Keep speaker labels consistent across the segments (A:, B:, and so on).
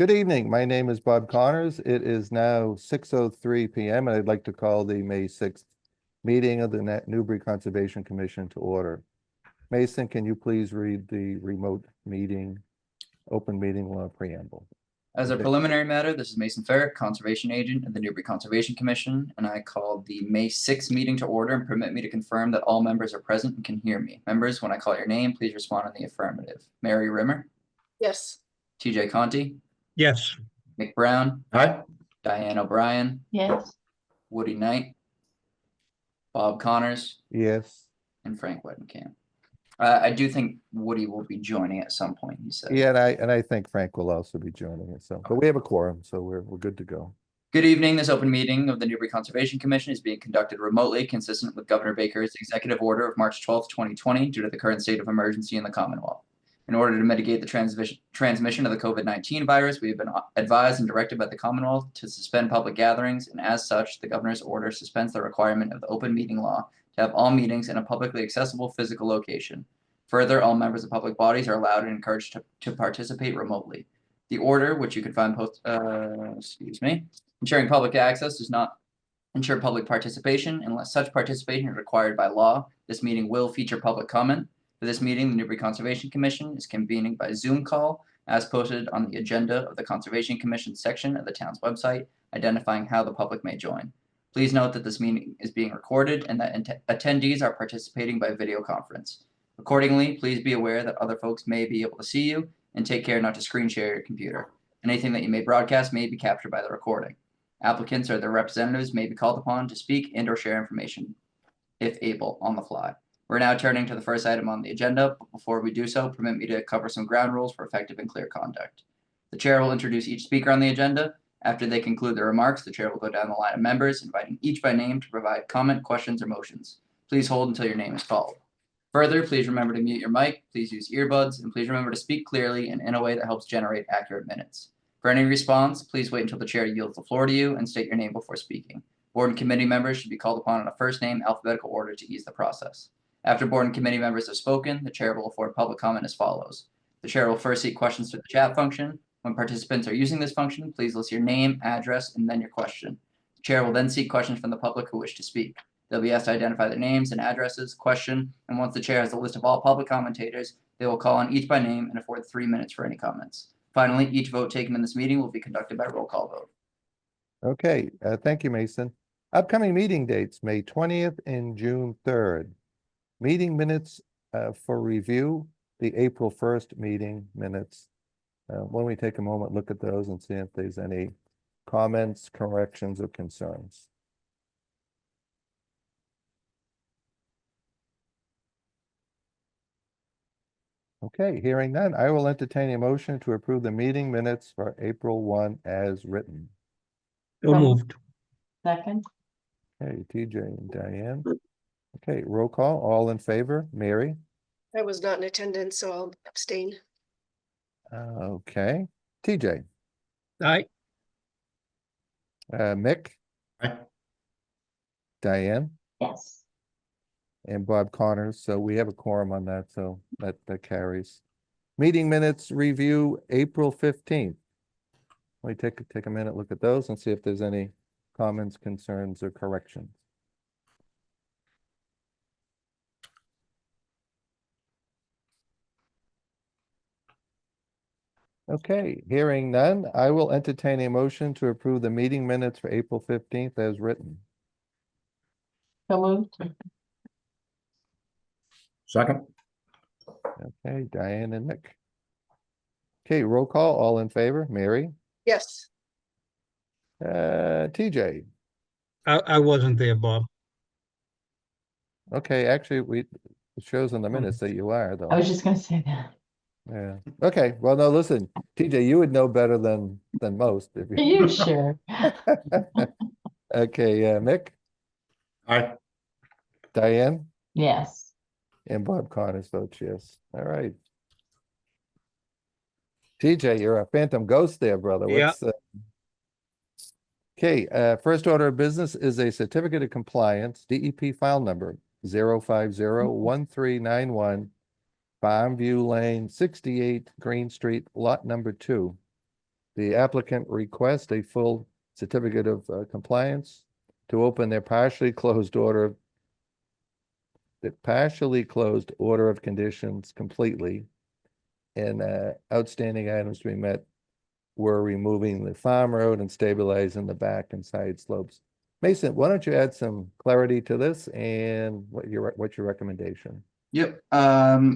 A: Good evening. My name is Bob Connors. It is now 6:03 p.m. and I'd like to call the May 6th meeting of the Newbury Conservation Commission to order. Mason, can you please read the remote meeting, open meeting law preamble?
B: As a preliminary matter, this is Mason Ferrick, Conservation Agent of the Newbury Conservation Commission, and I call the May 6th meeting to order and permit me to confirm that all members are present and can hear me. Members, when I call your name, please respond in the affirmative. Mary Rimmer?
C: Yes.
B: TJ Conti?
D: Yes.
B: Mick Brown?
D: Aye.
B: Diane O'Brien?
C: Yes.
B: Woody Knight? Bob Connors?
A: Yes.
B: And Frank Wedenkamp. I do think Woody will be joining at some point, he said.
A: Yeah, and I think Frank will also be joining us. So, but we have a quorum, so we're good to go.
B: Good evening. This open meeting of the Newbury Conservation Commission is being conducted remotely, consistent with Governor Baker's executive order of March 12th, 2020, due to the current state of emergency in the Commonwealth. In order to mitigate the transmission of the COVID-19 virus, we have been advised and directed by the Commonwealth to suspend public gatherings, and as such, the governor's order suspends the requirement of the open meeting law to have all meetings in a publicly accessible physical location. Further, all members of public bodies are allowed and encouraged to participate remotely. The order, which you can find ensuring public access does not ensure public participation unless such participation is required by law. This meeting will feature public comment. For this meeting, the Newbury Conservation Commission is convening by Zoom call as posted on the agenda of the Conservation Commission section of the town's website, identifying how the public may join. Please note that this meeting is being recorded and that attendees are participating by video conference. Accordingly, please be aware that other folks may be able to see you, and take care not to screen share your computer. Anything that you may broadcast may be captured by the recording. Applicants or their representatives may be called upon to speak and or share information, if able, on the fly. We're now turning to the first item on the agenda, but before we do so, permit me to cover some ground rules for effective and clear conduct. The chair will introduce each speaker on the agenda. After they conclude their remarks, the chair will go down the line of members, inviting each by name to provide comment, questions, or motions. Please hold until your name is called. Further, please remember to mute your mic, please use earbuds, and please remember to speak clearly and in a way that helps generate accurate minutes. For any response, please wait until the chair yields the floor to you and state your name before speaking. Board and committee members should be called upon in a first name alphabetical order to ease the process. After board and committee members have spoken, the chair will afford public comment as follows. The chair will first seek questions through the chat function. When participants are using this function, please list your name, address, and then your question. The chair will then seek questions from the public who wish to speak. They'll be asked to identify their names and addresses, question, and once the chair has a list of all public commentators, they will call on each by name and afford 3 minutes for any comments. Finally, each vote taken in this meeting will be conducted by roll call vote.
A: Okay, thank you, Mason. Upcoming meeting dates, May 20th and June 3rd. Meeting minutes for review, the April 1st meeting minutes. Why don't we take a moment, look at those and see if there's any comments, corrections, or concerns. Okay, hearing none, I will entertain a motion to approve the meeting minutes for April 1 as written.
D: So moved.
C: Second.
A: Okay, TJ and Diane. Okay, roll call, all in favor. Mary?
C: I was not in attendance, so I'll abstain.
A: Okay, TJ.
D: Aye.
A: Mick?
D: Aye.
A: Diane?
C: Yes.
A: And Bob Connors, so we have a quorum on that, so that carries. Meeting minutes review, April 15th. We take a minute, look at those and see if there's any comments, concerns, or corrections. Okay, hearing none, I will entertain a motion to approve the meeting minutes for April 15th as written.
C: So moved.
D: Second.
A: Okay, Diane and Nick. Okay, roll call, all in favor. Mary?
C: Yes.
A: TJ?
D: I wasn't there, Bob.
A: Okay, actually, it shows in the minutes that you are, though.
E: I was just gonna say that.
A: Yeah, okay, well, no, listen, TJ, you would know better than most. If
E: Are you sure?
A: Okay, Mick?
D: Aye.
A: Diane?
E: Yes.
A: And Bob Connors votes yes. All right. TJ, you're a phantom ghost there, brother.
D: Yeah.
A: Okay, first order of business is a certificate of compliance, DEP file number 0501391, Farmview Lane, 68 Green Street, lot number 2. The applicant requests a full certificate of compliance to open their partially closed order of conditions completely. And outstanding items to be met were removing the farm road and stabilizing the back and side slopes. Mason, why don't you add some clarity to this and what's your recommendation?
B: Yep,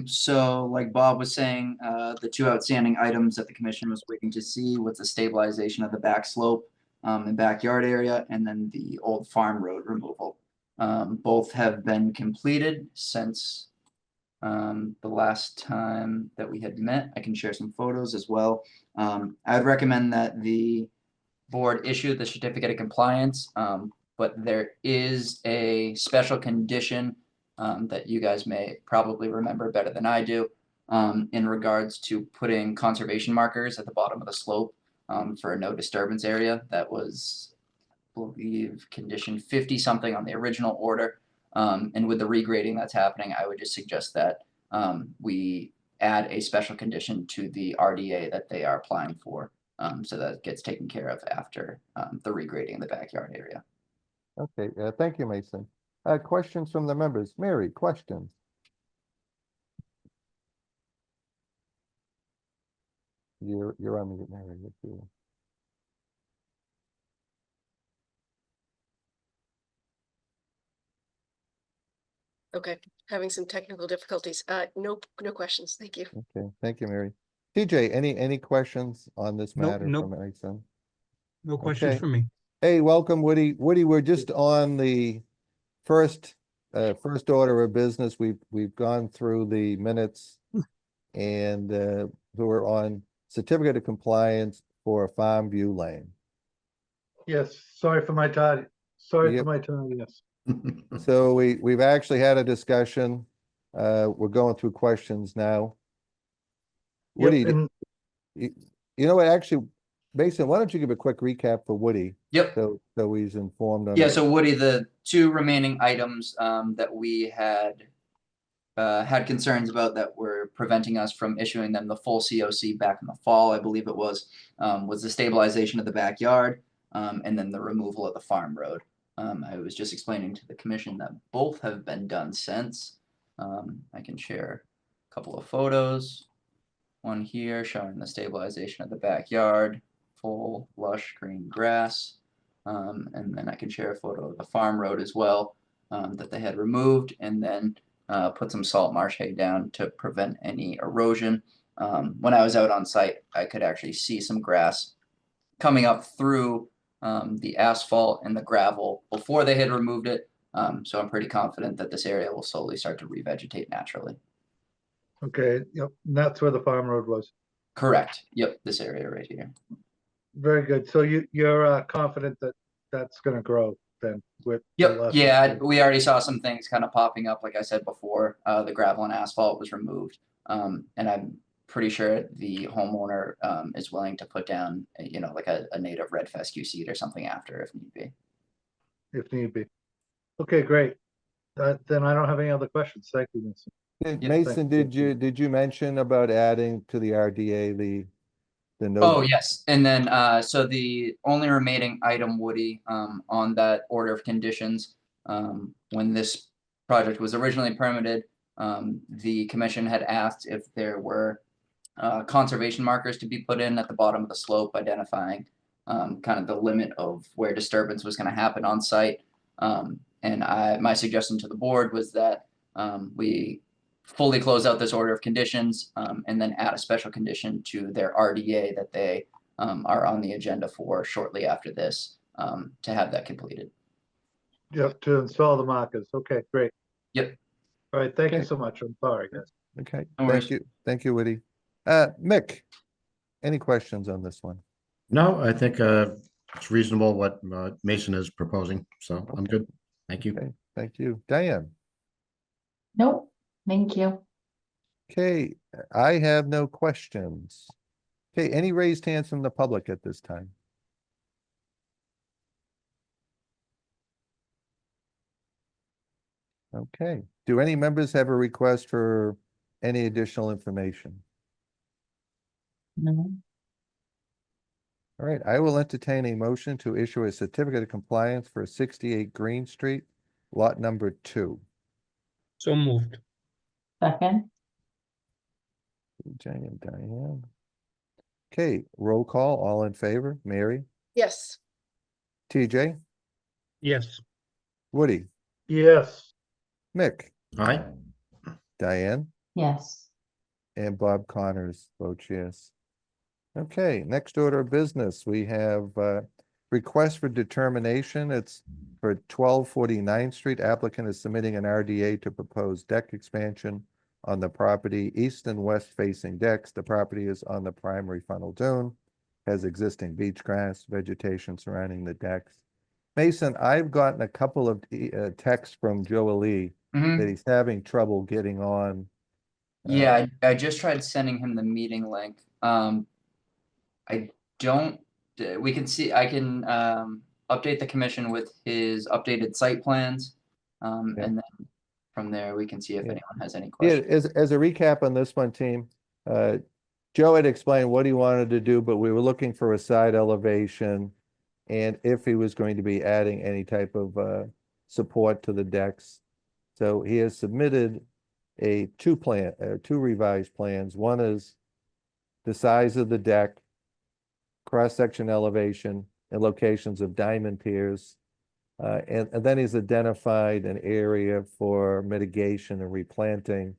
B: so like Bob was saying, the two outstanding items that the commission was waiting to see was the stabilization of the back slope, and backyard area, and then the old farm road removal. Both have been completed since the last time that we had met. I can share some photos as well. I would recommend that the board issue the certificate of compliance, but there is a special condition that you guys may probably remember better than I do, in regards to putting conservation markers at the bottom of the slope for a no disturbance area. That was, I believe, condition 50 something on the original order. And with the regrading that's happening, I would just suggest that we add a special condition to the RDA that they are applying for, so that it gets taken care of after the regrading in the backyard area.
A: Okay, thank you, Mason. Questions from the members? Mary, questions? You're on mute, Mary. if you-
C: Okay, having some technical difficulties. No questions. Thank you.
A: Okay, thank you, Mary. TJ, any questions on this
D: Nope,
A: matter
D: nope.
A: from Mason?
D: No questions
A: Okay.
D: for me.
A: Hey, welcome, Woody. Woody, we're just on the first order of business. We've gone through the minutes and we're on certificate of compliance for Farm View Lane.
F: Yes, sorry for my time. Sorry
A: Yep.
F: for my time, yes.
A: So we've actually had a discussion. We're going through questions now.
F: Yep,
A: Woody,
F: and
A: you know what, actually, Mason, why don't you give a quick recap for Woody?
B: Yep.
A: So he's informed on.
B: Yeah, so Woody, the two remaining items that we had concerns about that were preventing us from issuing them the full COC back in the fall, I believe it was the stabilization of the backyard, and then the removal of the farm road. I was just explaining to the commission that both have been done since. I can share a couple of photos. One here showing the stabilization of the backyard, full lush green grass. And then I can share a photo of the farm road as well, that they had removed, and then put some salt marsh hay down to prevent any erosion. When I was out on site, I could actually see some grass coming up through the asphalt and the gravel before they had removed it. So I'm pretty confident that this area will slowly start to revegetate naturally.
F: okay, yep, and that's where the farm road was.
B: Correct. Yep, this area right here.
F: Very good. So you're confident that that's gonna grow then with the
B: Yep.
F: lessons
B: Yeah,
F: learned?
B: we already saw some things kind of popping up, like I said before. The gravel and asphalt was removed, and I'm pretty sure the homeowner is willing to put down, like a native red fescue seed or something after if need be.
F: If need be. Okay, great. Then I don't have any other questions. Thank you, Mason.
B: Yeah,
A: Mason,
F: thank you.
A: did you mention about adding to the RDA the no?
B: Oh, yes. And then, so the only remaining item, Woody, on that order of conditions, when this project was originally permitted, the commission had asked if there were conservation markers to be put in at the bottom of the slope, identifying kind of the limit of where disturbance was going to happen on site. And my suggestion to the board was that we fully close out this order of conditions, and then add a special condition to their RDA that they are on the agenda for shortly after this, to have that completed.
F: Yep, to install the markers. Okay, great.
B: Yep.
F: All right, thank you
A: Okay.
F: so much. I'm sorry, guys.
A: Okay,
B: No worries.
A: thank you, Woody. Mick, any questions on this one?
D: No, I think it's reasonable what Mason is proposing, so I'm good. Thank you.
A: Okay, thank you. Diane?
E: Nope, thank you.
A: Okay, I have no questions. Okay, any raised hands from the public at this time? Okay, do any members have a request for any additional information?
E: No.
A: All right, I will entertain a motion to issue a certificate of compliance for 68 Green Street, lot number 2.
G: So moved.
E: Second,
A: Jane and Diane. Okay, roll call, all in favor, Mary,
C: Yes,
A: TJ,
G: Yes.
A: Woody,
F: Yes,
A: Mick,
D: Aye.
A: Diane,
E: yes.
A: and Bob Connors votes yes. Okay, next order of business, we have request for determination. It's for 1249th Street. Applicant is submitting an RDA to propose deck expansion on the property, east and west facing decks. The property is on the primary funnel dune, has existing beach grass, vegetation surrounding the decks. Mason, I've gotten a couple of texts from Joe Lee
B: Mhm.
A: that he's having trouble getting on.
B: Yeah, I just tried sending him the meeting link. I don't, we can see, I can update the commission with his updated site plans.
A: Yeah.
B: And then from there, we can see if
A: Yeah.
B: anyone has any
A: Yeah,
B: questions.
A: as a recap on this one, team, Joe had explained what he wanted to do, but we were looking for a side elevation. And if he was going to be adding any type of support to the decks. So he has submitted two revised plans. One is the size of the deck, cross-section elevation, and locations of diamond piers. And then he's identified an area for mitigation and replanting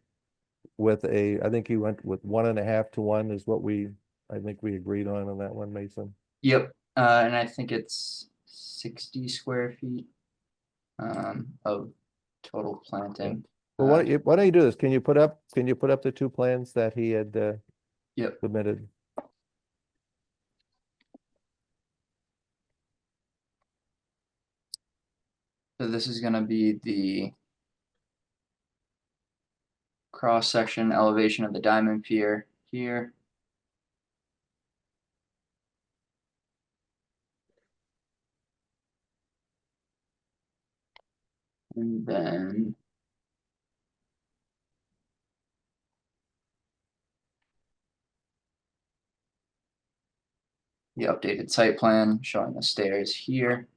A: with I think he went with 1.5 to 1 is what I think we agreed on that one, Mason.
B: Yep, and I think it's 60 square feet of total planting.
A: Well, why don't you do this? Can you put up the two plans that he had
B: Yep.
A: submitted?
B: So this is gonna be the cross-section elevation of the diamond pier here. And then the updated site plan showing the stairs here.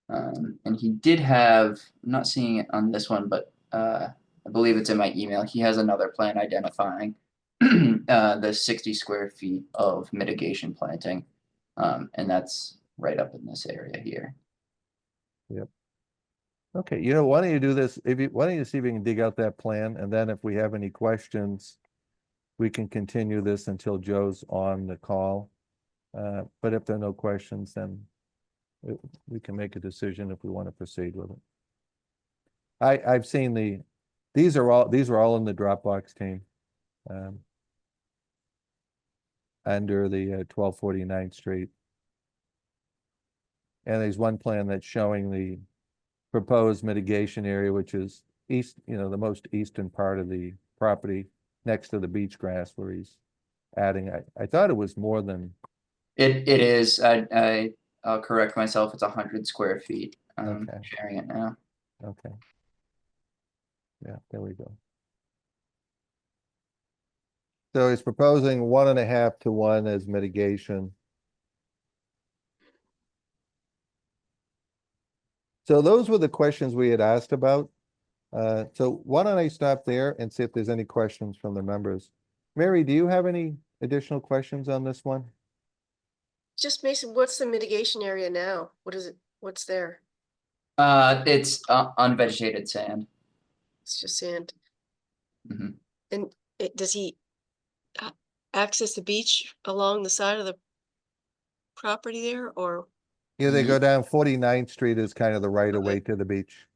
B: And he did have, I'm not seeing it on this one, but I believe it's in my email. He has another plan identifying the 60 square feet of mitigation planting. And that's right up in this area here.
A: Okay, why don't you do this? Why don't you see if you can dig out that plan, and then if we have any questions, we can continue this until Joe's on the call. But if there are no questions, then we can make a decision if we want to proceed with it. I've seen these are all in the Dropbox team. Under the 1249th Street. And there's one plan that's showing the proposed mitigation area, which is east, the most eastern part of the property next to the beach grass where he's adding. I thought it was more than.
B: It is. I'll correct myself. It's 100 square feet.
A: Okay.
B: Sharing it now.
A: Okay. Yeah, there we go. So he's proposing 1.5 to 1 as mitigation. So those were the questions we had asked about. So why don't I stop there and see if there's any questions from the members? Mary, do you have any additional questions on this one?
C: just Mason, what's the mitigation area now? What is it? What's there?
B: It's unvegetated sand.
C: It's just sand.
B: Mhm.
C: And does he access the beach along the side of the property there, or?
A: Yeah, they go down 49th Street is kind of the right of way to the beach.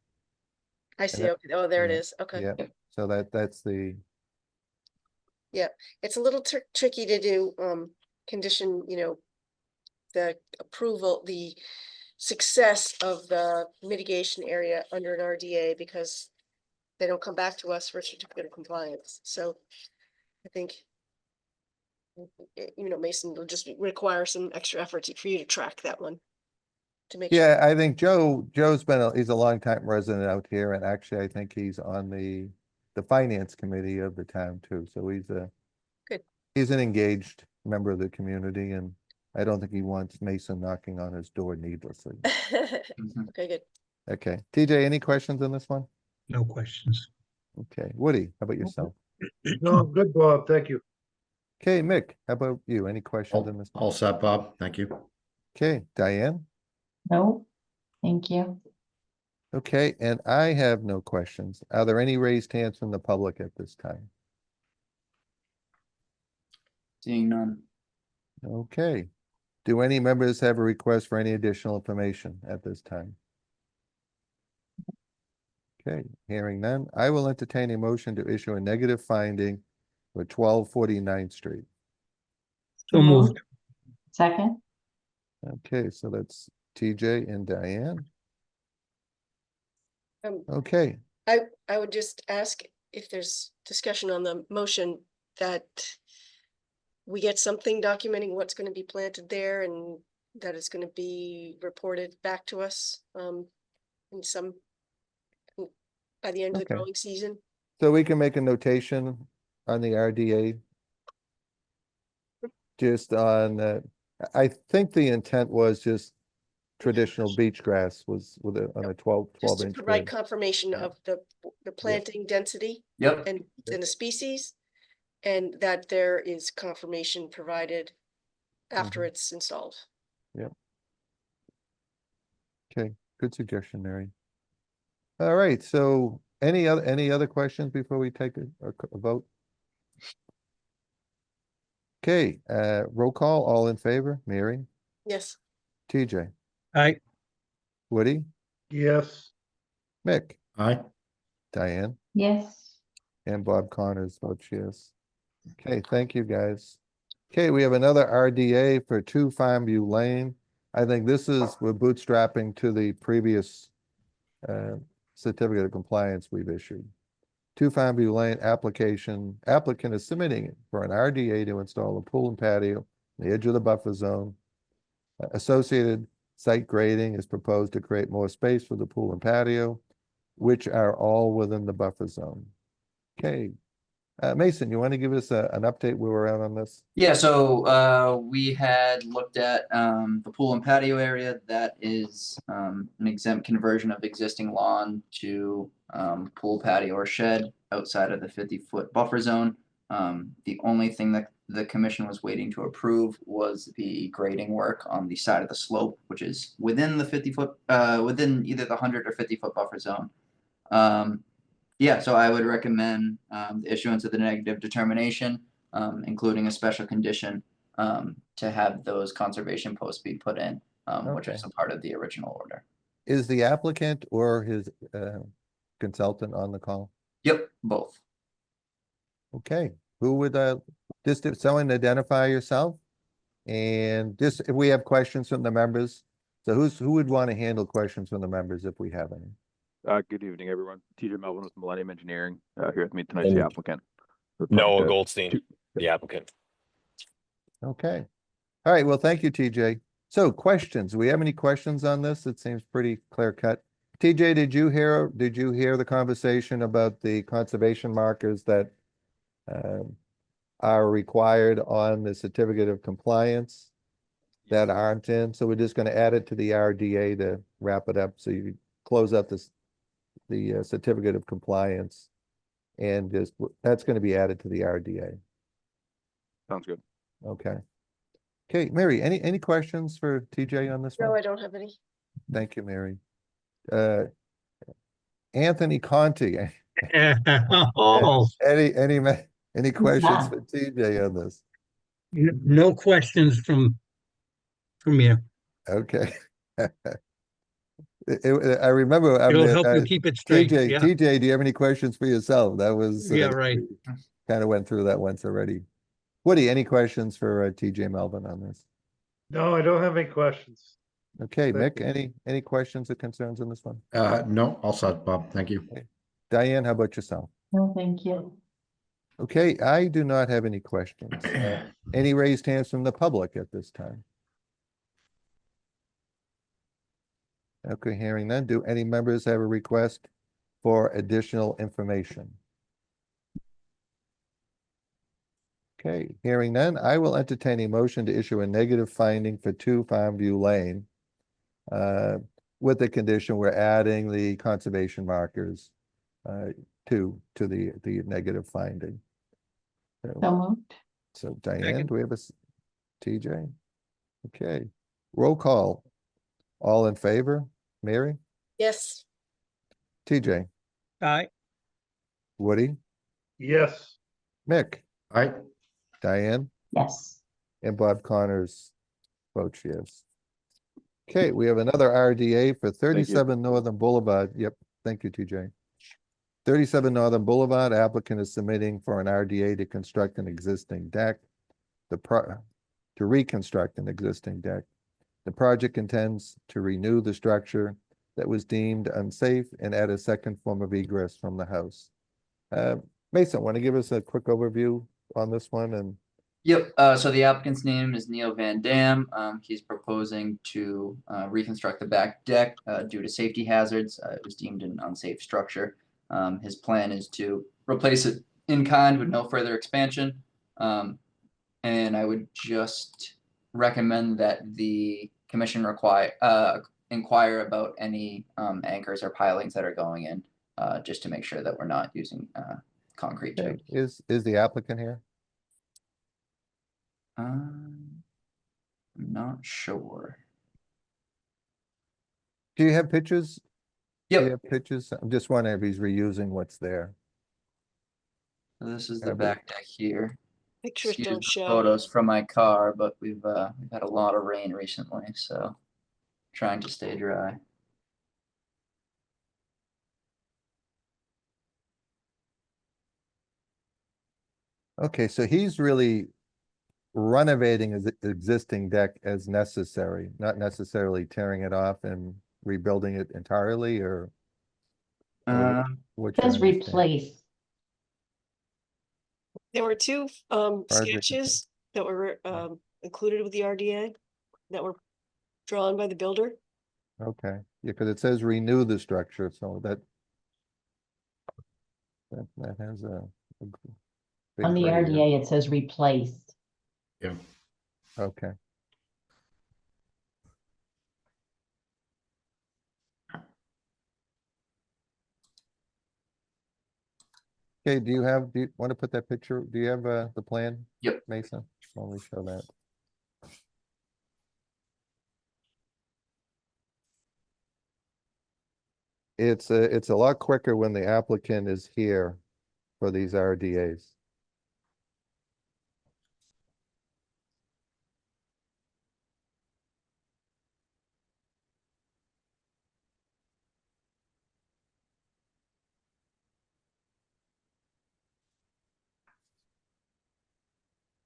C: I see,
A: that-
C: okay, oh, there it
A: yeah,
C: is, okay.
A: Yeah, so that's the,
C: It's a little tricky to do, condition, the approval, the success of the mitigation area under an RDA, because they don't come back to us for a certificate of compliance, so I think Mason will just require some extra effort for you to track that one. To make sure.
A: yeah, I think Joe's he's a longtime resident out here, and actually I think he's on the finance committee of the town too, so
C: Good.
A: he's an engaged member of the community, and I don't think he wants Mason knocking on his door needlessly.
B: Mhm.
C: Okay, good.
A: Okay, TJ, any questions on this one?
G: No questions.
A: Okay, Woody, how about yourself?
F: No, I'm good, Bob. Thank you.
A: Okay, Mick, how about you? Any questions on this?
D: All set, Bob. Thank you.
A: Okay, Diane?
E: No, thank you.
A: Okay, and I have no questions. Are there any raised hands from the public at this time?
B: Seeing none.
A: Okay. Do any members have a request for any additional information at this time? Okay, hearing none, I will entertain a motion to issue a negative finding for 1249th Street.
G: So moved.
E: Second,
A: Okay, so that's TJ and Diane.
C: Um,
A: Okay,
C: I would just ask if there's discussion on the motion that we get something documenting what's gonna be planted there and that it's gonna be reported back to us, in some by the end of the
A: Okay.
C: growing season.
A: so we can make a notation on the RDA. Just on, I think the intent was just traditional beach grass was with a, on a 12
C: Just to
A: inch
C: provide
A: grid.
C: confirmation
A: Yeah.
C: of the planting density
B: Yep.
C: and the species. And that there is confirmation provided after
A: Mhm.
C: it's installed.
A: Okay, good suggestion, Mary. All right, so any other questions before we take a vote? Okay, roll call, all in favor, Mary,
C: Yes,
A: TJ,
G: Aye.
A: Woody,
F: Yes,
A: Mick,
D: Aye.
A: Diane,
E: yes.
A: and Bob Connors votes yes. Okay, thank you, guys. Okay, we have another RDA for 2 Farmview Lane. I think this is, we're bootstrapping to the previous certificate of compliance we've issued. 2 Farmview Lane application, applicant is submitting for an RDA to install a pool and patio on the edge of the buffer zone. Associated site grading is proposed to create more space for the pool and patio, which are all within the buffer zone. Okay, Mason, you want to give us an update where we're at on this?
B: Yeah, so we had looked at the pool and patio area. That is an exempt conversion of existing lawn to pool patio or shed outside of the 50-foot buffer zone. The only thing that the commission was waiting to approve was the grading work on the side of the slope, which is within the 50-foot, within either the 100 or 50-foot buffer zone. Yeah, so I would recommend the issuance of the negative determination, including a special condition to have those conservation posts be put in, which
A: Okay.
B: is a part of the original order.
A: Is the applicant or his consultant on the call?
B: Yep, both.
A: Okay, who would, just if someone identify yourself? And just if we have questions from the members, so who would want to handle questions from the members if we have any?
H: Good evening, everyone. TJ Melvin with Millennium Engineering, here with me tonight's the
I: And
H: applicant.
I: Noah Goldstein,
H: two-
I: the applicant.
A: Okay. All right, well, thank you, TJ. So questions, do we have any questions on this? It seems pretty clear cut. TJ, did you hear the conversation about the conservation markers that are required on the certificate of compliance that aren't in? So we're just gonna add it to the RDA to wrap it up, so you close up the certificate of compliance. And just, that's gonna be added to the RDA.
H: Sounds good.
A: Okay. Okay, Mary, any questions for TJ on this
C: no,
A: one?
C: I don't have any.
A: Thank you, Mary. Anthony Conti,
G: Oh,
A: any questions for TJ on this?
G: no questions from you.
A: Okay. I remember.
G: It'll help you keep it straight.
A: TJ,
G: Yeah,
A: TJ, do you have any questions for yourself? That was.
G: yeah, right.
A: Kind of went through that once already. Woody, any questions for TJ Melvin on this?
F: no, I don't have any questions.
A: Okay,
F: Thank
A: Mick,
F: you.
A: any questions or concerns on this one?
D: No, all set, Bob. Thank you.
A: Diane, how about yourself?
E: No, thank you.
A: Okay, I do not have any questions. Any raised hands from the public at this time? Okay, hearing none. Do any members have a request for additional information? Okay, hearing none, I will entertain a motion to issue a negative finding for 2 Farmview Lane. With the condition we're adding the conservation markers to the negative finding.
E: So
A: So
E: moved.
A: so Diane,
G: Second.
A: do we have TJ? Okay, roll call. All in favor? Mary,
C: Yes,
A: TJ,
G: Aye.
A: Woody,
F: Yes,
A: Mick,
D: All right,
A: Diane,
E: Yes.
A: and Bob Connors votes yes. Okay, we have another RDA for 37 Northern Boulevard. Yep, thank you, TJ. 37 Northern Boulevard, applicant is submitting for an RDA to construct an existing deck. To reconstruct an existing deck. The project intends to renew the structure that was deemed unsafe and add a second form of egress from the house. Mason, want to give us a quick overview on this one? And
B: Yep, so the applicant's name is Neil Van Dam. He's proposing to reconstruct the back deck due to safety hazards. It was deemed an unsafe structure. His plan is to replace it in kind with no further expansion. And I would just recommend that the commission inquire about any anchors or pilings that are going in, just to make sure that we're not using concrete
A: okay,
B: tubes.
A: is the applicant here?
B: I'm not sure.
A: Do you have pictures? Do you
B: Yep,
A: have pictures? I'm just wondering if he's reusing what's there.
B: so this is
A: Yeah,
B: the
A: but-
B: back deck here.
C: pictures
B: Excuse
C: don't
B: the
C: show.
B: photos from my car, but we've had a lot of rain recently, so trying to stay dry.
A: Okay, so he's really renovating his existing deck as necessary, not necessarily tearing it off and rebuilding it entirely, or
B: Um,
A: what's your
E: Says
A: understanding?
E: replace.
C: There were two
A: Project
C: sketches that were included with the RDA that were drawn by the builder.
A: Okay, yeah, because it says renew the structure, so that has a big
E: On the
A: gray area.
E: RDA, it says replaced.
D: yeah.
A: Okay. Okay, do you want to put that picture, do you have the plan?
B: Yep.
A: Mason, let me show that. It's a lot quicker when the applicant is here for these RDAs.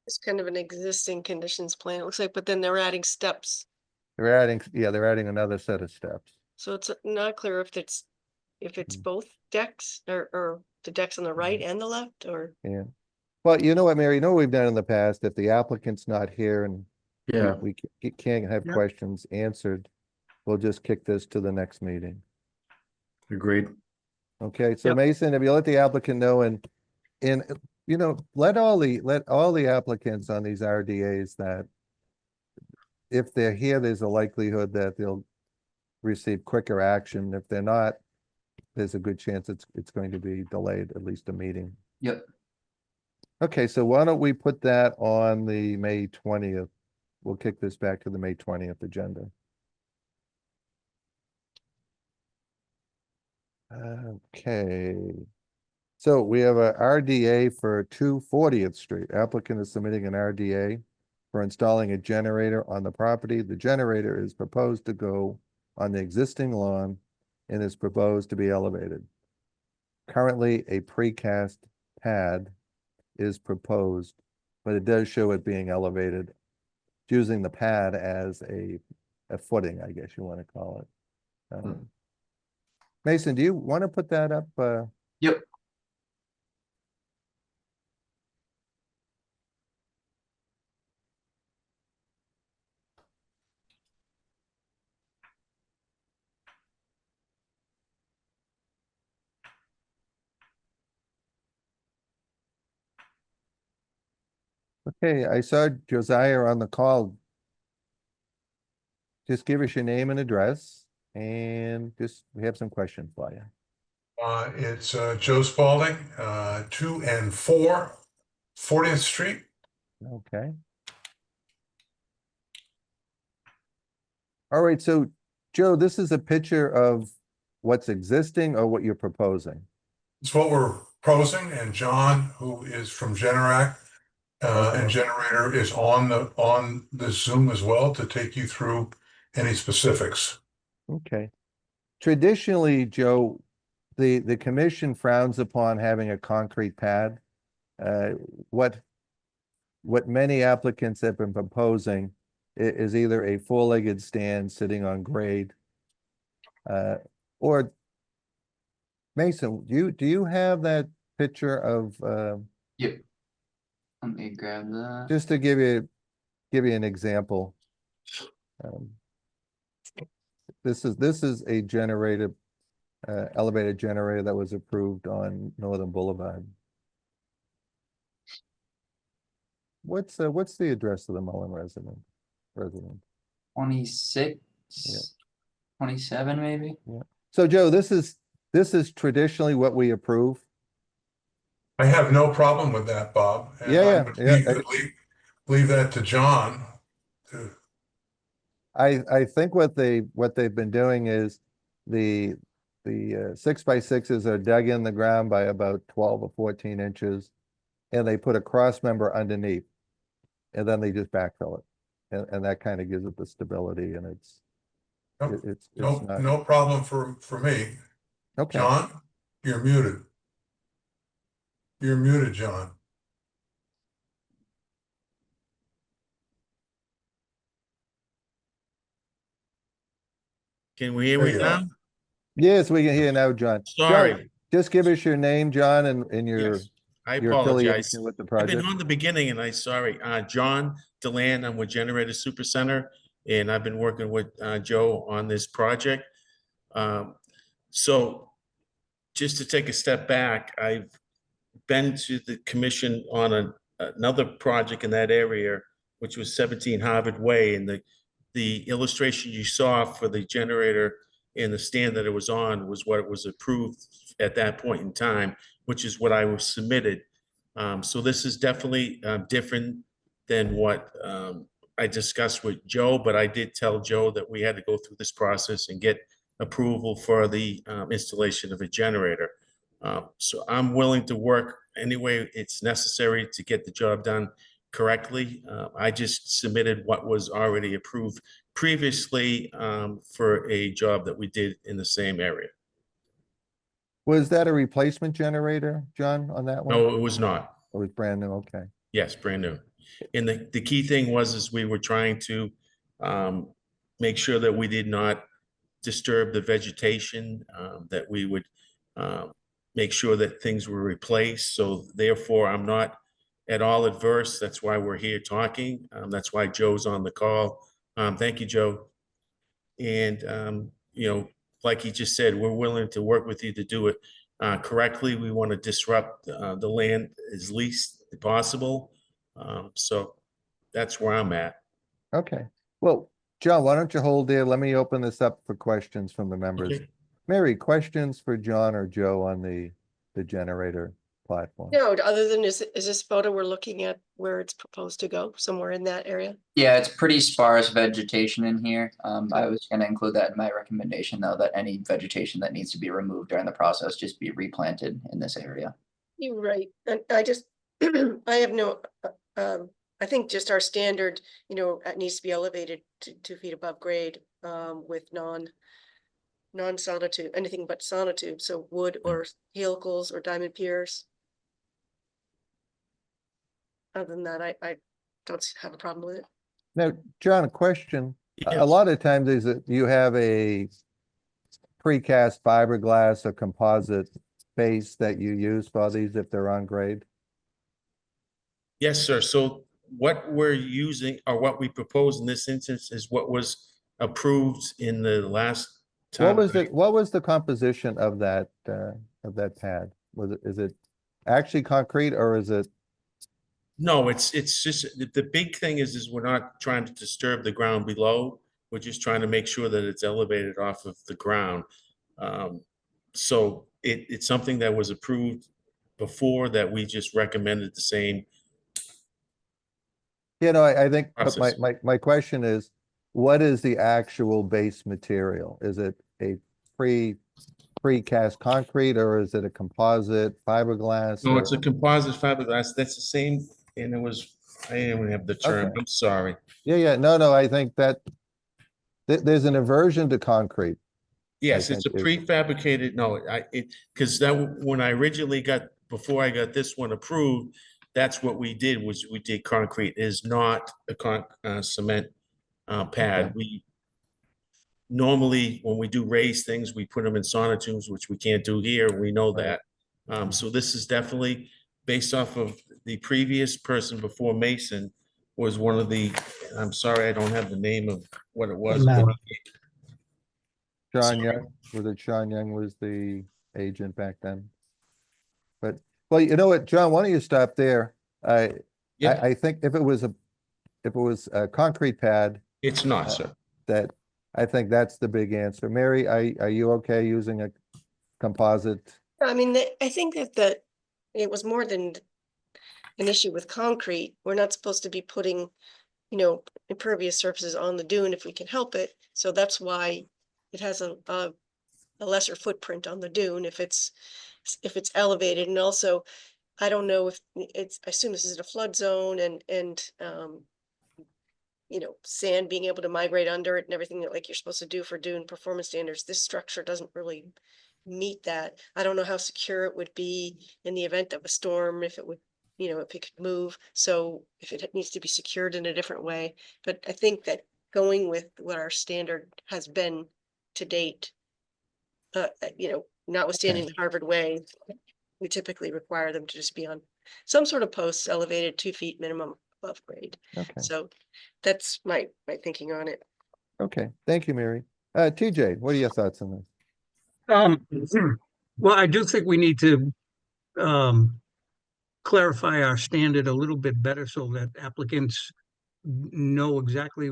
C: It's kind of an existing conditions plan, it looks like, but then they're adding steps.
A: They're adding another set of steps.
C: So it's not clear if it's both decks or the decks on the right and the left, or
A: Yeah. Well, you know what, Mary, you know what we've done in the past, if the applicant's not here and
D: Yeah,
A: we can't have
G: Yep.
A: questions answered, we'll just kick this to the next meeting.
D: agreed.
A: Okay, so
G: Yep.
A: Mason, if you let the applicant know and let all the applicants on these RDAs that if they're here, there's a likelihood that they'll receive quicker action. If they're not, there's a good chance it's going to be delayed, at least a meeting.
B: Yep.
A: Okay, so why don't we put that on the May 20th? We'll kick this back to the May 20th agenda. Okay. So we have a RDA for 240th Street. Applicant is submitting an RDA for installing a generator on the property. The generator is proposed to go on the existing lawn and is proposed to be elevated. Currently, a precast pad is proposed, but it does show it being elevated, using the pad as a footing, I guess you want to call it. Mason, do you want to put that up?
B: Yep.
A: Okay, I saw Josiah on the call. Just give us your name and address and we have some questions for you.
J: It's Joe Spalding, 2 and 4 40th Street.
A: Okay. All right, so Joe, this is a picture of what's existing or what you're proposing?
J: It's what we're proposing, and John, who is from Generac, and Generator is on the Zoom as well to take you through any specifics.
A: Okay. Traditionally, Joe, the commission frowns upon having a concrete pad. What many applicants have been proposing is either a four-legged stand sitting on grade. Or Mason, do you have that picture of,
B: Yep. Let me grab that.
A: just to give you an example? This is a generated, elevated generator that was approved on Northern Boulevard. What's the address of the Mullen resident?
B: 26, 27 maybe.
A: So Joe, this is traditionally what we approve.
J: I have no problem with that, Bob. And
A: Yeah,
J: I would
A: yeah.
J: leave that to John. to-
A: I think what they've been doing is the 6x6s are dug in the ground by about 12 or 14 inches, and they put a cross member underneath, and then they just backfill it, and that kind of gives it the stability, and it's
J: Nope.
A: it's
J: No,
A: not
J: no problem for me.
A: okay.
J: John, you're muted. You're muted, John.
K: Can we hear
J: There
K: me
J: you
K: now?
A: Yes, we can hear now, John. John,
K: Sorry.
A: just give us your name, John, and your
K: Yes, I
A: your
K: apologize.
A: affiliation with the
K: I've been
A: project.
K: on the beginning and sorry, John Deland, I'm with Generator Super Center, and I've been working with Joe on this project. So just to take a step back, I've been to the commission on another project in that area, which was 17 Harvard Way, and the illustration you saw for the generator and the stand that it was on was what was approved at that point in time, which is what I was submitted. So this is definitely different than what I discussed with Joe, but I did tell Joe that we had to go through this process and get approval for the installation of a generator. So I'm willing to work any way it's necessary to get the job done correctly. I just submitted what was already approved previously for a job that we did in the same area.
A: Was that a replacement generator, John, on that one?
K: No, it was not.
A: It was brand new, okay.
K: Yes, brand new. And the key thing is we were trying to make sure that we did not disturb the vegetation, that we would make sure that things were replaced. So therefore, I'm not at all adverse. That's why we're here talking. That's why Joe's on the call. Thank you, Joe. And, like he just said, we're willing to work with you to do it correctly. We want to disrupt the land as least possible. So that's where I'm at.
A: Okay, well, John, why don't you hold there? Let me open this up for questions from the members.
K: Okay.
A: Mary, questions for John or Joe on the generator platform?
C: No, other than is this photo we're looking at where it's proposed to go, somewhere in that area?
B: Yeah, it's pretty sparse vegetation in here. I was gonna include that in my recommendation, though, that any vegetation that needs to be removed during the process just be replanted in this area.
C: You're right, and I just, I have no, I think just our standard, it needs to be elevated to 2 feet above grade, with non-sonotube, anything but sonotube, so wood or helicals or diamond piers. Other than that, I don't have a problem with it.
A: Now, John, a question. A
K: Yes.
A: lot of times is that you have a precast fiberglass or composite base that you use for these if they're on grade?
K: Yes, sir. So what we're using or what we propose in this instance is what was approved in the last time.
A: What was the composition of that pad? Is it actually concrete or is it
K: No, it's just, the big thing is we're not trying to disturb the ground below. We're just trying to make sure that it's elevated off of the ground. So it's something that was approved before that we just recommended the same.
A: You know, I think, but
K: Process.
A: my question is, what is the actual base material? Is it a precast concrete or is it a composite fiberglass?
K: No,
A: or-
K: it's a composite fiberglass. That's the same, and it was, I didn't even have the term.
A: Okay.
K: I'm sorry.
A: Yeah, no, I think that there's an aversion to concrete.
K: Yes, it's a
A: think
K: prefabricated, no, because when I originally before I got this one approved, that's what we did, was we did concrete. It is not a cement pad.
A: Okay.
K: We normally, when we do raised things, we put them in sonotubes, which we can't do here. We know
A: Right.
K: that. So this is definitely based off of the previous person before Mason was one of the, I'm sorry, I don't have the name of what it was.
G: No.
A: Sean
K: Sorry.
A: Young, was it Sean Young was the agent back then? But, well, you know what, John, why don't you stop there?
K: Yeah,
A: I think if it was a concrete pad,
K: it's not, sir.
A: that, I think that's the big answer. Mary, are you okay using a composite?
C: I mean, I think that it was more than an issue with concrete. We're not supposed to be putting, impervious surfaces on the dune if we can help it. So that's why it has a lesser footprint on the dune if it's elevated. And also, I don't know if I assume this is a flood zone and sand being able to migrate under it and everything that like you're supposed to do for dune performance standards. This structure doesn't really meet that. I don't know how secure it would be in the event of a storm, if it would, if it could move. So if it needs to be secured in a different way, but I think that going with what our standard has been to date, notwithstanding the Harvard way, we typically require them to just be on some sort of posts elevated 2 feet minimum above grade.
A: Okay,
C: So that's my thinking on it.
A: okay, thank you, Mary. TJ, what are your thoughts on this?
G: Well, I do think we need to clarify our standard a little bit better so that applicants know exactly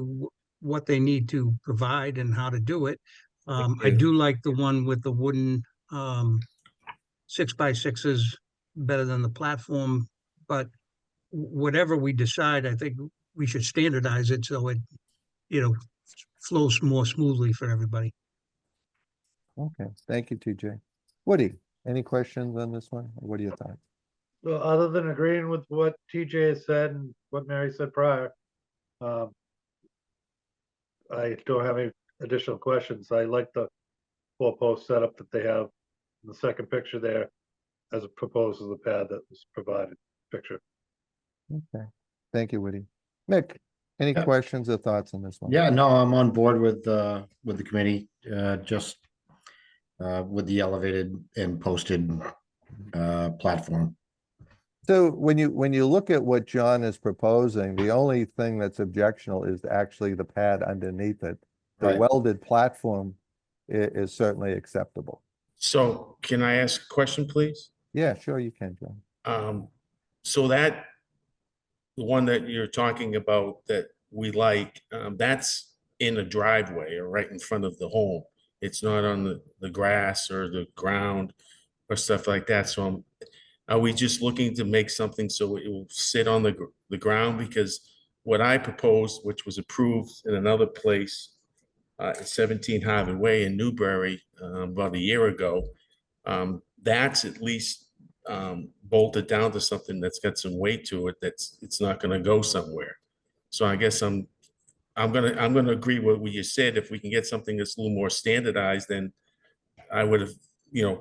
G: what they need to provide and how to do it. I do like the one with the wooden 6x6s better than the platform, but whatever we decide, I think we should standardize it so it, flows more smoothly for everybody.
A: Okay, thank you, TJ. Woody, any questions on this one? What are your thoughts?
F: So other than agreeing with what TJ has said and what Mary said prior, I don't have any additional questions. I like the 4-post setup that they have in the second picture there as opposed to the pad that was provided picture.
A: Okay, thank you, Woody. Mick, any
D: Yeah.
A: questions or thoughts on this one?
D: Yeah, no, I'm on board with the committee, just with the elevated and posted platform.
A: So when you look at what John is proposing, the only thing that's objectionable is actually the pad underneath it. The
D: Right.
A: welded platform is certainly acceptable.
K: So can I ask a question, please?
A: Yeah, sure you can, John.
K: So the one that you're talking about that we like, that's in a driveway or right in front of the home. It's not on the grass or the ground or stuff like that. So are we just looking to make something so it will sit on the ground? Because what I proposed, which was approved in another place, at 17 Harvard Way in Newbury, about a year ago, that's at least bolted down to something that's got some weight to it. It's not going to go somewhere. So I guess I'm gonna agree with what you said. If we can get something that's a little more standardized, then I would have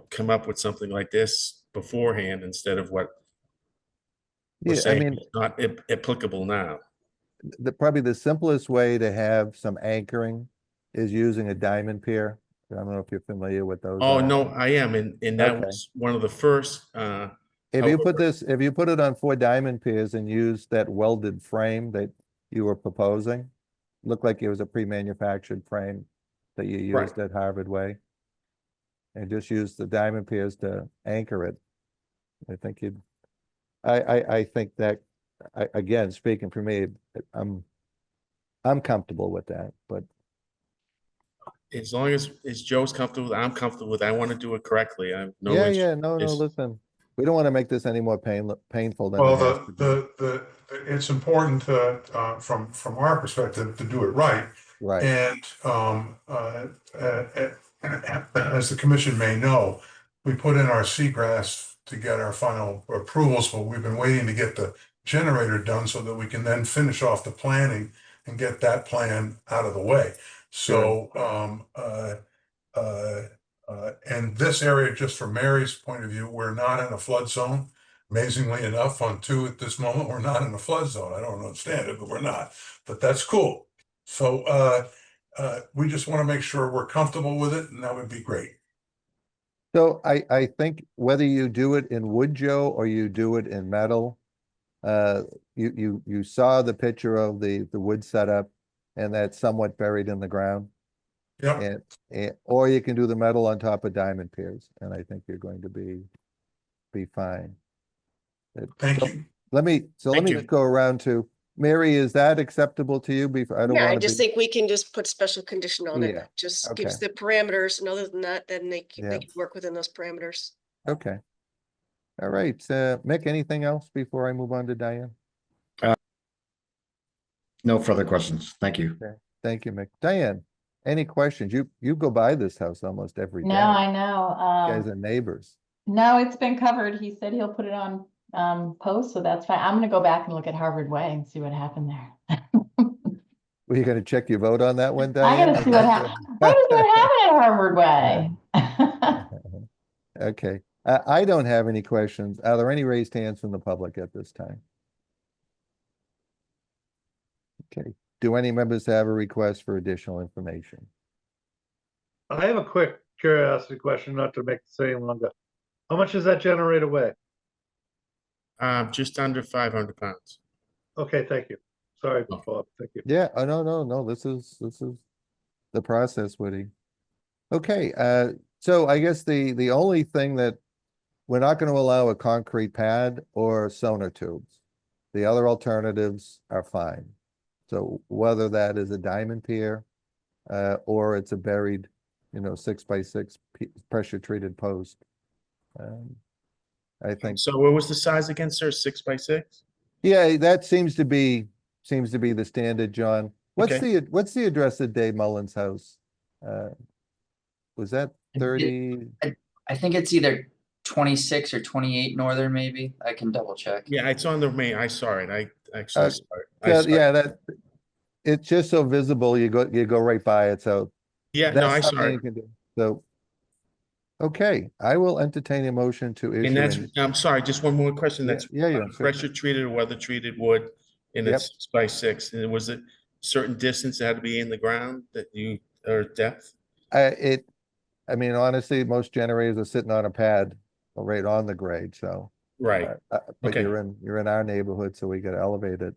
K: come up with something like this beforehand instead of what we're
A: Yeah, I
K: saying
A: mean,
K: is not applicable now.
A: probably the simplest way to have some anchoring is using a diamond pier. I don't know if you're familiar with those.
K: Oh,
A: are.
K: no, I am, and that
A: Okay.
K: was one of the first.
A: If you put it on 4 diamond piers and use that welded frame that you were proposing, looked like it was a pre-manufactured frame that you
K: Right.
A: used at Harvard Way. And just use the diamond piers to anchor it. I think I think that again, speaking for me, I'm comfortable with that, but
K: As long as Joe's comfortable, I'm comfortable with, I want to do it correctly. I have no
A: yeah,
K: issue.
A: yeah, no,
K: It's-
A: listen. We don't want to make this any more painful than
J: Well,
A: it has to be.
J: it's important to, from our perspective, to do it right.
A: Right,
J: And as the commission may know, we put in our seagrass to get our final approvals, but we've been waiting to get the generator done so that we can then finish off the planning and get that plan out of the way. So, and this area, just from Mary's point of view, we're not in a flood zone. Amazingly enough, on 2 at this moment, we're not in a flood zone. I don't understand it, but we're not. But that's cool. So we just want to make sure we're comfortable with it, and that would be great.
A: so I think whether you do it in wood, Joe, or you do it in metal, you saw the picture of the wood setup, and that's somewhat buried in the ground.
J: Yeah,
A: Or you can do the metal on top of diamond piers, and I think you're going to be fine.
J: thank
A: So
J: you.
A: Let me
K: Thank you.
A: just go around to, Mary, is that acceptable to you? Before, I don't
C: Yeah, I
A: want
C: just
A: to be,
C: think we can just put special condition on it.
A: Yeah,
C: That just gives
A: okay.
C: the parameters, and other than that, then they
A: Yeah.
C: can work within those parameters.
A: okay. All right, Mick, anything else before I move on to Diane?
D: No further questions. Thank you.
A: Okay, thank you, Mick. Diane, any questions? You go by this house almost every day.
E: No, I know.
A: You guys are neighbors.
E: No, it's been covered. He said he'll put it on post, so that's fine. I'm gonna go back and look at Harvard Way and see what happened there.
A: Were you gonna check your vote on that one,
E: I
A: Diane?
E: gotta see what happened. What is what happened at Harvard Way?
A: Okay, I don't have any questions. Are there any raised hands from the public at this time? Okay, do any members have a request for additional information?
F: I have a quick curiosity question, not to make the saying longer. How much does that generator weigh?
K: Just under 500 pounds.
F: Okay, thank you. Sorry,
K: Oh.
F: Bob, thank you.
A: Yeah, oh, no, this is the process, Woody. Okay, so I guess the only thing that we're not gonna allow a concrete pad or sonotubes. The other alternatives are fine. So whether that is a diamond pier, or it's a buried, 6x6 pressure treated post. I think,
K: So what was the size again, sir? 6x6?
A: yeah, that seems to be the standard, John. What's
K: Okay.
A: the address of Dave Mullins' house? Was that 30?
B: I think it's either 26 or 28 Northern, maybe. I can double check.
K: Yeah, it's on the main. I saw it. I actually saw it. I
A: Yeah,
K: saw it.
A: yeah, it's just so visible, you go right by it, so
K: Yeah, no, I
A: that's
K: saw
A: something
K: it.
A: you can do. So, okay, I will entertain a motion to
K: And
A: issue.
K: that's, I'm sorry, just one more question.
A: Yeah,
K: That's
A: yeah, sure.
K: pressure treated or weather treated wood and
A: Yep.
K: it's 6x6. And was it certain distance that had to be in the ground or depth?
A: I mean, honestly, most generators are sitting on a pad right on the grade, so.
K: Right.
A: But
K: Okay.
A: you're in our neighborhood, so we gotta elevate it.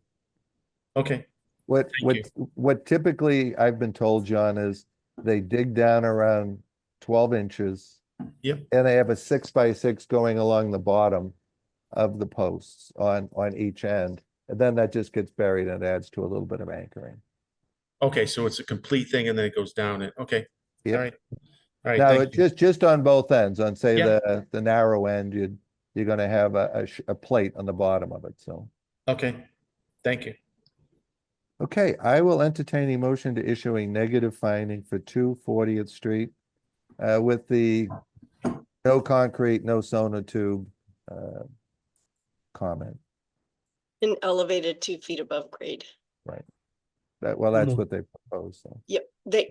K: Okay.
A: What
K: Thank
A: what typically I've been told, John, is they dig down around 12 inches.
K: Yep.
A: And they have a 6x6 going along the bottom of the posts on each end. And then that just gets buried and adds to a little bit of anchoring.
K: Okay. So it's a complete thing and then it goes down it. Okay.
A: Yep.
K: All right. All right.
A: Now,
K: Thank
A: it's just on both ends, on say
K: Yeah.
A: the narrow end, you're gonna have a plate on the bottom of it, so.
K: you. Okay. Thank you.
A: Okay, I will entertain a motion to issue a negative finding for 240th Street. With the no concrete, no sonotube, comment.
C: And elevated 2 feet above grade.
A: That's what they propose, so,
C: Yep,
A: okay,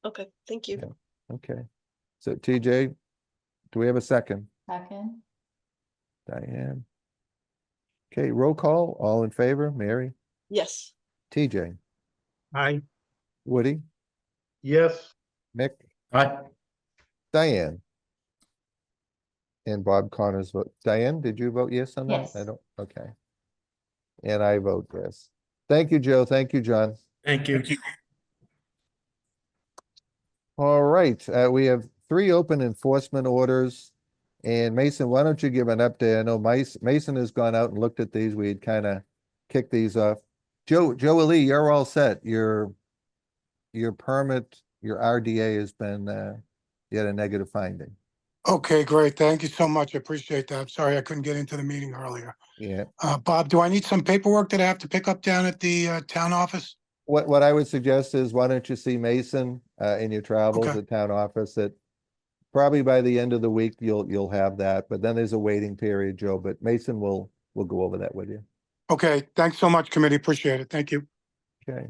C: okay, thank you.
A: Yeah. okay. So TJ, do we have a second?
E: Second,
A: Diane? Okay, roll call, all in favor, Mary,
C: Yes,
A: TJ,
G: I,
A: Woody,
F: Yes,
A: Mick,
D: Aye.
A: Diane. And Bob Connors vote. Diane, did you vote yes on that?
E: Yes.
A: I don't, okay. And I vote yes. Thank you, Joe. Thank you, John.
K: Thank you.
A: All right, we have 3 open enforcement orders And Mason, why don't you give an update? I know Mason has gone out and looked at these. We had kind of kicked these off. Joe Lee, you're all set. Your permit, your RDA has been, you had a negative finding.
L: Okay, great. Thank you so much. I appreciate that. I'm sorry I couldn't get into the meeting earlier.
A: Yeah.
L: Bob, do I need some paperwork that I have to pick up down at the town office?
A: What I would suggest is why don't you see Mason in your travels
L: Okay.
A: at town office at probably by the end of the week, you'll have that, but then there's a waiting period, Joe, but Mason will go over that with you.
L: Okay, thanks so much, committee. Appreciate it. Thank you.
A: Okay.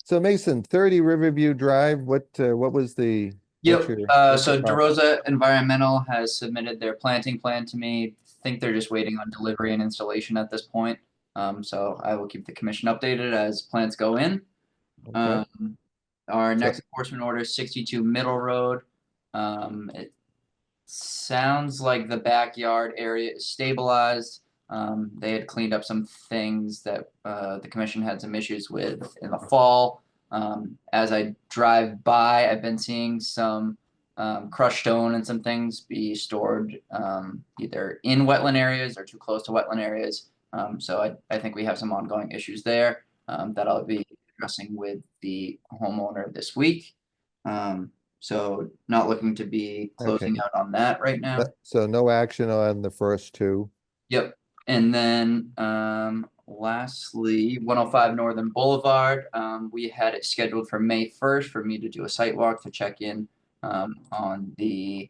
A: So Mason, 30 Riverview Drive, what was the? what's
B: Yep,
A: your- what's
B: so
A: the problem?
B: DeRosa Environmental has submitted their planting plan to me. Think they're just waiting on delivery and installation at this point. So I will keep the commission updated as plants go in.
A: Okay.
B: Our
A: So-
B: next enforcement order is 62 Middle Road. It sounds like the backyard area is stabilized. They had cleaned up some things that the commission had some issues with in the fall. As I drive by, I've been seeing some crushed stone and some things be stored either in wetland areas or too close to wetland areas. So I think we have some ongoing issues there that I'll be addressing with the homeowner this week. So not looking to be closing out on that right now.
A: So no action on the first two.
B: Yep. And then lastly, 105 Northern Boulevard. We had it scheduled for May 1st for me to do a site walk to check in on the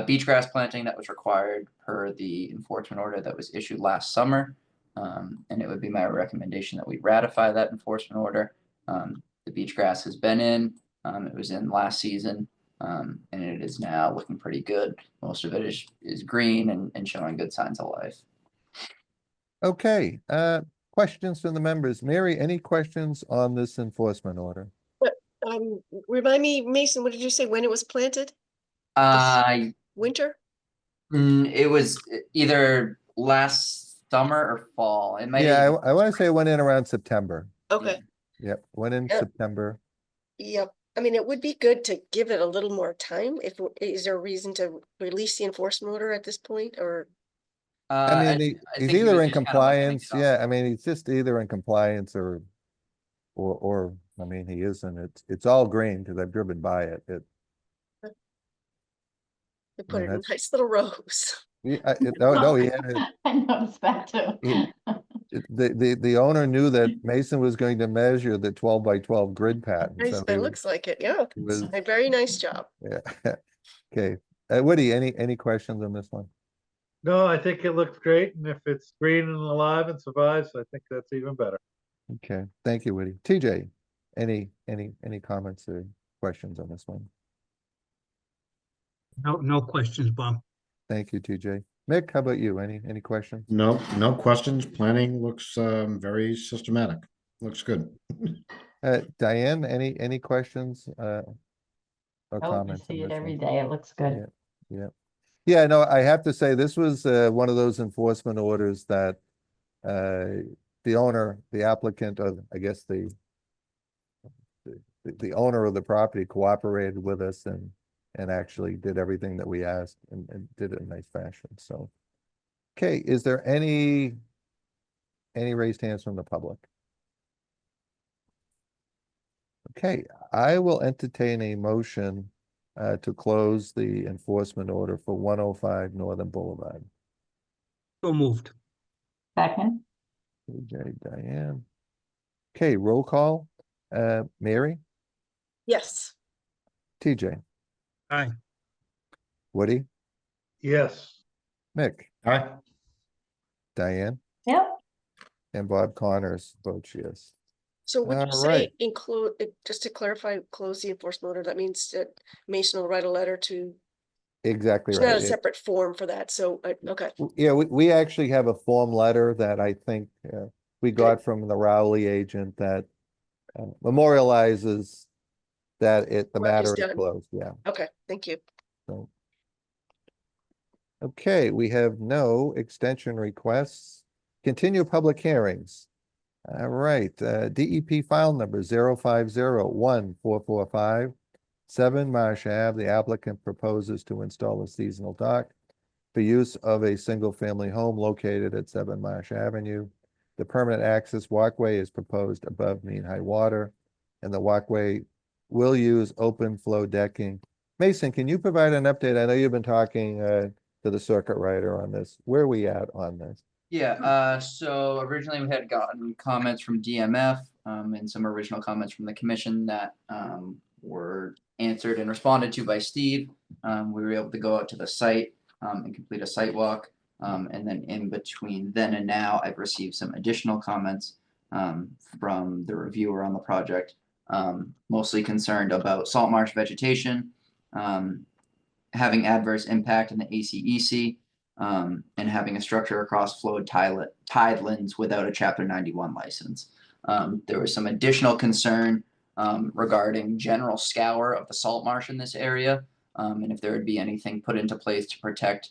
B: beach grass planting that was required per the enforcement order that was issued last summer. And it would be my recommendation that we ratify that enforcement order. The beach grass has been in. It was in last season, and it is now looking pretty good. Most of it is green and showing good signs of life.
A: Okay, questions from the members. Mary, any questions on this enforcement order?
C: Remind me, Mason, what did you say, when it was planted? Winter?
B: It was either last summer or fall. It might.
A: Yeah, I want to say it went in around September.
C: Okay,
A: Yep, went in
C: Yep.
A: September.
C: yep. I mean, it would be good to give it a little more time. Is there a reason to release the enforcement order at this point, or?
A: I mean,
B: I
A: he's
B: think he
A: either
B: was
A: in
B: just kinda letting it
A: compliance,
B: go.
A: yeah, I mean, he's just either in compliance or, I mean, he isn't, it's all green, because I've driven by it,
C: They put it in
A: that's-
C: nice little rows.
A: no, he had it.
E: I noticed that too.
A: The owner knew that Mason was going to measure the 12 by 12 grid pattern,
C: Nice,
A: so he
C: It
A: was,
C: looks like it, yeah.
A: he was-
C: A very nice job.
A: yeah, okay. Woody, any questions on this one?
F: No, I think it looks great, and if it's green and alive and survives, I think that's even better.
A: Okay, thank you, Woody. TJ, any comments or questions on this one?
G: No questions, Bob.
A: Thank you, TJ. Mick, how about you? Any questions?
D: No questions. Planning looks very systematic. Looks good.
A: Diane, any questions or
E: Oh, I
A: comments? on
E: see it
A: this
E: every
A: one?
E: day. It looks good.
A: Yeah, no, I have to say, this was one of those enforcement orders that the owner, the applicant, or I guess the owner of the property cooperated with us and actually did everything that we asked and did it in a nice fashion, so. Okay, is there any raised hands from the public? Okay, I will entertain a motion to close the enforcement order for 105 Northern Boulevard.
G: So moved.
E: Second,
A: TJ, Diane. Okay, roll call. Mary,
C: Yes,
A: TJ,
G: Aye.
A: Woody,
F: Yes,
A: Mick,
D: Aye.
A: Diane,
E: yep,
A: and Bob Connors votes yes.
C: so would you
A: All
C: say
A: right.
C: include, just to clarify, close the enforcement order, that means that Mason will write a letter to,
A: Exactly
C: there's not a
A: right.
C: separate form for that, so, okay,
A: Yeah, we actually have a form letter that I think we got from the Rowley agent that memorializes that the
C: Work is
A: matter is
C: done.
A: closed, yeah.
C: okay, thank you.
A: So. Okay, we have no extension requests. Continue public hearings. All right, DEP file number 0501445, 7 Marsh Ave, the applicant proposes to install a seasonal dock for use of a single-family home located at 7 Marsh Avenue. The permanent access walkway is proposed above mean high water, and the walkway will use open flow decking. Mason, can you provide an update? I know you've been talking to the circuit rider on this. Where are we at on this?
B: Yeah, so originally we had gotten comments from DMF, and some original comments from the commission that, were answered and responded to by Steve. We were able to go out to the site, and complete a site walk. And then in between then and now, I've received some additional comments, from the reviewer on the project, mostly concerned about salt marsh vegetation, having adverse impact in the ACEC, and having a structure across flowed tidelands without a Chapter 91 license. There was some additional concern regarding general scour of the salt marsh in this area, and if there would be anything put into place to protect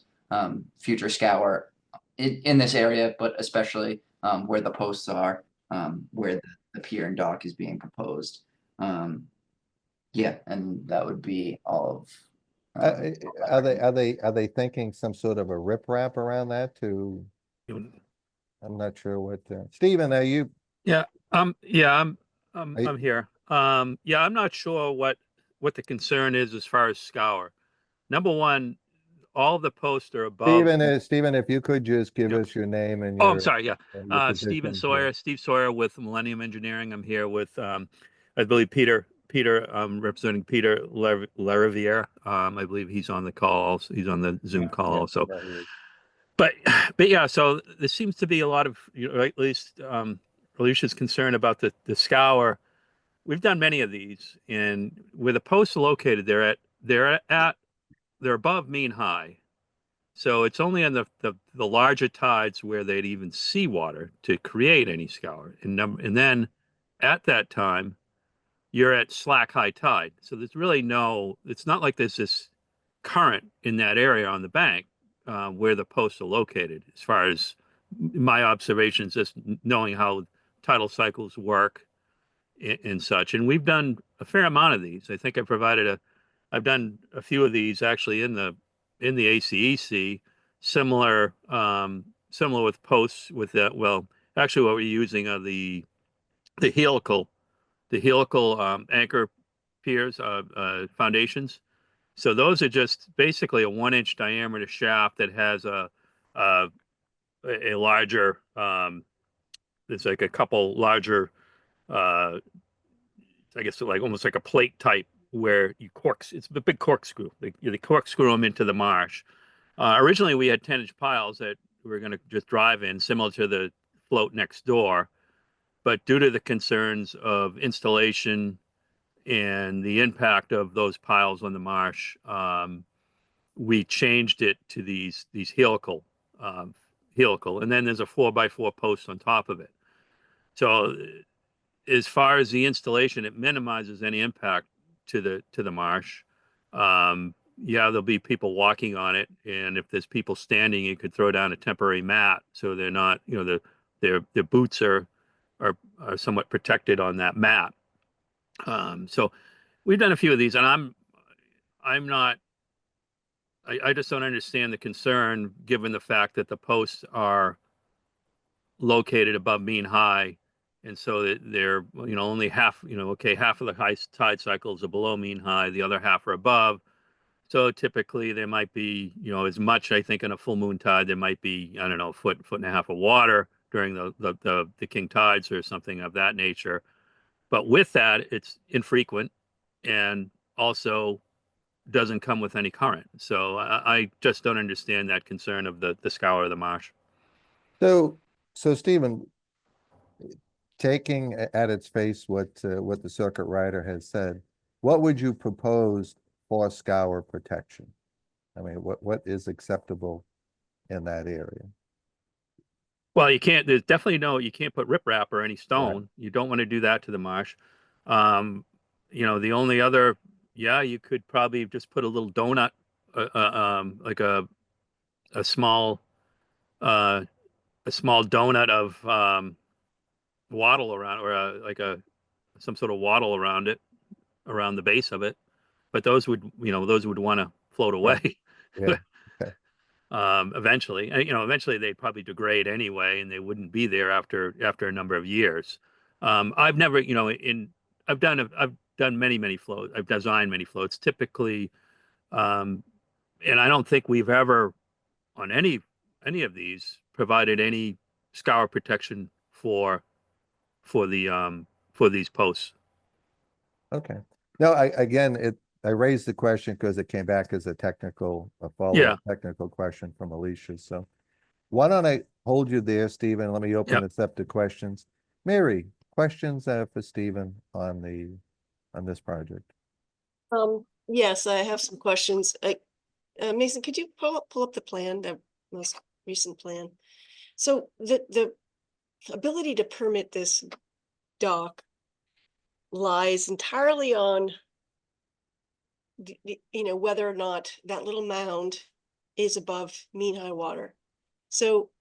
B: future scour in this area, but especially where the posts are, where the pier and dock is being proposed. Yeah, and that would be all of.
A: Are they thinking some sort of a riprap around that to? I'm not sure what, Stephen, are you?
M: Yeah, I'm
A: Are you-
M: here. Yeah, I'm not sure what the concern is as far as scour. Number one, all the posts are above.
A: Stephen, if you could just give us your name and
M: Oh,
A: your.
M: I'm sorry. Yeah.
A: and your
M: Stephen
A: position,
M: Sawyer, Steve Sawyer with Millennium Engineering. I'm here with, I believe Peter, representing Peter Lariviere. I believe he's on the call also. He's on the Zoom call also. But yeah, so there seems to be a lot of, at least Alicia's concerned about the scour. We've done many of these, and where the posts are located, they're above mean high. So it's only on the larger tides where they'd even see water to create any scour. And then at that time, you're at slack high tide. So there's really it's not like there's this current in that area on the bank where the posts are located, as far as my observations, just knowing how tidal cycles work and such. And we've done a fair amount of these. I think I've done a few of these actually in the ACEC, similar with posts with that. Well, actually what we're using are the helical anchor piers, foundations. So those are just basically a 1-inch diameter shaft that has a larger, it's like a couple larger, I guess like almost like a plate type, where it's a big corkscrew. They corkscrew them into the marsh. Originally we had 10-inch piles that we were going to just drive in, similar to the float next door. But due to the concerns of installation and the impact of those piles on the marsh, we changed it to these helical, and then there's a 4x4 post on top of it. So as far as the installation, it minimizes any impact to the marsh. Yeah, there'll be people walking on it, and if there's people standing, you could throw down a temporary mat so they're not, their boots are somewhat protected on that mat. So we've done a few of these, and I just don't understand the concern, given the fact that the posts are located above mean high, and so that they're, only half, half of the high tide cycles are below mean high, the other half are above. So typically there might be, as much, I think in a full moon tide, there might be, I don't know, foot and a half of water during the king tides or something of that nature. But with that, it's infrequent and also doesn't come with any current. So I just don't understand that concern of the scour of the marsh.
A: So Stephen, taking at its face what the circuit rider has said, what would you propose for scour protection? I mean, what is acceptable in that area?
M: Well, you can't put riprap or any stone. Right. You don't want to do that to the marsh. The only other, you could probably just put a little donut, like a small donut of wattle around, or some sort of wattle around it, around the base of it. but those would, those would want to float away.
A: Yeah. Okay.
M: Eventually, and, eventually they'd probably degrade anyway, and they wouldn't be there after a number of years. I've never, I've done many floats. I've designed many floats. Typically, and I don't think we've ever on any of these provided any scour protection for these posts.
A: Okay. No, I raised the question because it came back as a follow-up technical question from Alicia. So why don't I hold you there, Stephen? Let me open this up to questions. Mary, questions for Stephen on this project?
C: Yes, I have some questions. Mason, could you pull up the plan, the most recent plan? So the ability to permit this dock lies entirely on whether or not that little mound is above mean high water. So,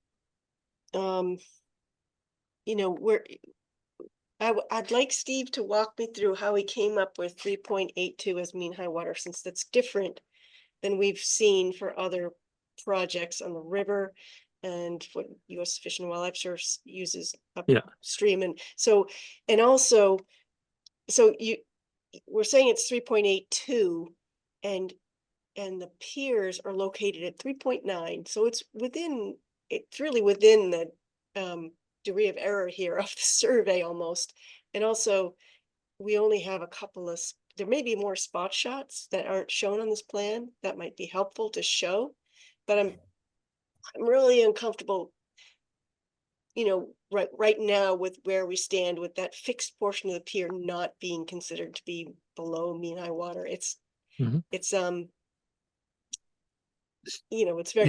C: I'd like Steve to walk me through how he came up with 3.82 as mean high water, since that's different than we've seen for other projects on the river and what U.S. Fish and Wildlife Service uses upstream. And so, we're saying it's 3.82 and the piers are located at 3.9. So it's really within the degree of error here of the survey almost. And also we only have a couple of, there may be more spot shots that aren't shown on this plan that might be helpful to show, but I'm really uncomfortable, right now with where we stand with that fixed portion of the pier not being considered to be below mean high water. It's very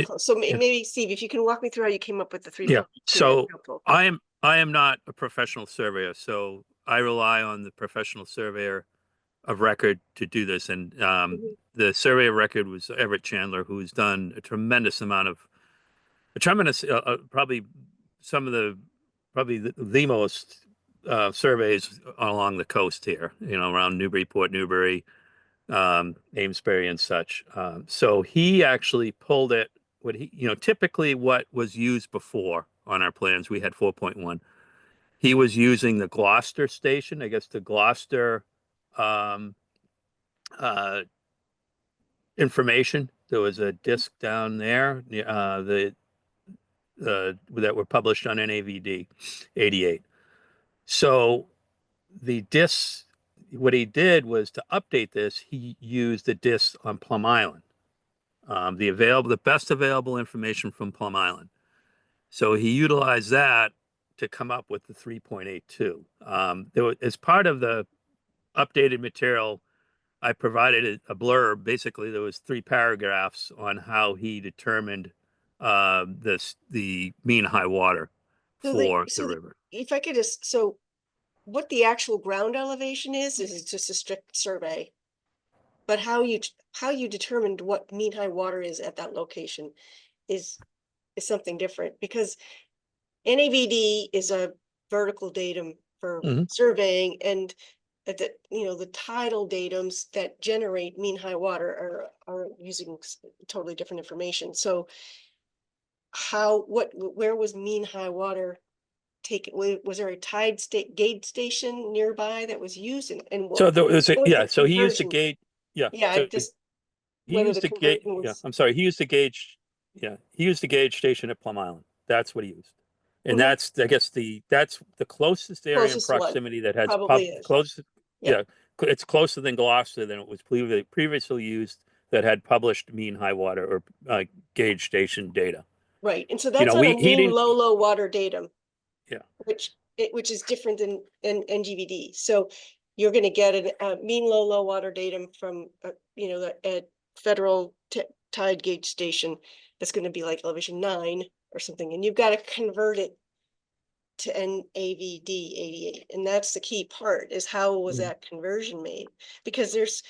C: close. So maybe Steve, if you can walk me through how you came up with the 3.
M: Yeah. So I am not a professional surveyor, so I rely on the professional surveyor of record to do this. And the surveyor of record was Everett Chandler, who's done a tremendous probably some of the most surveys along the coast here, around Newburyport, Newbury, Amesbury and such. So he actually pulled it, typically what was used before on our plans, we had 4.1. He was using the Gloucester station, I guess the Gloucester information. There was a disc down there, that were published on NAVD 88. So the discs, what he did was to update this, he used the disc on Plum Island, the best available information from Plum Island. So he utilized that to come up with the 3.82. As part of the updated material, I provided a blurb. Basically, there was 3 paragraphs on how he determined the mean high water for the river.
C: If I could so what the actual ground elevation is just a strict survey, but how you determined what mean high water is at that location is something different, because NAVD is a vertical datum for surveying, and the tidal datums that generate mean high water are using totally different information. So where was mean high water taken? Was there a gauge station nearby that was used? And
M: so there was so he used a gauge. Yeah.
C: So
M: he used the gauge. Yeah, I'm sorry. He used the gauge. Yeah, he used the gauge station at Plum Island. That's what he used. And that's, I guess, that's the closest area in proximity that has closest. Yeah, it's closer than Gloucester than it was previously used that had published mean high water or gauge station data.
C: Right, and so that's on a mean low water datum.
M: Yeah,
C: which is different than NGVD. So you're going to get a mean low water datum from a federal tide gauge station that's going to be like elevation 9 or something, and you've got to convert it to NAVD 88, and that's the key part, is how was that conversion made? Because there's,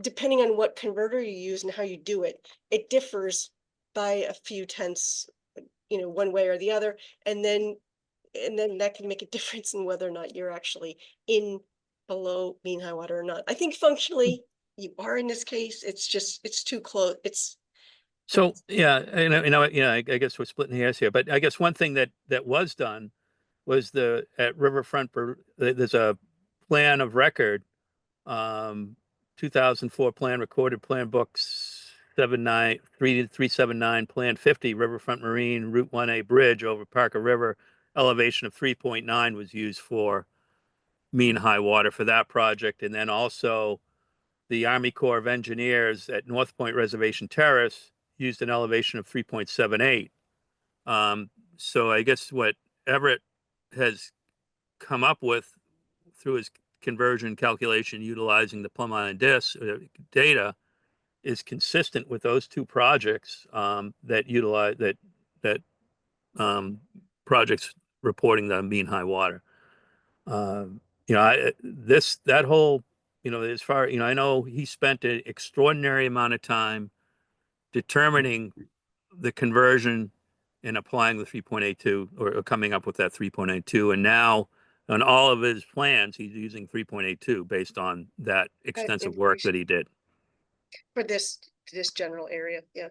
C: depending on what converter you use and how you do it, it differs by a few tenths, one way or the other, and then that can make a difference in whether or not you're actually in below mean high water or not. I think functionally you are in this case. It's just, it's too close.
M: So, yeah, I guess we're splitting hairs here, but I guess one thing that was done was at Riverfront, there's a plan of record, 2004 plan, recorded plan books 379, plan 50, Riverfront Marine, Route 1A bridge over Parker River, elevation of 3.9 was used for mean high water for that project. And then also the Army Corps of Engineers at North Point Reservation Terrace used an elevation of 3.78. So I guess what Everett has come up with through his conversion calculation utilizing the Plum Island data is consistent with those two projects that utilize that projects reporting the mean high water. That whole, as far, I know he spent an extraordinary amount of time determining the conversion and applying the 3.82 or coming up with that 3.82. And now on all of his plans, he's using 3.82 based on that extensive work that he did.
C: For this general area, yeah.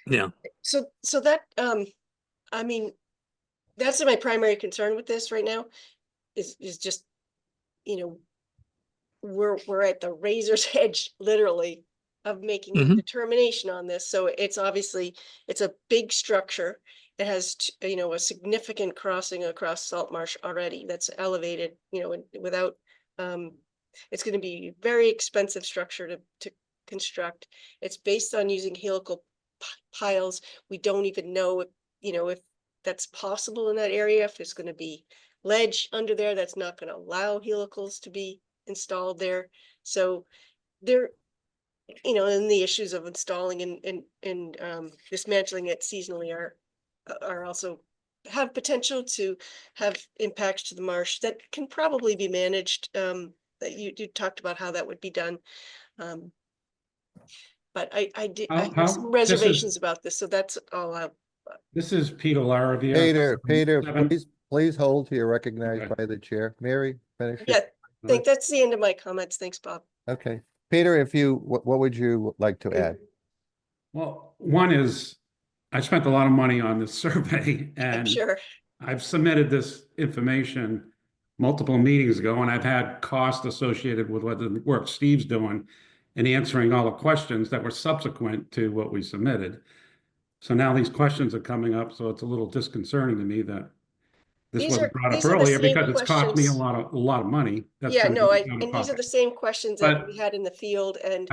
M: Yeah.
C: So that, I mean, that's my primary concern with this right now is just, we're at the razor's edge, literally, of making a determination on this. So it's obviously, it's a big structure. It has, a significant crossing across Salt Marsh already that's elevated, without, it's going to be a very expensive structure to construct. It's based on using helical piles. We don't even know if that's possible in that area, if there's going to be ledge under there that's not going to allow helicals to be installed there. So there, and the issues of installing and dismantling it seasonally are also have potential to have impacts to the marsh that can probably be managed. That you talked about how that would be done. But I have some reservations about this, so that's all out.
N: This is Peter Laravia.
A: Peter, please hold till you're recognized by the chair. Mary, finish.
C: Yeah, I think that's the end of my comments. Thanks, Bob.
A: Okay. Peter, what would you like to add?
N: Well, one is, I spent a lot of money on this survey,
C: I'm
N: and
C: sure.
N: I've submitted this information multiple meetings ago, and I've had costs associated with what the work Steve's doing and answering all the questions that were subsequent to what we submitted. So now these questions are coming up, so it's a little disconcerting to me that this wasn't brought up earlier because it's cost me a lot of money.
C: Yeah, no, and these are the same questions that we had in the field. And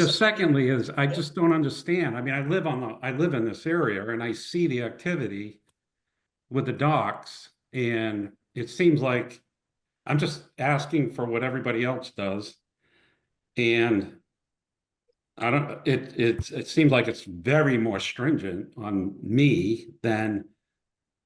N: secondly is I just don't understand. I mean, I live in this area and I see the activity with the docks, and it seems like I'm just asking for what everybody else does, and I don't. It seems like it's very more stringent on me than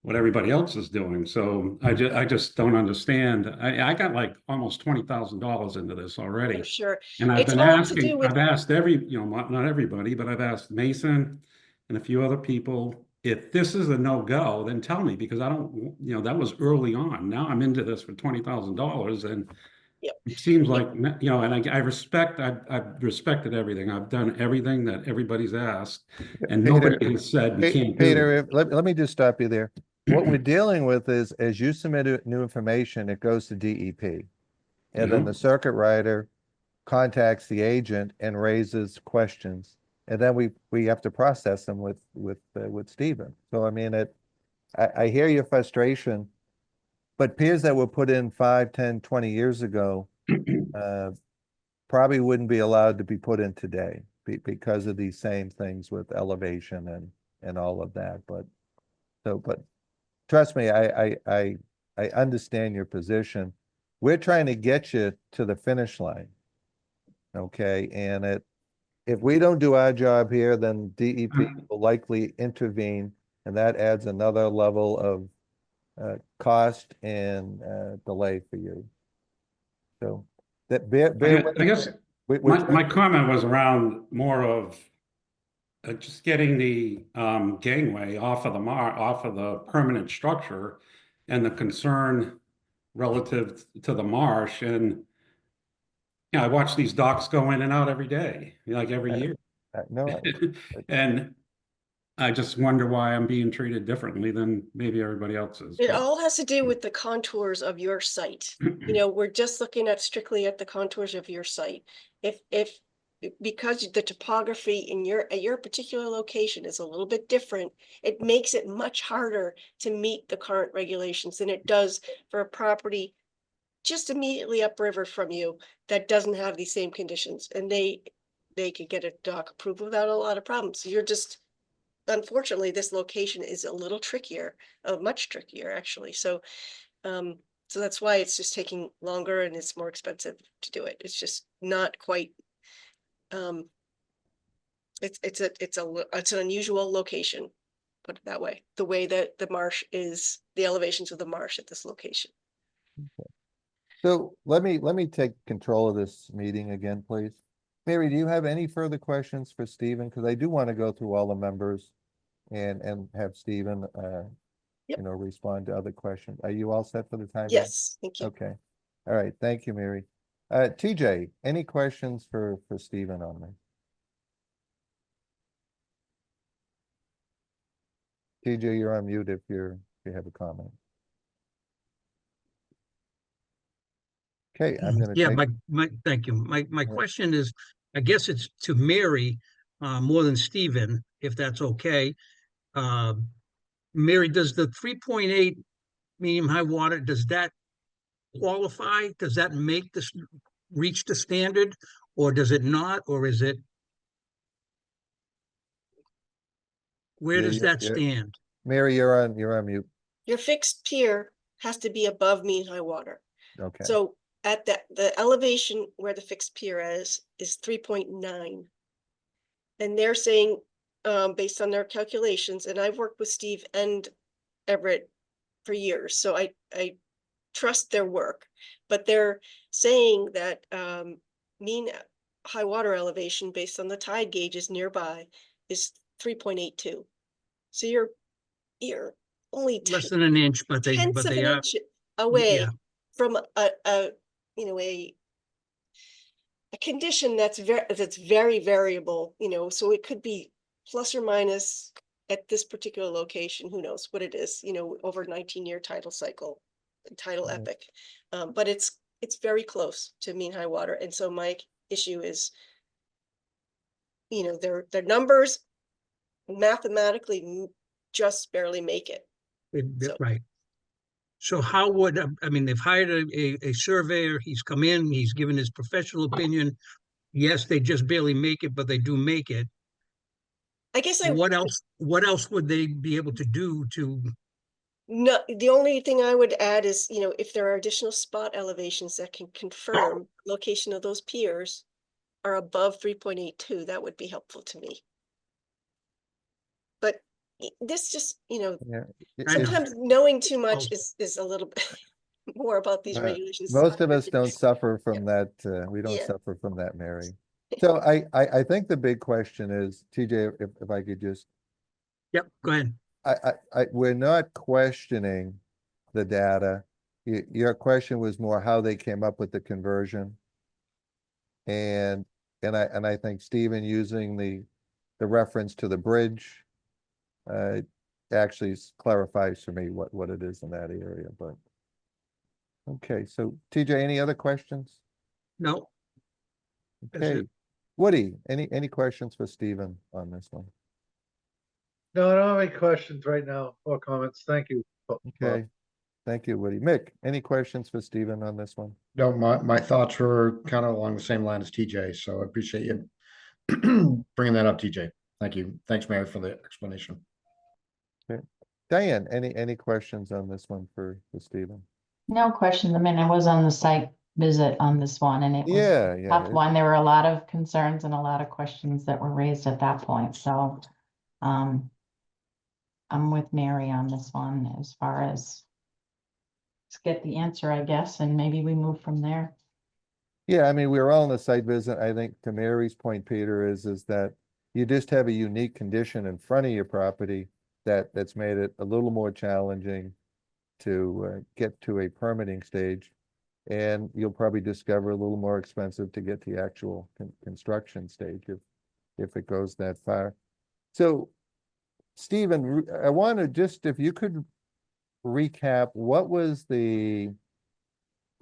N: what everybody else is doing. So I just don't understand. I got like almost $20,000 into this already.
C: I'm sure.
N: And I've been asking. I've asked not everybody, but I've asked Mason and a few other people. If this is a no-go, then tell me, because I don't. That was early on. Now I'm into this for $20,000 and.
C: Yep.
N: It seems like, and I've respected everything. I've done everything that everybody's asked, and nobody has said we can't do it.
A: Peter, let me just stop you there. What we're dealing with is, as you submit new information, it goes to DEP. And then the circuit rider contacts the agent and raises questions. And then we have to process them with Stephen. So, I mean, I hear your frustration. But piers that were put in 5, 10, 20 years ago probably wouldn't be allowed to be put in today because of these same things with elevation and all of that. But trust me, I understand your position. We're trying to get you to the finish line. Okay, and if we don't do our job here, then DEP will likely intervene, and that adds another level of cost and delay for you. So that
N: I guess my comment was around more of just getting the gangway off of the permanent structure, and the concern relative to the marsh, and I watch these docks go in and out every day, like every year.
A: No,
N: And I just wonder why I'm being treated differently than maybe everybody else is.
C: It
N: but-
C: all has to do with the contours of your site. You know, we're just looking at strictly at the contours of your site. If, because the topography in at your particular location is a little bit different, it makes it much harder to meet the current regulations than it does for a property just immediately upriver from you that doesn't have these same conditions, and they could get a dock approved without a lot of problems. You're just, unfortunately, this location is a little trickier, much trickier, actually. So that's why it's just taking longer and it's more expensive to do it. It's just not quite, it's an unusual location, put it that way. The way that the marsh is, the elevations of the marsh at this location.
A: so let me take control of this meeting again, please. Mary, do you have any further questions for Stephen? Because I do want to go through all the members and have Stephen,
C: Yep.
A: you know, respond to other questions. Are you all set for the time? being?
C: Yes, thank you.
A: Okay. All right. Thank you, Mary. TJ, any questions for Stephen on this? TJ, you're on mute if you have a comment. Okay, I'm gonna
G: Yeah,
A: take,
G: thank you. My
A: Yeah.
G: question is, I guess it's to Mary, more than Stephen, if that's okay. Mary, does the 3.8 medium high water, does that qualify? Does that make this reach the standard, or does it not, or is it? Where
A: Yeah,
G: does
A: yeah,
G: that
A: yeah.
G: stand?
A: Mary, you're on mute.
C: Your fixed pier has to be above mean high water.
A: Okay.
C: So at the elevation where the fixed pier is 3.9. And they're saying, based on their calculations, and I've worked with Steve and Everett for years, so I trust their work, but they're saying that mean high water elevation based on the tide gauges nearby is 3.82. So you're only
G: Less than an inch, but
C: tenths of
G: they
C: an
G: are,
C: inch away
G: yeah.
C: from a you know, a condition that's very variable, you know, so it could be plus or minus at this particular location, who knows what it is, you know, over 19-year tidal cycle, tidal
A: Mhm.
C: epic. But it's very close to mean high water. And so my issue is, you know, their numbers mathematically just barely make it. So-
G: Right. So how would, I mean, they've hired a surveyor, he's come in, he's given his professional opinion. Yes, they just barely make it, but they do make it.
C: I guess
G: What else would they be able to do to?
C: No, the only thing I would add is, you know, if there are additional spot elevations that can confirm location of those piers are above 3.82, that would be helpful to me. But this just, you know,
A: Yeah.
G: I know.
C: sometimes knowing too much is a little bit more about these regulations.
A: Most of us don't suffer from that. We don't
C: Yeah.
A: suffer from that, Mary. So I think the big question is, TJ, if I could just,
G: Yep, go ahead.
A: we're not questioning the data. Your question was more how they came up with the conversion. And I think Stephen using the reference to the bridge actually clarifies for me what it is in that area, but. Okay, so TJ, any other questions?
G: No, That's
A: Okay,
G: it.
A: Woody, any questions for Stephen on this one?
F: No, I don't have any questions right now or comments. Thank you.
A: Okay, thank you, Woody. Mick, any questions for Stephen on this one?
D: No, my thoughts were kind of along the same line as TJ, so I appreciate you bringing that up, TJ. Thank you. Thanks, Mary, for the explanation.
A: Okay, Diane, any questions on this one for Stephen?
E: No question. I mean, I was on the site visit on this one and it was
A: Yeah,
E: a
A: yeah.
E: tough one. There were a lot of concerns and a lot of questions that were raised at that point. So I'm with Mary on this one as far as let's get the answer, I guess, and maybe we move from there.
A: Yeah, I mean, we were all on the site visit. I think to Mary's point, Peter, is that you just have a unique condition in front of your property that's made it a little more challenging to get to a permitting stage. And you'll probably discover a little more expensive to get the actual construction stage if it goes that far. So, Stephen, I want to just, if you could recap, what was the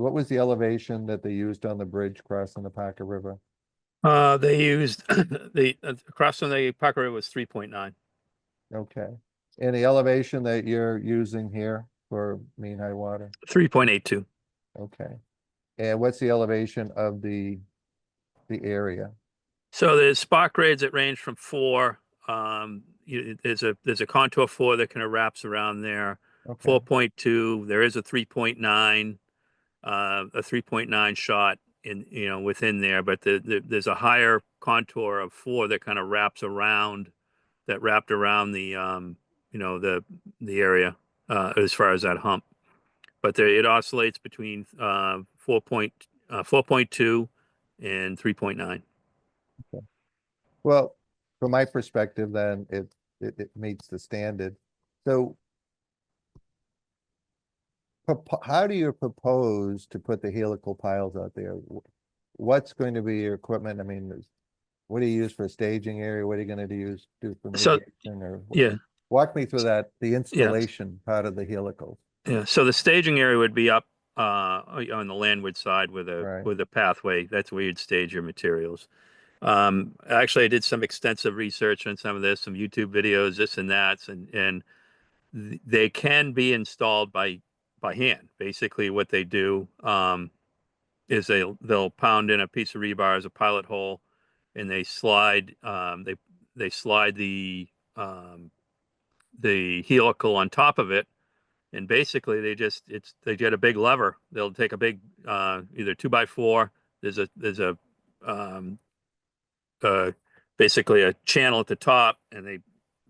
A: elevation that they used on the bridge crossing the Parker River?
M: They used the across from the Parker River was 3.9.
A: Okay. And the elevation that you're using here for mean high water?
M: 3.82.
A: Okay. And what's the elevation of the area?
M: So there's spot grades that range from 4. There's a contour 4 that kind of wraps around there.
A: Okay.
M: 4.2. There is a 3.9, a 3.9 shot within there, but there's a higher contour of 4 that kind of wrapped around the the area as far as that hump. But it oscillates between 4.2 and 3.9.
A: Well, from my perspective, then it meets the standard. So how do you propose to put the helical piles out there? What's going to be your equipment? I mean, what do you use for a staging area? What are you going to do for
M: So,
A: mitigation? Or
M: yeah.
A: Walk me through that, the installation part of the helical.
M: Yeah, so the staging area would be up on the landward side with a pathway. That's where you'd stage your materials. Actually, I did some extensive research on some of this, some YouTube videos, this and that, and they can be installed by hand. Basically, what they do is they'll pound in a piece of rebar as a pilot hole, and they slide they slide the helical on top of it. And basically they get a big lever. They'll take a big either 2x4. There's a basically a channel at the top, and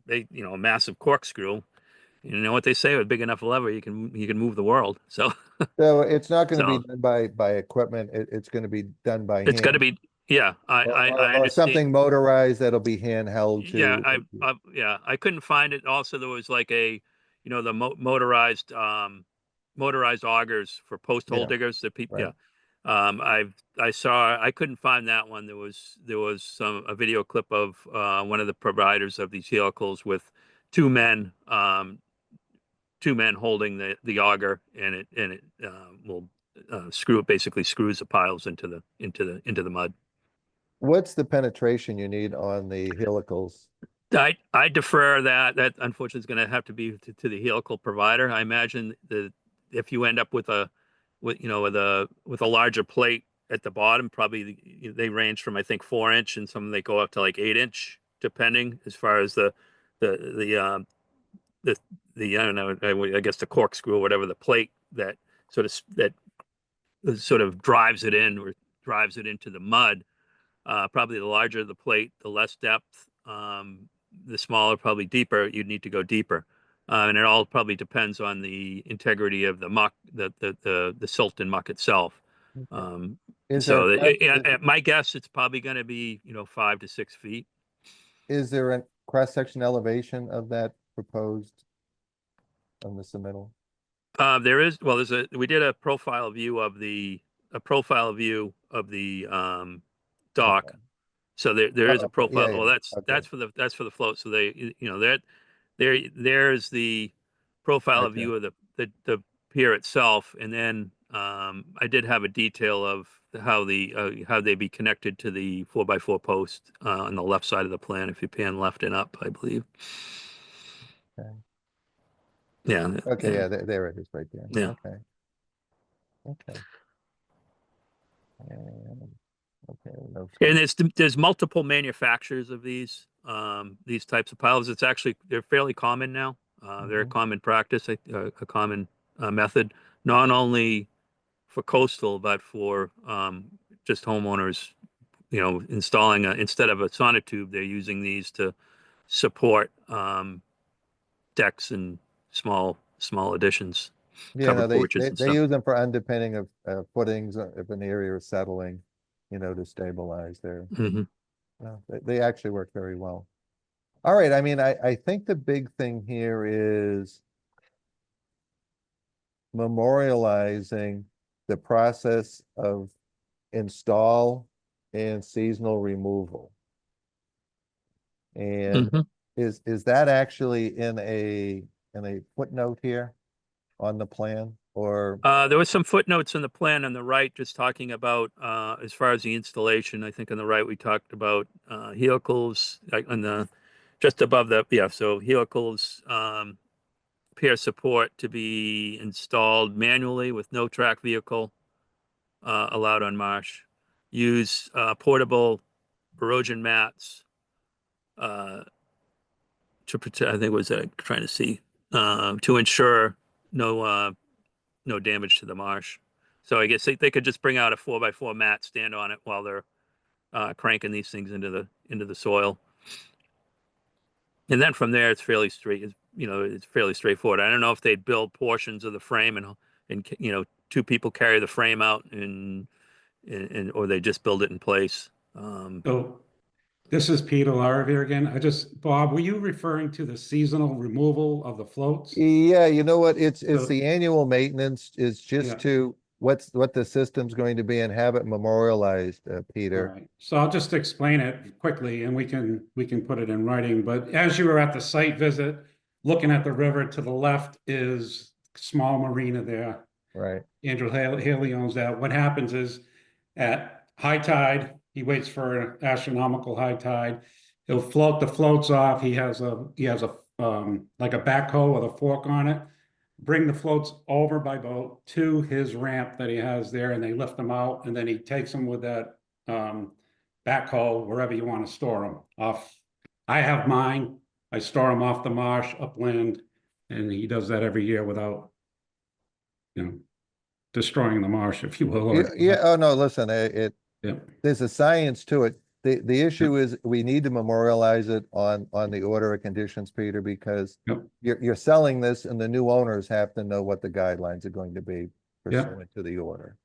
M: they a massive corkscrew. You know what they say, with big enough lever you can move the world. So
A: it's not going to be done by equipment. It's going to be done by hand.
M: It's going to be I
A: or something motorized that'll be handheld to.
M: Yeah, I couldn't find it. Also, there was like the motorized augers for post hole diggers that people.
A: Right.
M: Yeah, I couldn't find that one. There was a video clip of one of the providers of these helicals with two men holding the auger, and it will basically screws the piles into the mud.
A: What's the penetration you need on the helicals?
M: I defer that. That unfortunately is going to have to be to the helical provider. I imagine that if you end up with a larger plate at the bottom, probably they range from, I think, 4-inch, and some they go up to like 8-inch, depending as far as the I don't know, I guess the corkscrew or whatever, the plate that sort of drives it in or drives it into the mud. Probably the larger the plate, the less depth. The smaller, probably deeper. You'd need to go deeper, and it all probably depends on the integrity of the muck, the silt and muck itself. My guess, it's probably going to be 5 to 6 feet.
A: Is there a cross-section elevation of that proposed on the submittal?
M: There is. Well, we did a profile view of the dock.
A: Okay.
M: So there is a profile.
A: Yeah.
M: Well, that's for the float. So there's the profile view of the pier itself, and then I did have a detail of how they be connected to the 4x4 post on the left side of the plan. If you pan left and up, I believe.
A: Okay.
M: Yeah.
A: Okay. Yeah. There it is, right there.
M: Yeah.
A: Okay. Okay. Okay.
M: And there's multiple manufacturers of these types of piles. They're fairly common now. They're a common practice, a common method, not only for coastal, but for just homeowners, installing instead of a sonotube, they're using these to support decks and small additions.
A: Yeah, no,
M: porches and
A: they
M: stuff.
A: use them for underpinning of footings if an area is settling, to stabilize their.
M: Mhm.
A: They actually work very well. All right, I mean, I think the big thing here is memorializing the process of install and seasonal removal. And
M: Mhm.
A: is that actually in a footnote here on the plan, or?
M: There was some footnotes in the plan on the right, just talking about, as far as the installation, I think on the right, we talked about, helicals, like on the, just above the, yeah, so helicals, peer support to be installed manually with no track vehicle, allowed on marsh. Use, portable erosion mats, to protect, I think it was, trying to see, to ensure no damage to the marsh. So I guess they could just bring out a 4x4 mat, stand on it while they're cranking these things into the soil. And then from there, it's fairly it's fairly straightforward. I don't know if they'd build portions of the frame and two people carry the frame out and or they just build it in place.
N: So this is Peter Laravere again. Bob, were you referring to the seasonal removal of the floats?
A: Yeah, you know what? It's
N: So-
A: the annual maintenance is
N: Yeah.
A: just to what the system's going to be and have it memorialized, Peter.
N: Right. So I'll just explain it quickly and we can put it in writing. But as you were at the site visit, looking at the river to the left is small marina there.
A: Right.
N: Andrew Haley owns that. What happens is at high tide, he waits for an astronomical high tide. He'll float the floats off. He has a like a backhoe with a fork on it. Bring the floats over by boat to his ramp that he has there, and they lift them out, and then he takes them with that backhoe wherever you want to store them off. I have mine. I store them off the marsh upland, and he does that every year without, destroying the marsh, if you will.
A: Yeah, yeah. Oh, no, listen,
N: Yeah.
A: there's a science to it. The issue is we need to memorialize it on the order of conditions, Peter, because
N: Yep.
A: you're selling this and the new owners have to know what the guidelines are going to be
N: Yep.
A: pursuant to the order.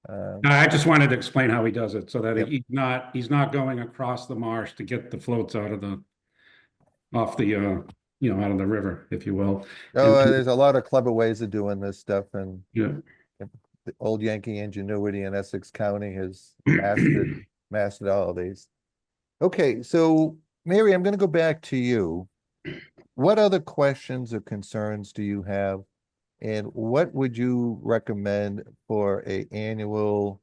N: I just wanted to explain how he does it so that
A: Yep.
N: he's not going across the marsh to get the floats out of off the, out of the river, if you will.
A: Oh,
N: And-
A: there's a lot of clever ways of doing this stuff, and
N: Yeah.
A: the old Yankee ingenuity in Essex County has mastered all of these. Okay, so Mary, I'm going to go back to you. What other questions or concerns do you have? And what would you recommend for a annual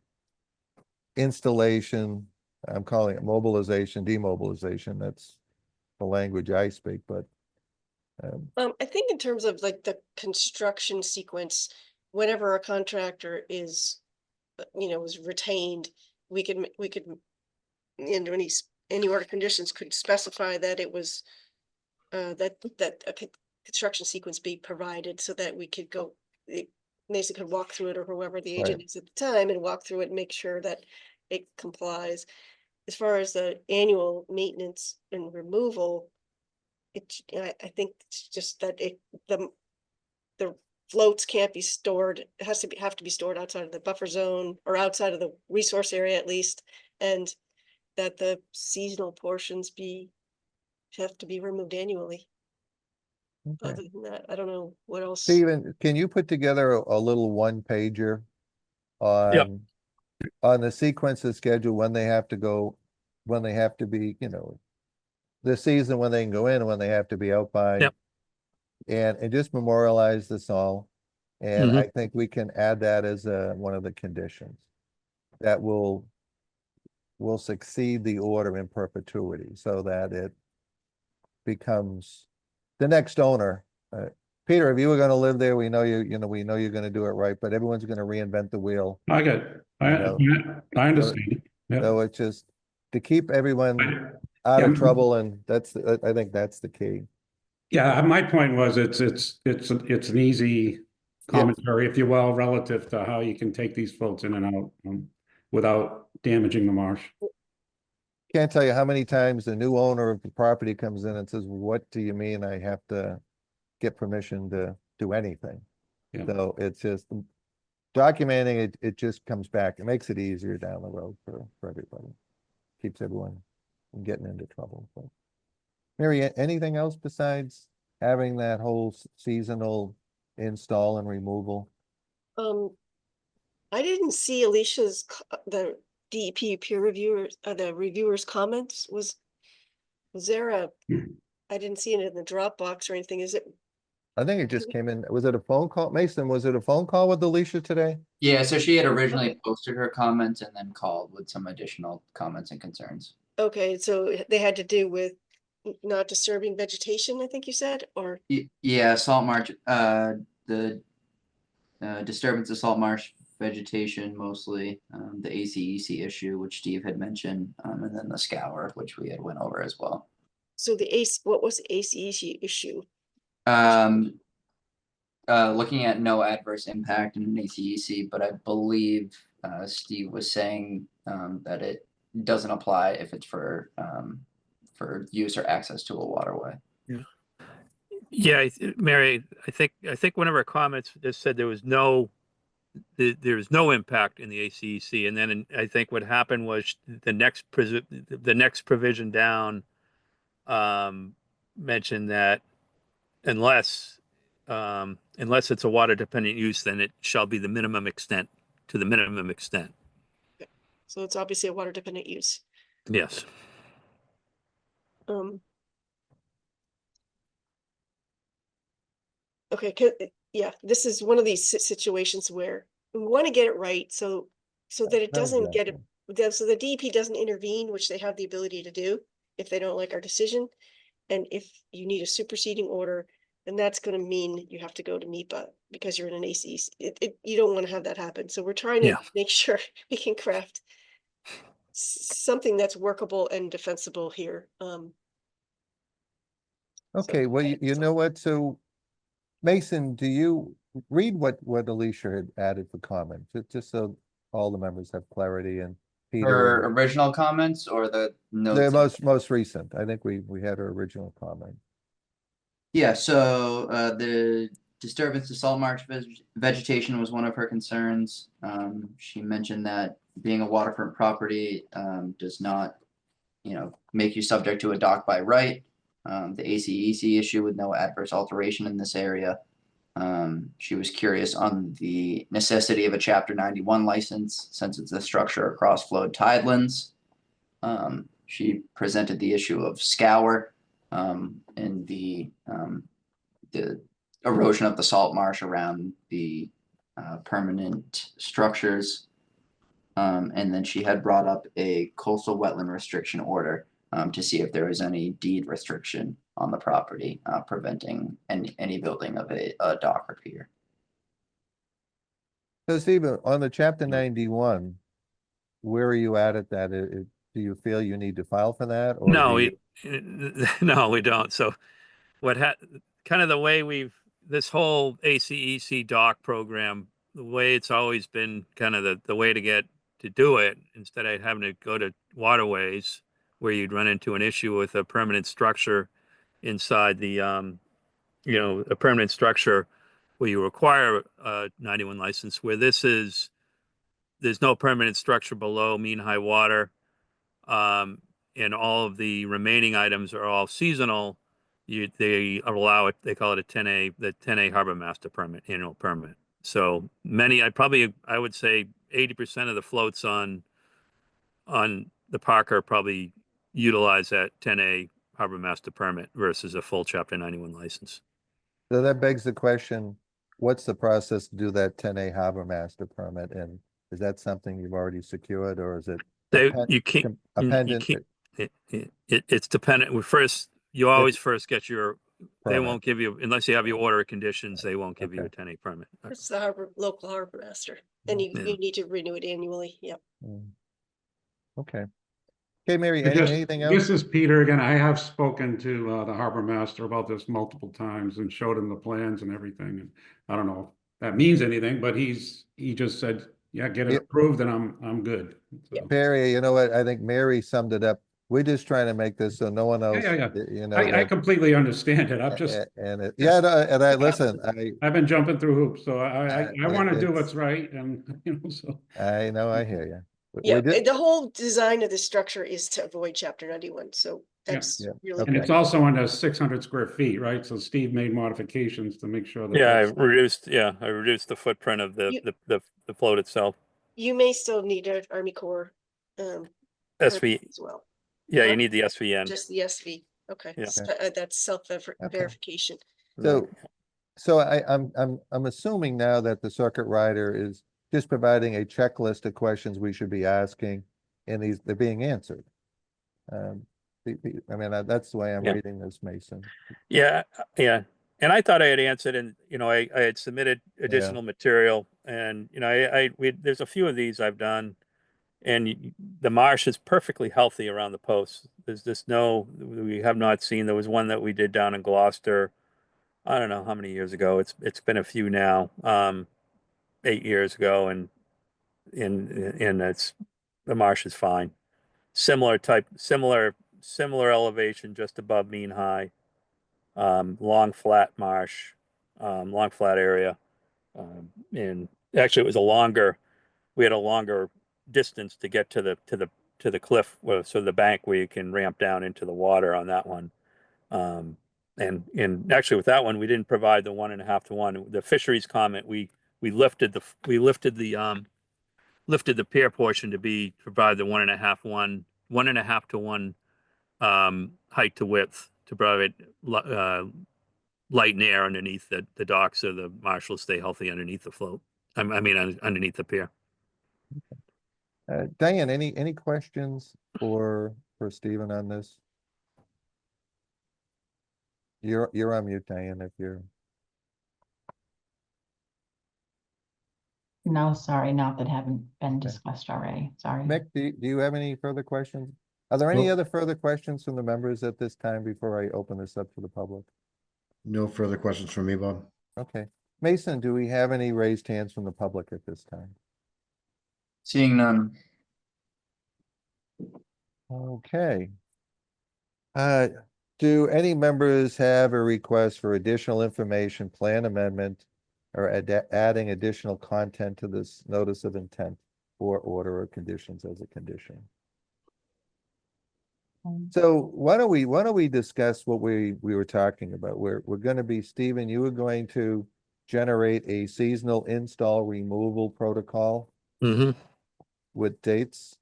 A: installation? I'm calling it mobilization, demobilization. That's the language I speak, but
C: I think in terms of like the construction sequence, whenever a contractor is, is retained, we could, in any order conditions could specify that it was, that a construction sequence be provided so that we could go, Mason could walk through it, or whoever the agent is at the time, and walk through it and make sure that it complies. As far as the annual maintenance and removal, I think it's just that the floats can't be stored, it have to be stored outside of the buffer zone or outside of the resource area at least, and that the seasonal portions have to be removed annually.
A: okay.
C: Other than that, I don't know what else.
A: Steven, can you put together a little one pager on the sequence of schedule, when they have to go, when they have to be, the season, when they can go in and when they have to be out by?
M: Yep.
A: And just memorialize this all. And
M: Mhm.
A: I think we can add that as one of the conditions that will succeed the order in perpetuity, so that it becomes the next owner. Peter, if you were gonna live there, we know we know you're gonna do it right, but everyone's gonna reinvent the wheel.
N: I get it. I understand. Yeah.
A: So it's just to keep everyone out
N: Yeah.
A: of trouble, and I think that's the key.
N: Yeah, my point was it's an easy commentary, if you will, relative to how you can take these floats in and out without damaging the marsh.
A: Can't tell you how many times the new owner of the property comes in and says, what do you mean I have to get permission to do anything?
N: Yeah.
A: So it's just documenting it, it just comes back. It makes it easier down the road for everybody. Keeps everyone from getting into trouble. But Mary, anything else besides having that whole seasonal install and removal?
C: I didn't see Alicia's, the DEP peer reviewers, the reviewers' comments. Was there a, I didn't see it in the Dropbox or anything. Is it?
A: I think it just came in. Was it a phone call? Mason, was it a phone call with Alicia today?
B: Yeah, so she had originally posted her comments and then called with some additional comments and concerns.
C: Okay, so they had to do with not disturbing vegetation, I think you said, or,
B: Yeah, salt marsh, the disturbance of salt marsh vegetation mostly, the ACEC issue, which Steve had mentioned, and then the scour, which we had went over as well.
C: so what was the ACEC issue?
B: Looking at no adverse impact in an ACEC, but I believe Steve was saying that it doesn't apply if it's for use or access to a waterway.
M: Yeah, Mary, I think one of our comments just said there was no impact in the ACEC, and then I think what happened was the next provision down mentioned that unless it's a water dependent use, then it shall be the minimum extent.
C: So it's obviously a water dependent use.
M: Yes.
C: Okay, yeah, this is one of these situations where we want to get it right, so that it doesn't get it, so the DEP doesn't intervene, which they have the ability to do if they don't like our decision. And if you need a superseding order, then that's going to mean you have to go to NEPA because you're in an ACEC. You don't want to have that happen. So we're trying to make sure we can craft something that's workable and defensible here.
A: Okay, well, you know what? So Mason, do you read what Alicia had added for comment, just so all the members have clarity and Peter.
B: Her original comments or the notes?
A: The most recent. I think we had her original comment.
B: Yeah, so the disturbance to salt marsh vegetation was one of her concerns. She mentioned that being a waterfront property does not, make you subject to a dock by right. The ACEC issue with no adverse alteration in this area. She was curious on the necessity of a Chapter 91 license since it's a structure across flowed tidelands. She presented the issue of scour and the erosion of the salt marsh around the permanent structures. And then she had brought up a coastal wetland restriction order to see if there was any deed restriction on the property preventing any building of a dock or pier.
A: So Stephen, on the Chapter 91, where are you at that? Do you feel you need to file for that? Or
M: no, no, we don't. So kind of the way this whole ACEC dock program, the way it's always been kind of the way to do it, instead of having to go to waterways where you'd run into an issue with a permanent structure inside the, a permanent structure where you require a 91 license, where there's no permanent structure below mean high water. And all of the remaining items are all seasonal. They allow it, they call it the 10A harbor master permit, annual permit. So I would say 80% of the floats on the Parker probably utilize that 10A harbor master permit versus a full Chapter 91 license.
A: So that begs the question, what's the process to do that 10A harbor master permit? And is that something you've already secured, or is it?
M: It's dependent. You always first get your, they won't give you, unless you have your order of conditions, they won't give you a 10A permit.
C: It's the local harbor master, and you need to renew it annually. Yep.
A: Okay. Okay, Mary, anything else?
N: This is Peter again. I have spoken to the harbor master about this multiple times and showed him the plans and everything. And I don't know if that means anything, but he just said, yeah, get it approved and I'm good. So.
A: Barry, you know what? I think Mary summed it up. We're just trying to make this so no one else,
N: I completely understand it. I'm just,
A: listen,
N: I've been jumping through hoops, so I want to do what's right. And, so.
A: I know, I hear you.
C: Yeah, the whole design of the structure is to avoid Chapter 91. So That's
A: Yeah,
C: really.
N: And it's
A: okay.
N: also under 600 square feet, right? So Steve made modifications to make sure that.
M: Yeah,
N: that's-
M: I reduced the footprint of
C: You-
M: the float itself.
C: You may still need an Army Corps,
M: SV,
C: permit as well,
M: yeah, you
C: Huh?
M: need the SVN.
C: just the SV, okay,
M: Yeah.
C: That's verification.
A: So, I'm assuming now that the circuit rider is just providing a checklist of questions we should be asking, and they're being answered. I mean, that's the way I'm
M: Yeah.
A: reading this, Mason.
M: Yeah, yeah. And I thought I had answered, and, you know, I had submitted additional material, and, you know, there's a few of these I've done. And the marsh is perfectly healthy around the posts. There's just we have not seen, there was one that we did down in Gloucester. I don't know how many years ago. It's been a few now, 8 years ago, and the marsh is fine. Similar elevation, just above mean high. Long flat marsh, long flat area. And actually it was we had a longer distance to get to the cliff, so the bank where you can ramp down into the water on that one. And actually with that one, we didn't provide the 1.5 to 1. The fisheries comment, we lifted the pier portion to provide the 1.5 to 1 height to width to provide light and air underneath the docks, so the marsh will stay healthy underneath the float. I mean, underneath the pier.
A: Diane, any questions for Stephen on this? You're on mute, Diane, if you're.
E: No, sorry, not that haven't been discussed already. Sorry.
A: Mick, do you have any further questions? Are there any
D: Nope.
A: other further questions from the members at this time before I open this up to the public?
D: No further questions from me, Bob.
A: Okay. Mason, do we have any raised hands from the public at this time?
B: Seeing none.
A: Okay. Do any members have a request for additional information, plan amendment, or adding additional content to this notice of intent or order of conditions as a condition? So why don't we discuss what we were talking about? We're going to be, Stephen, you were going to generate a seasonal install removal protocol with dates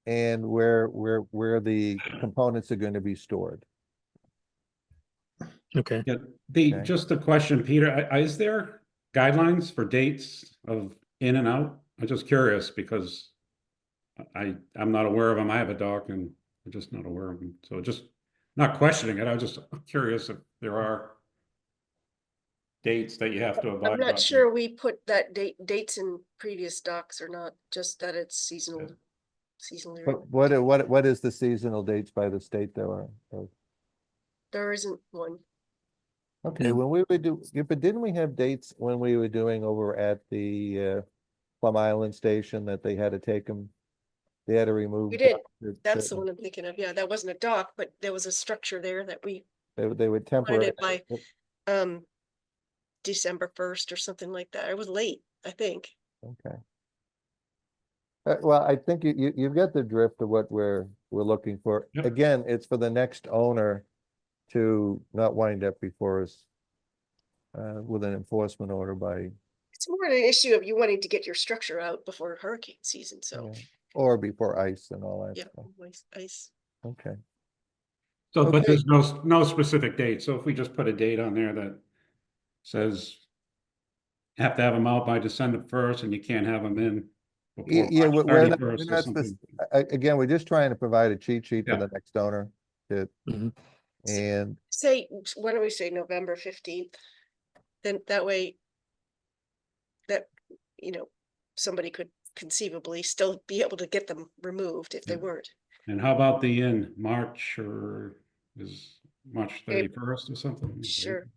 A: and where the components are going to be stored.
M: Okay.
N: Yeah,
A: Okay.
N: just a question, Peter, is there guidelines for dates of in and out? I'm just curious because I'm not aware of them. I have a dog and I'm just not aware of them. So just not questioning it. I'm just curious if there are dates that you have to abide by.
C: I'm not sure we put that dates in previous docs or not, just that it's seasonally.
A: But what is the seasonal dates by the state there are?
C: There isn't one.
A: Okay, when we would do, but didn't we have dates when we were doing over at the Plum Island station that they had to take them? They had to remove.
C: We did.
A: the-
C: That's the one I'm thinking of. Yeah, that wasn't a dock, but there was a structure there that we
A: They would
C: wanted
A: temporarily.
C: it by December 1st or something like that. It was late, I think.
A: Okay. Well, I think you've got the drift of what we're looking for.
N: Yep.
A: Again, it's for the next owner to not wind up before us with an enforcement order by,
C: It's more an issue of you wanting to get your structure out before hurricane season, so,
A: or before ice and all that
C: yeah,
A: stuff.
C: ice.
A: Okay.
N: So, but
A: Okay.
N: there's no specific date. So if we just put a date on there that says have to have them out by December 1st and you can't have them in before
A: Yeah,
N: March
A: we're not,
N: 31st or something.
A: again, we're just trying to provide a cheat sheet for
N: Yeah.
A: the next owner to,
M: Mhm.
A: and
C: Say, why don't we say November 15th? Then that way that, somebody could conceivably still be able to get them removed if they
N: Yeah.
C: weren't.
N: And how about the in March or is March 31st or something?
C: Sure.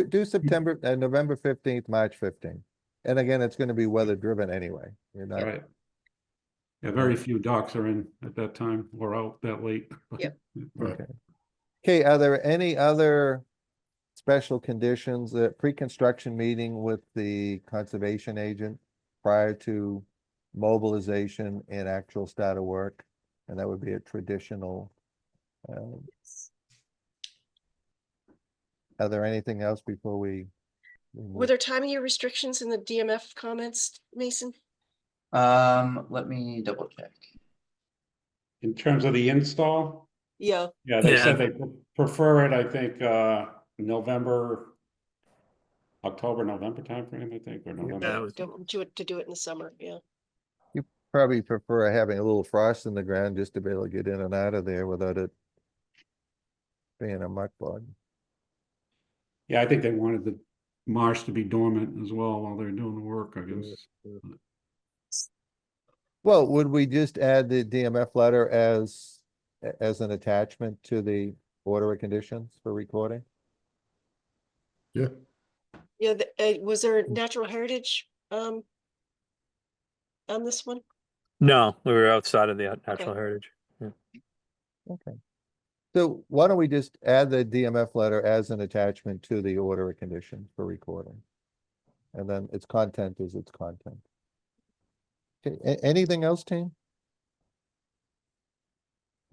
A: do September, November 15th, March 15th. And again, it's going to be weather driven anyway. You're not.
N: Right. Yeah, very few docks are in at that time or out that late.
C: Yep.
N: Right.
A: Okay. Okay, are there any other special conditions, pre-construction meeting with the conservation agent prior to mobilization and actual start of work? And that would be a traditional. Are there anything else before we?
C: Were there time of year restrictions in the DMF comments, Mason?
B: Let me double check.
N: In terms of the install,
C: Yeah,
N: yeah, they
M: Yeah.
N: said they prefer it, I think, November, October, November timeframe, I think, or November.
M: That was-
C: don't do it to do it in the summer, yeah.
A: You probably prefer having a little frost in the ground just to be able to get in and out of there without it being a muck bog.
N: Yeah, I think they wanted the marsh to be dormant as well while they're doing the work, I guess.
A: Well, would we just add the DMF letter as an attachment to the order of conditions for recording?
D: Yeah.
C: Yeah, was there a natural heritage, on this one?
M: No, we were outside of the natural heritage.
A: Okay. So why don't we just add the DMF letter as an attachment to the order of conditions for recording? And then its content is its content. Okay, anything else, team?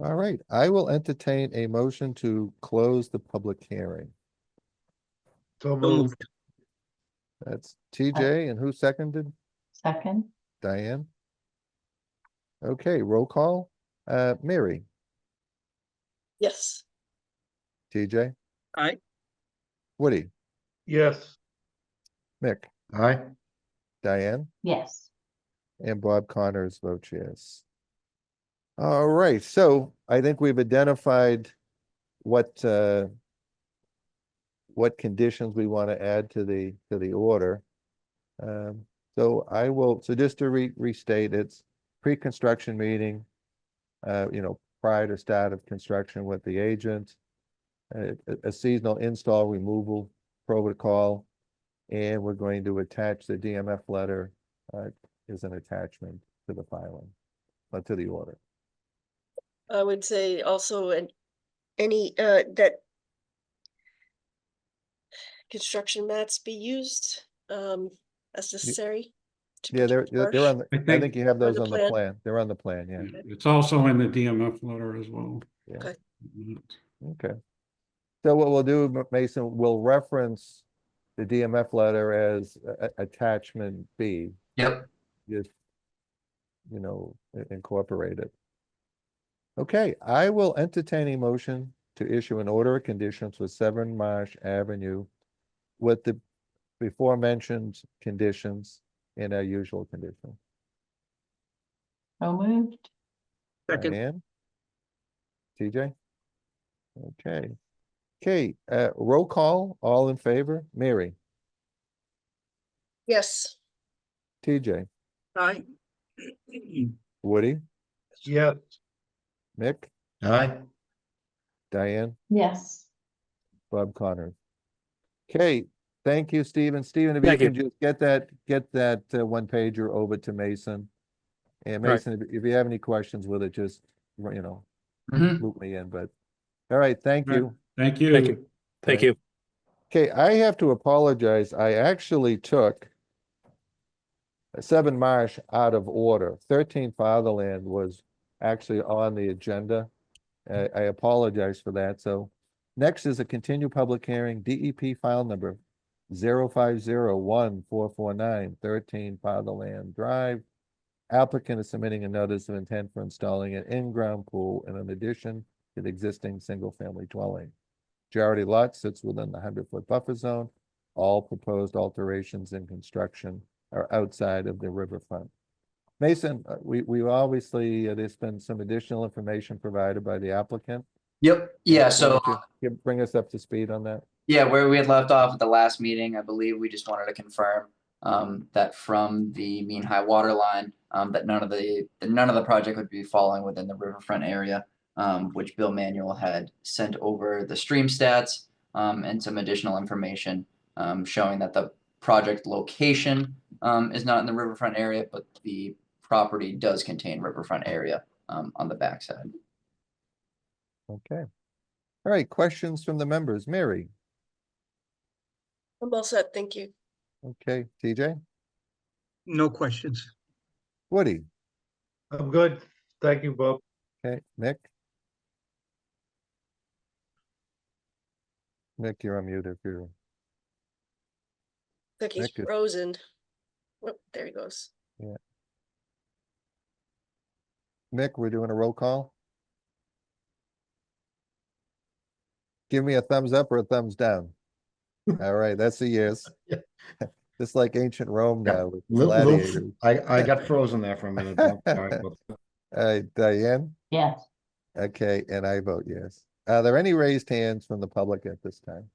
A: All right, I will entertain a motion to close the public hearing.
F: So moved.
A: That's TJ, and who seconded?
E: Second,
A: Diane? Okay, roll call. Mary,
C: Yes.
A: TJ,
G: Aye.
A: Woody,
F: Yes.
A: Mick,
D: Aye.
A: Diane,
E: yes.
A: and Bob Connors votes yes. All right, so I think we've identified what conditions we want to add to the order. So just to restate, it's pre-construction meeting, prior to start of construction with the agent, a seasonal install removal protocol, and we're going to attach the DMF letter as an attachment to the filing, to the order.
C: I would say also any, that construction mats be used, as necessary. to
A: Yeah, they're
C: protect
A: on,
C: marsh.
A: I think you have those
C: the
A: on the
C: plan.
A: plan. They're on the plan, yeah.
N: It's also in the DMF letter as well.
A: Yeah.
C: Okay.
A: Okay. So what we'll do, Mason, we'll reference the DMF letter as attachment B.
B: Yep.
A: Just, incorporate it. Okay, I will entertain a motion to issue an order of conditions for 7 Marsh Avenue with the before mentioned conditions in our usual condition.
E: So moved,
G: Second.
A: Diane? TJ? Okay. Okay, roll call, all in favor? Mary,
C: Yes.
A: TJ,
G: Aye.
A: Woody,
F: Yes.
A: Mick,
D: Aye.
A: Diane,
E: yes.
A: Bob Connors. Okay, thank you, Stephen. Stephen, if you
M: Thank you.
A: can just get that one pager over to Mason. And
M: Right.
A: Mason, if you have any questions with it, just,
B: Mhm.
A: loop me in, but, all right, thank
N: Right.
A: you.
N: Thank you.
M: Thank you. Thank you.
A: Okay, I have to apologize. I actually took 7 Marsh out of order. 13 Fatherland was actually on the agenda. I apologize for that. So next is a continued public hearing, DEP file number 0501-449, 13 Fatherland Drive. Applicant is submitting a notice of intent for installing an in-ground pool in an addition to the existing single-family dwelling. Majority lot sits within the 100-foot buffer zone. All proposed alterations in construction are outside of the riverfront. Mason, we obviously, there's been some additional information provided by the applicant.
B: Yep. Yeah.
A: Why
B: So
A: don't you bring us up to speed on that.
B: yeah, where we had left off at the last meeting, I believe we just wanted to confirm that from the mean high water line, that none of the project would be falling within the riverfront area, which Bill Manuel had sent over the stream stats and some additional information showing that the project location is not in the riverfront area, but the property does contain riverfront area on the backside.
A: Okay. All right, questions from the members. Mary?
C: I'm all set, thank you.
A: Okay, TJ?
G: No questions.
A: Woody?
F: I'm good. Thank you, Bob.
A: Okay, Nick? Nick, you're on mute if you're,
C: Like he's
A: Nick is-
C: frozen. Oh, there he goes.
A: Nick, we're doing a roll call. Give me a thumbs up or a thumbs down. All right, that's a yes.
D: Yeah.
A: Just like ancient Rome
D: Yeah,
A: now with
D: Little-
A: gladiators.
D: I got frozen there for a minute. I'm sorry about that.
A: Diane?
E: Yes.
A: Okay, and I vote yes. Are there any raised hands from the public at this time?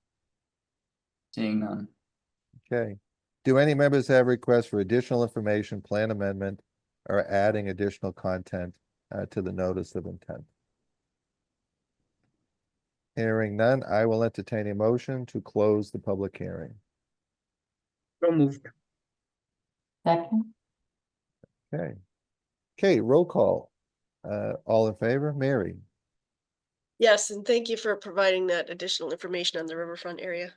B: Seeing none.
A: Okay. Do any members have requests for additional information, plan amendment, or adding additional content to the notice of intent? Hearing none, I will entertain a motion to close the public hearing.
G: So moved.
E: Second,
A: Okay. Okay, roll call. All in favor? Mary?
C: Yes, and thank you for providing that additional information on the riverfront area.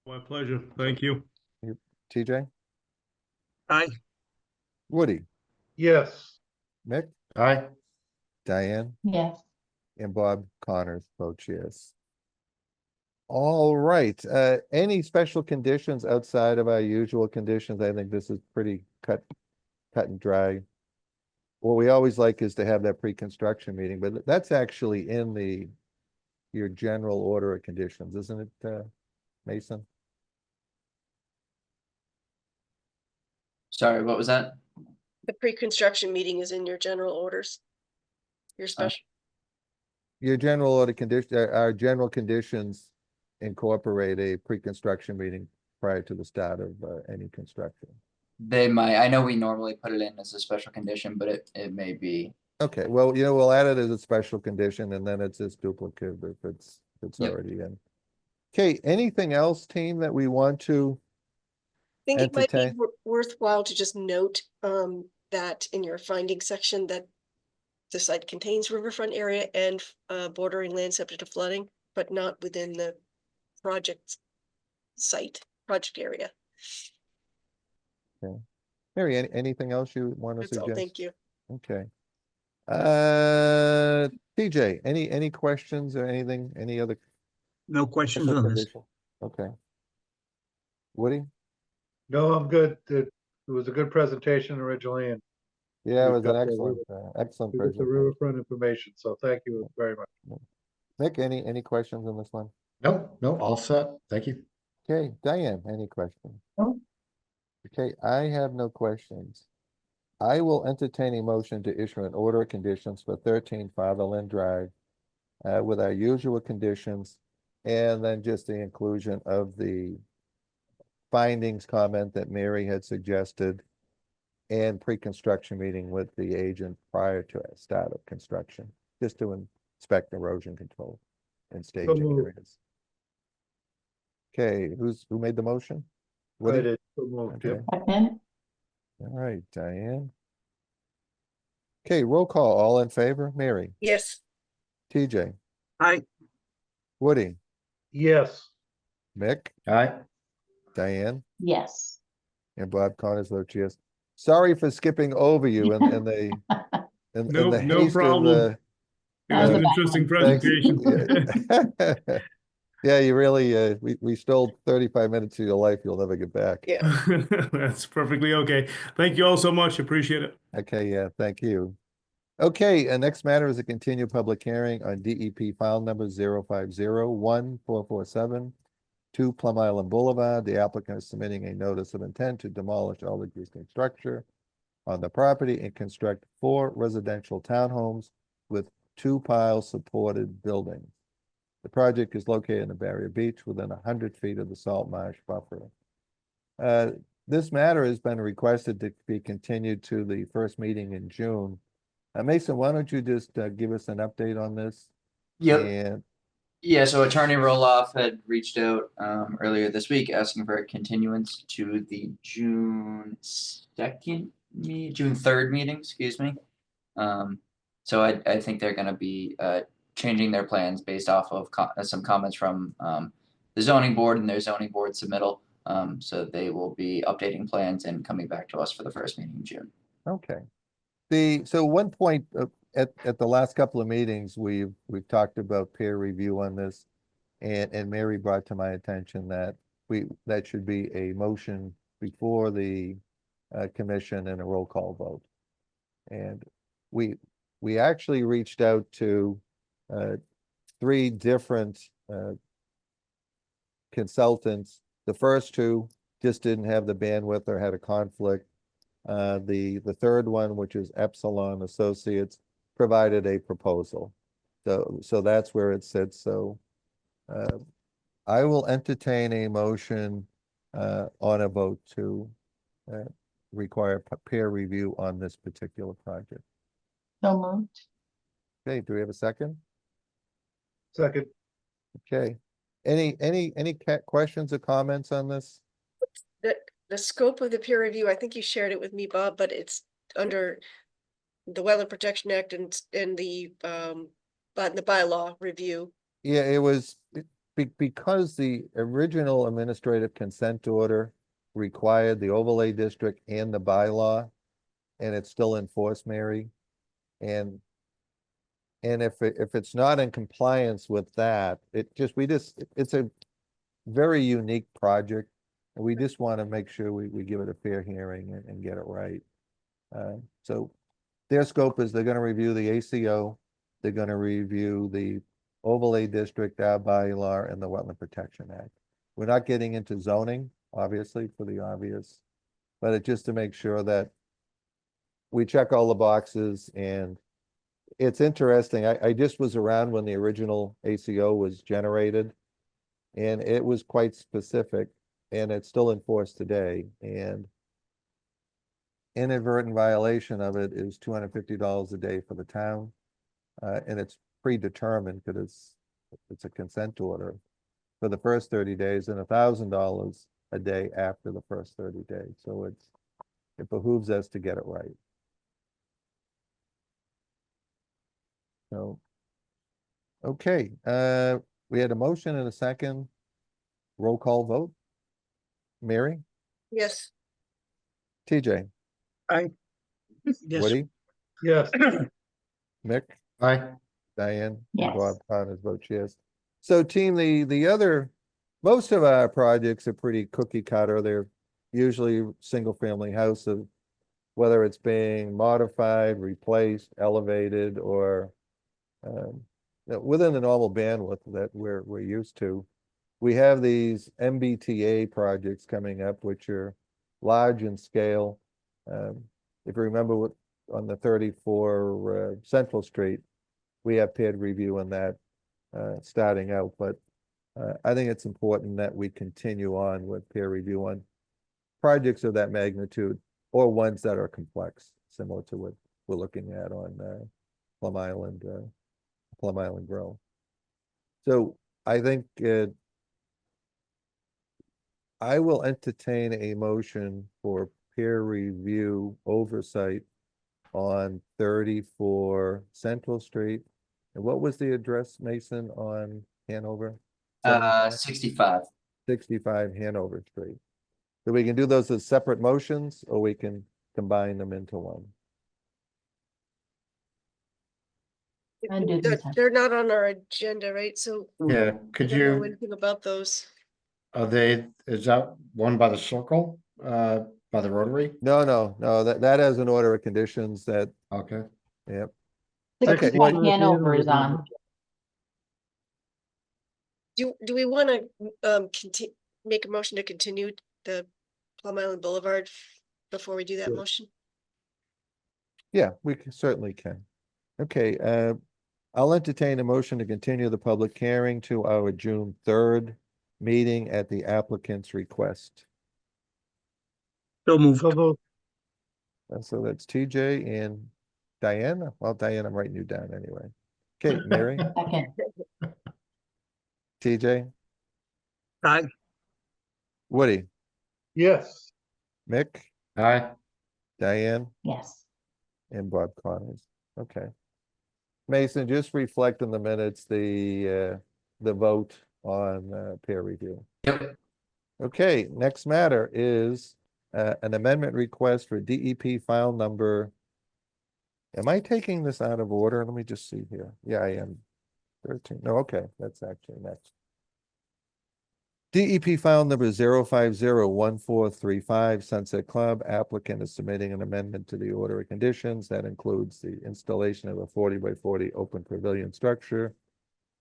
G: My pleasure. Thank you.
A: TJ?
G: Aye.
A: Woody?
F: Yes,
A: Mick?
D: Aye.
A: Diane?
E: yes.
A: And Bob Connors votes yes. All right, any special conditions outside of our usual conditions? I think this is pretty cut and dry. What we always like is to have that pre-construction meeting, but that's actually in your general order of conditions, isn't it, Mason?
B: Sorry, what was that?
C: The pre-construction meeting is in your general orders. Your special,
A: Your general order condition, our general conditions incorporate a pre-construction meeting prior to the start of any construction.
B: They might, I know we normally put it in as a special condition, but it may be.
A: Okay, well, we'll add it as a special condition and then it's just duplicative if it's
B: Yep.
A: already in. Okay, anything else, team, that we want to?
C: I think it might be
A: entertain.
C: worthwhile to just note that in your finding section that the site contains riverfront area and bordering land subject to flooding, but not within the project area.
A: Mary, anything else you want to
C: That's all,
A: suggest?
C: thank you.
A: Okay. TJ, any questions or anything, any other?
G: No questions
A: special
G: on this.
A: condition? Okay. Woody?
F: no, I'm good. It was a good presentation originally, and
A: Yeah, it
F: We've
A: was an
F: got the
A: excellent
F: we got the
A: presentation.
F: riverfront information, so thank you very much.
A: Nick, any questions on this one?
D: No, all set. Thank you.
A: Okay, Diane, any questions?
E: No.
A: Okay, I have no questions. I will entertain a motion to issue an order of conditions for 13 Fatherland Drive with our usual conditions, and then just the inclusion of the findings comment that Mary had suggested and pre-construction meeting with the agent prior to start of construction, just to inspect erosion control and staging
F: moved.
A: areas. Okay, who made the motion?
F: I
A: Woody?
F: did, so moved, yep.
A: Okay,
E: Second,
A: all right, Diane. Okay, roll call, all in favor? Mary,
C: Yes,
A: TJ,
G: Aye.
A: Woody,
F: Yes,
A: Mick,
D: Aye.
A: Diane,
E: yes.
A: and Bob Connors votes yes. Sorry for skipping over you and the in
G: No-
A: the
G: no
A: haste of
G: problem.
A: the.
G: It was
A: Uh,
G: an interesting
A: Thanks.
G: presentation.
A: Yeah, you really, we stole 35 minutes of your life you'll never get back.
C: yeah.
G: That's perfectly okay. Thank you all so much. Appreciate it.
A: Okay, yeah, thank you. Okay, next matter is a continued public hearing on DEP file number 0501447, 2 Plum Island Boulevard. The applicant is submitting a notice of intent to demolish all existing structure on the property and construct 4 residential townhomes with 2 pile supported buildings. The project is located in the Barrier Beach within 100 feet of the salt marsh buffer. This matter has been requested to be continued to the first meeting in June. Mason, why don't you just give us an update on this?
B: Yep.
A: And
B: Yeah, so Attorney Roloff had reached out earlier this week asking for a continuance to the June 3rd meeting, excuse me. So I think they're gonna be changing their plans based off of some comments from the zoning board and their zoning board submittal. So they will be updating plans and coming back to us for the first meeting in June.
A: okay. So one point at the last couple of meetings, we've talked about peer review on this. And Mary brought to my attention that that should be a motion before the commission and a roll call vote. And we actually reached out to 3 different consultants. The first 2 just didn't have the bandwidth or had a conflict. The third one, which is Epsilon Associates, provided a proposal. So that's where it sits. So I will entertain a motion on a vote to require peer review on this particular project.
E: So moved.
A: Okay, do we have a second?
F: Second,
A: Okay. Any questions or comments on this?
C: The scope of the peer review, I think you shared it with me, Bob, but it's under the Wetland Protection Act and the bylaw review.
A: Yeah, it was because the original administrative consent order required the overlay district and the bylaw, and it's still in force, Mary. And if it's not in compliance with that, it's a very unique project. And we just want to make sure we give it a fair hearing and get it right. So their scope is they're going to review the ACO, they're going to review the overlay district, our bylaw, and the Wetland Protection Act. We're not getting into zoning, obviously, for the obvious, but it's just to make sure that we check all the boxes. And it's interesting, I just was around when the original ACO was generated, and it was quite specific, and it's still in force today. And inadvertent violation of it is $250 a day for the town. And it's predetermined because it's a consent order for the first 30 days and $1,000 a day after the first 30 days. So it behooves us to get it right. So, okay, we had a motion and a second. Roll call vote. Mary,
C: Yes,
A: TJ,
G: Yes.
A: Woody,
F: yes,
A: Mick,
D: Aye.
A: Diane, and
E: Yes.
A: Bob Connors votes yes. So team, most of our projects are pretty cookie cutter. They're usually single family houses, whether it's being modified, replaced, elevated, or within the normal bandwidth that we're used to. We have these MBTA projects coming up, which are large in scale. If you remember on the 34 Central Street, we have peer review on that starting out, but I think it's important that we continue on with peer review on projects of that magnitude or ones that are complex, similar to what we're looking at on Plum Island Grill. So I think I will entertain a motion for peer review oversight on 34 Central Street. And what was the address, Mason, on Hanover?
B: 65.
A: 65 Hanover Street. So we can do those as separate motions, or we can combine them into one.
E: And do
C: they're,
E: these have-
C: they're not on our agenda, right? So
D: Yeah,
C: I
D: could
C: don't know
D: you,
C: anything about those.
D: is that one by the circle, by the Rotary?
A: No, that has an order of conditions that,
D: Okay.
A: yep.
E: The
A: Okay,
E: one
A: well-
E: Hanover is on.
C: Do we want to make a motion to continue the Plum Island Boulevard before we do that
F: Sure.
C: motion?
A: Yeah, we certainly can. Okay, I'll entertain a motion to continue the public hearing to our June 3rd meeting at the applicant's request.
G: So moved.
A: So that's TJ and Diane. Well, Diane, I'm writing you down anyway. Okay, Mary,
E: Second.
A: TJ,
G: Aye.
A: Woody,
F: yes,
A: Mick,
D: Aye.
A: Diane,
E: Yes.
A: and Bob Connors. Okay. Mason, just reflect in the minutes the vote on peer review.
B: Yep.
A: Okay, next matter is an amendment request for DEP file number Am I taking this out of order? Let me just see here. Yeah, I am. 13. No, okay, that's actually next. DEP file number 0501435 Sunset Club. Applicant is submitting an amendment to the order of conditions that includes the installation of a 40 by 40 open pavilion structure.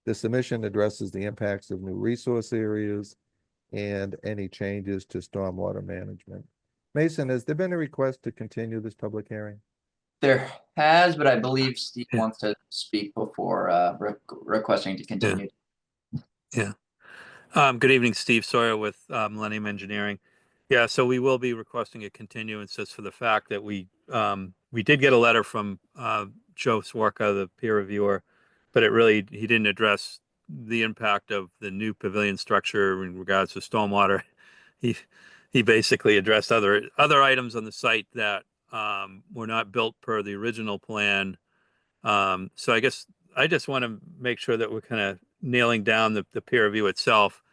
A: The submission addresses the impacts of new resource areas and any changes to stormwater management. Mason, has there been a request to continue this public hearing?
B: There has, but I believe Steve wants to speak before requesting to continue.
M: Yeah. Good evening, Steve Sawyer with Millennium Engineering. Yeah, so we will be requesting a continuance just for the fact that we did get a letter from Joe Swarka, the peer reviewer, but he didn't address the impact of the new pavilion structure in regards to stormwater. He basically addressed other items on the site that were not built per the original plan. So I guess I just want to make sure that we're kind of nailing down the peer review itself.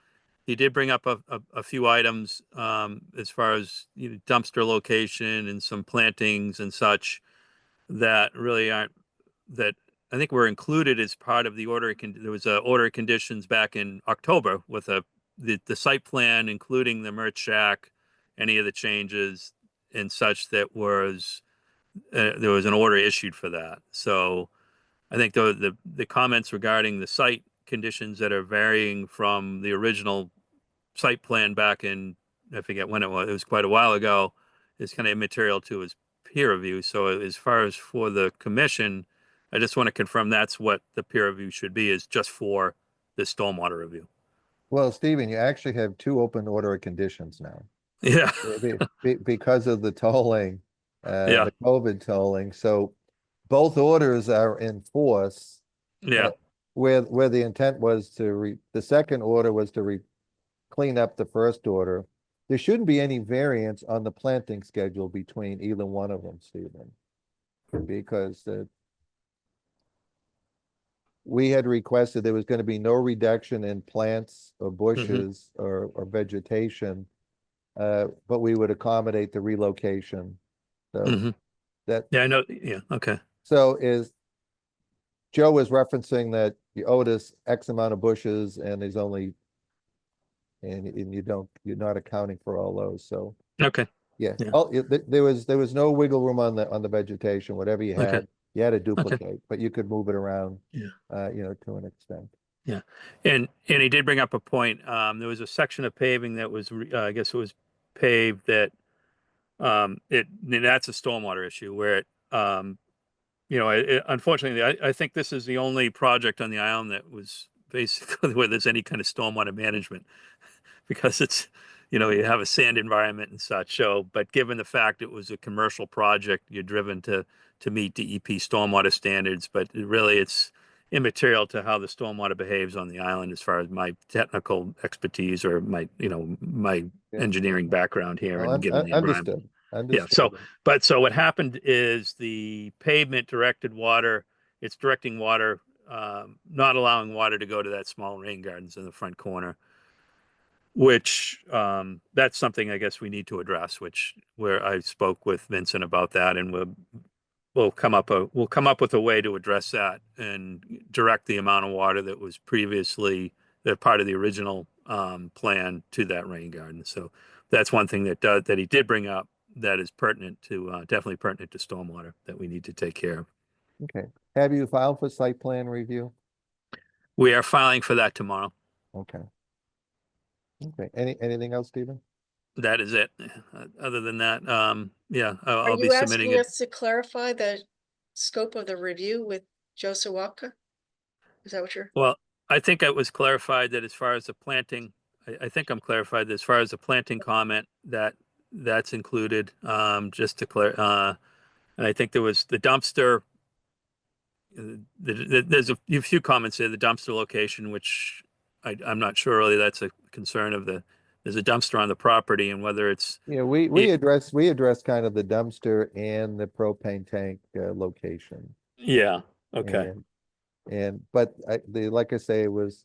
M: He did bring up a few items as far as dumpster location and some plantings and such that really aren't, that I think were included as part of the order. There was a order of conditions back in October with the site plan, including the merch shack, any of the changes and such that was there was an order issued for that. So I think the comments regarding the site conditions that are varying from the original site plan back in, I forget when it was quite a while ago, is kind of immaterial to his peer review. So as far as for the commission, I just want to confirm that's what the peer review should be, is just for the stormwater review.
A: Well, Stephen, you actually have two open order of conditions now.
M: Yeah.
A: Because of the tolling,
M: Yeah.
A: the COVID tolling. So both orders are in force.
M: Yeah.
A: Where the intent was the second order was to clean up the first order. There shouldn't be any variance on the planting schedule between either one of them, Stephen. Because we had requested there was going to be no reduction in plants or bushes or vegetation, but we would accommodate the relocation. So that,
M: yeah, I know. Yeah. Okay.
A: so Joe was referencing that you owed us X amount of bushes and there's only, and you're not accounting for all those. So,
M: okay.
A: yeah,
M: Yeah.
A: there was no wiggle room on the vegetation. Whatever you had,
M: Okay.
A: you had to duplicate, but you could move it around,
M: Yeah.
A: To an extent.
M: Yeah. And he did bring up a point. There was a section of paving that was, I guess it was paved that, that's a stormwater issue where unfortunately, I think this is the only project on the island that was basically where there's any kind of stormwater management because it's, you have a sand environment and such. So, but given the fact it was a commercial project, you're driven to meet DEP stormwater standards, but it's immaterial to how the stormwater behaves on the island as far as my technical expertise or my engineering background here and given the environment.
A: Understood.
M: Yeah. So what happened is the pavement directed water, it's directing water, not allowing water to go to that small rain gardens in the front corner, which that's something I guess we need to address, where I spoke with Vincent about that, and we'll come up with a way to address that and direct the amount of water that was previously part of the original plan to that rain garden. So that's one thing that he did bring up that is definitely pertinent to stormwater that we need to take care of.
A: Okay. Have you filed for site plan review?
M: We are filing for that tomorrow.
A: Okay. Okay. Anything else, Stephen?
M: That is it. Other than that, yeah,
C: Are
M: I'll be
C: you
M: submitting
C: asking
M: it.
C: us to clarify the scope of the review with Joe Sawaka? Is that what you're?
M: Well, I think it was clarified that as far as the planting, I think I'm clarified that as far as the planting comment that's included, just to clear, and I think there was the dumpster. There's a few comments there, the dumpster location, which I'm not sure really that's a concern of there's a dumpster on the property and whether it's.
A: Yeah, we addressed kind of the dumpster and the propane tank location.
M: Yeah. Okay.
A: But like I say, it was,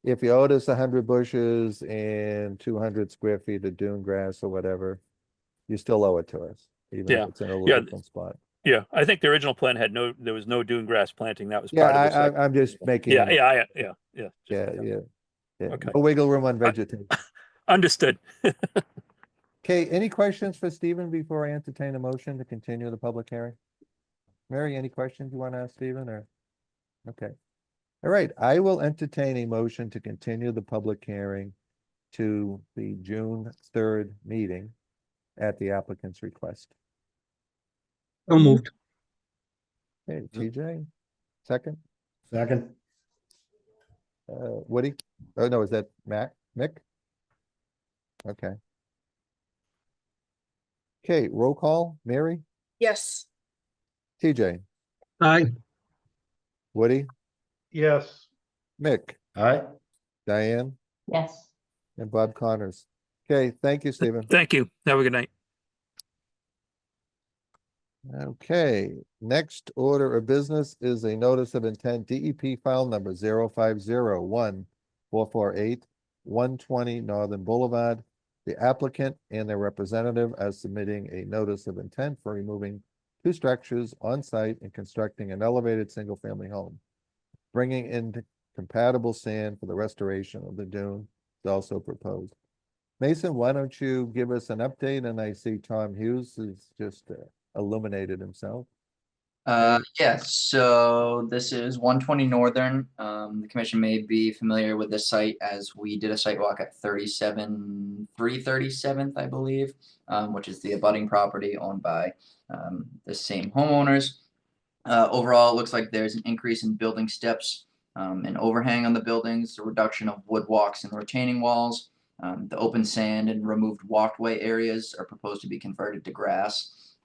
A: if you owed us 100 bushes and 200 square feet of dune grass or whatever, you still owe it to us, even if it's in a little different spot.
M: Yeah, I think the original plan had there was no dune grass planting. That was
A: Yeah,
M: part of the site.
A: I'm just making.
M: Yeah,
A: it-
M: yeah.
A: Yeah, yeah.
M: Okay.
A: No wiggle room on vegetation.
M: Understood.
A: Okay, any questions for Stephen before I entertain a motion to continue the public hearing? Mary, any questions you want to ask Stephen or? Okay. All right, I will entertain a motion to continue the public hearing to the June 3rd meeting at the applicant's request.
G: So moved.
A: Okay, TJ, second,
D: Second.
A: Woody? Oh, no, is that Mick? Okay. Okay, roll call, Mary,
C: Yes,
A: TJ,
G: Aye.
A: Woody,
F: Yes,
A: Mick,
D: Aye.
A: Diane,
E: Yes.
A: and Bob Connors. Okay, thank you, Stephen.
M: Thank you. Have a good night.
A: Okay, next order of business is a notice of intent, DEP file number 0501448 Northern Boulevard. The applicant and their representative are submitting a notice of intent for removing 2 structures on site and constructing an elevated single-family home. Bringing in compatible sand for the restoration of the dune is also proposed. Mason, why don't you give us an update? And I see Tom Hughes has just illuminated himself.
B: Yeah, so this is 120 Northern. The commission may be familiar with this site as we did a site walk at 337th, I believe, which is the abutting property owned by the same homeowners. Overall, it looks like there's an increase in building steps, an overhang on the buildings, a reduction of wood walks and retaining walls. The open sand and removed walkway areas are proposed to be converted to grass.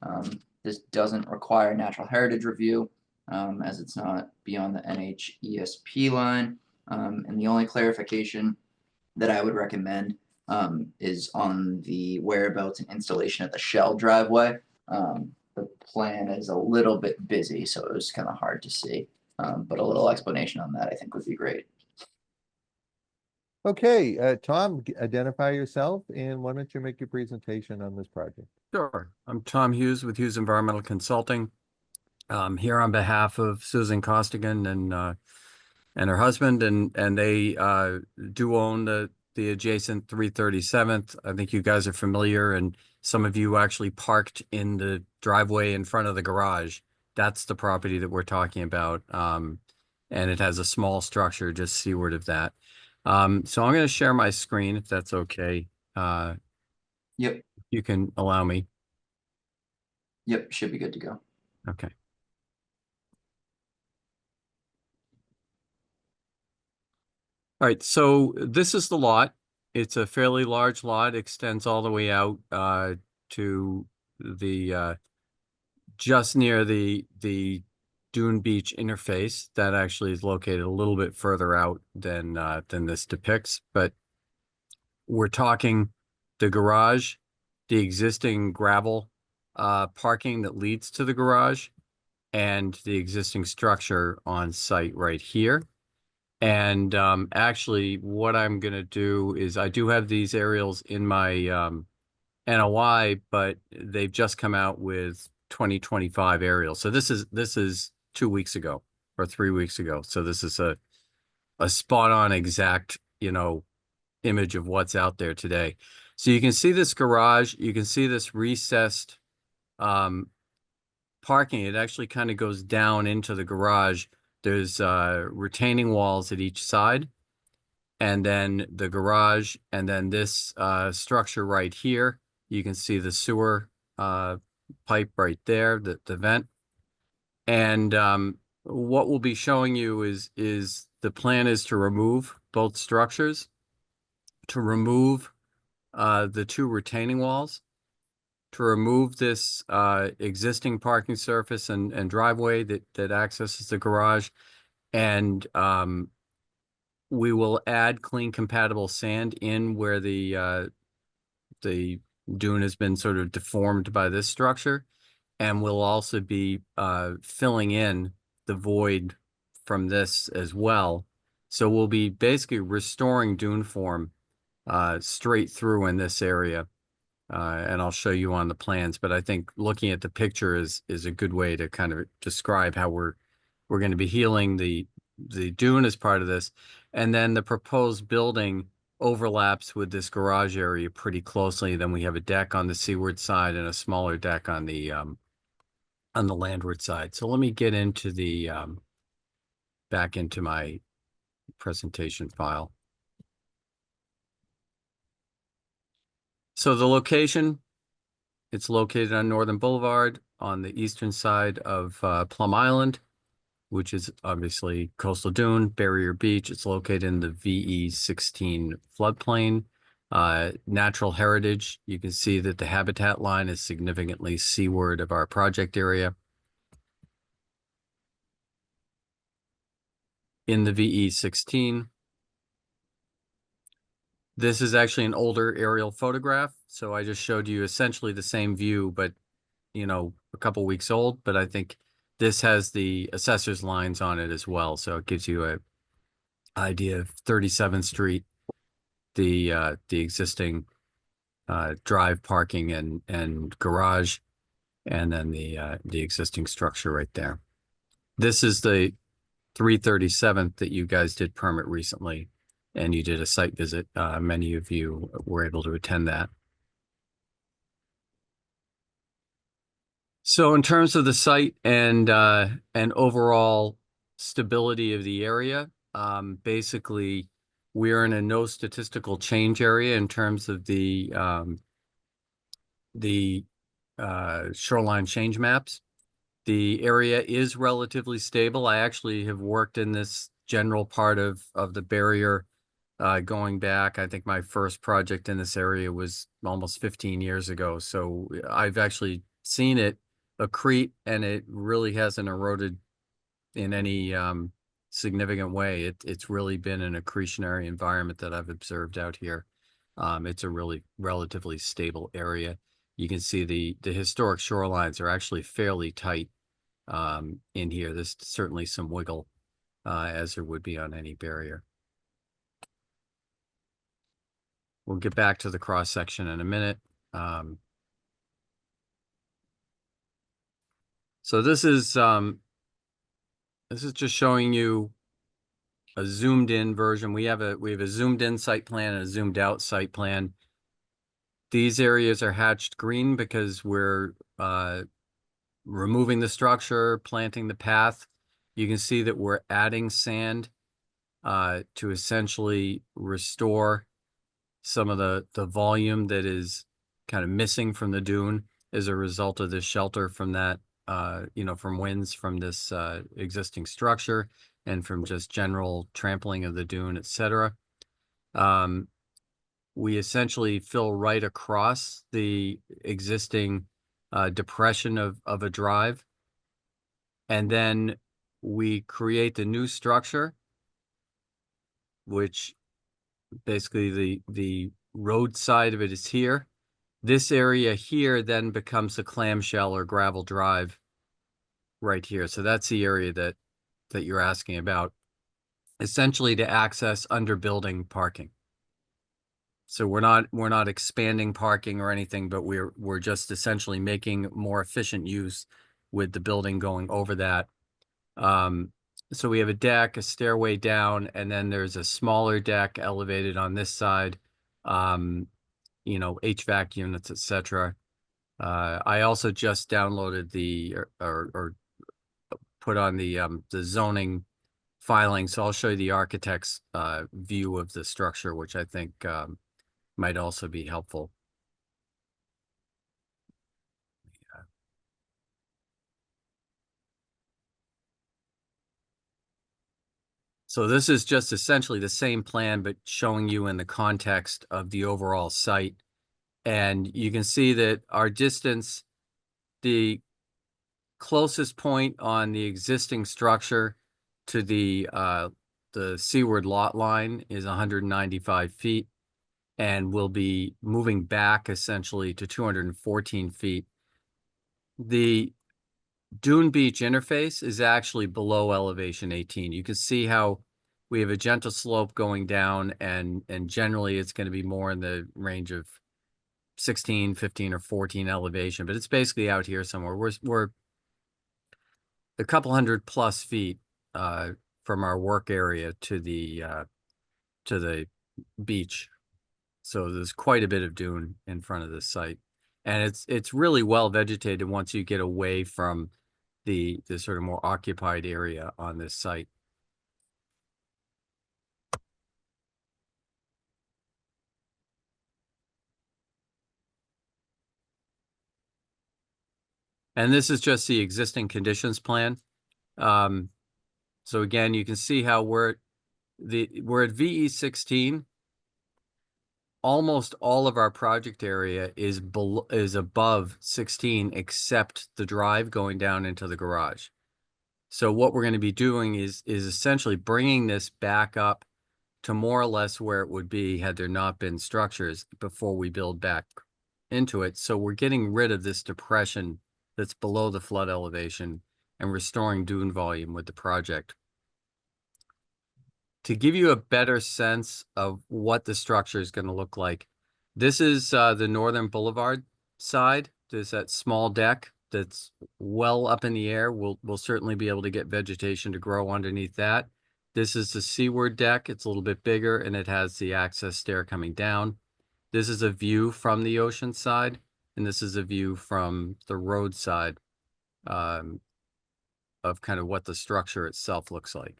B: This doesn't require natural heritage review, as it's not beyond the NHESP line. And the only clarification that I would recommend is on the whereabouts and installation of the shell driveway. The plan is a little bit busy, so it was kind of hard to see. But a little explanation on that I think would be great.
A: Okay, Tom, identify yourself and why don't you make your presentation on this project?
O: Sure. I'm Tom Hughes with Hughes Environmental Consulting. Here on behalf of Susan Costigan and her husband, and they do own the adjacent 337th. I think you guys are familiar, and some of you actually parked in the driveway in front of the garage. That's the property that we're talking about, and it has a small structure just seaward of that. So I'm going to share my screen if that's okay.
B: Yep.
O: You can allow me.
B: Yep, should be good to go.
O: Okay. All right, so this is the lot. It's a fairly large lot, extends all the way out to the just near the Dune Beach interface. That actually is located a little bit further out than this depicts, but we're talking the garage, the existing gravel parking that leads to the garage, and the existing structure on site right here. And actually, what I'm going to do is I do have these aerials in my NOI, but they've just come out with 2025 aerials. So this is 2 weeks ago or 3 weeks ago. So this is a spot on exact, image of what's out there today. So you can see this garage, you can see this recessed parking. It actually kind of goes down into the garage. There's retaining walls at each side, and then the garage, and then this structure right here. You can see the sewer pipe right there, the vent. And what we'll be showing you is the plan is to remove both structures, to remove the 2 retaining walls, to remove this existing parking surface and driveway that accesses the garage. And we will add clean compatible sand in where the dune has been sort of deformed by this structure. And we'll also be filling in the void from this as well. So we'll be basically restoring dune form straight through in this area. and I'll show you on the plans, but I think looking at the picture is a good way to kind of describe how we're going to be healing the dune as part of this. And then the proposed building overlaps with this garage area pretty closely. Then we have a deck on the seaward side and a smaller deck on the landward side. So let me get into the back into my presentation file. So the location, it's located on Northern Boulevard on the eastern side of Plum Island, which is obviously coastal dune, Barrier Beach. It's located in the VE16 floodplain. Natural heritage, you can see that the habitat line is significantly seaward of our project area. In the VE16, this is actually an older aerial photograph. So I just showed you essentially the same view, but, you know, a couple weeks old, but I think this has the assessor's lines on it as well. So it gives you an idea of 37th Street, the existing drive, parking and garage, and then the existing structure right there. This is the 337th that you guys did permit recently, and you did a site visit. Many of you were able to attend that. So in terms of the site and overall stability of the area, basically we're in a no statistical change area in terms of the shoreline change maps. The area is relatively stable. I actually have worked in this general part of the barrier going back. I think my first project in this area was almost 15 years ago. So I've actually seen it accrete, and it really hasn't eroded in any significant way. It's really been an accretionary environment that I've observed out here. It's a really relatively stable area. You can see the historic shorelines are actually fairly tight in here. There's certainly some wiggle as there would be on any barrier. We'll get back to the cross section in a minute. So this is just showing you a zoomed in version. We have a zoomed in site plan and a zoomed out site plan. These areas are hatched green because we're removing the structure, planting the path. You can see that we're adding sand to essentially restore some of the volume that is kind of missing from the dune as a result of this shelter from that, from winds from this existing structure and from just general trampling of the dune, et cetera. We essentially fill right across the existing depression of a drive. And then we create the new structure, which basically the road side of it is here. This area here then becomes a clamshell or gravel drive right here. So that's the area that you're asking about, essentially to access under building parking. So we're not expanding parking or anything, but we're just essentially making more efficient use with the building going over that. So we have a deck, a stairway down, and then there's a smaller deck elevated on this side, HVAC units, etc. I also just downloaded or put on the zoning filing, so I'll show you the architect's view of the structure, which I think might also be helpful. So this is just essentially the same plan, but showing you in the context of the overall site. And you can see that our distance, the closest point on the existing structure to the seaward lot line is 195 feet. And we'll be moving back essentially to 214 feet. The Dune Beach interface is actually below elevation 18. You can see how we have a gentle slope going down, and generally it's going to be more in the range of 16, 15, or 14 elevation, but it's basically out here somewhere. We're a couple hundred plus feet from our work area to the beach. So there's quite a bit of dune in front of this site. And it's really well vegetated once you get away from the sort of more occupied area on this site. And this is just the existing conditions plan. So again, you can see how we're at VE 16. Almost all of our project area is above 16, except the drive going down into the garage. So what we're going to be doing is essentially bringing this back up to more or less where it would be had there not been structures before we build back into it. So we're getting rid of this depression that's below the flood elevation and restoring dune volume with the project. To give you a better sense of what the structure is going to look like, this is the Northern Boulevard side. There's that small deck that's well up in the air. We'll certainly be able to get vegetation to grow underneath that. This is the seaward deck. It's a little bit bigger, and it has the access stair coming down. This is a view from the ocean side, and this is a view from the road side of kind of what the structure itself looks like.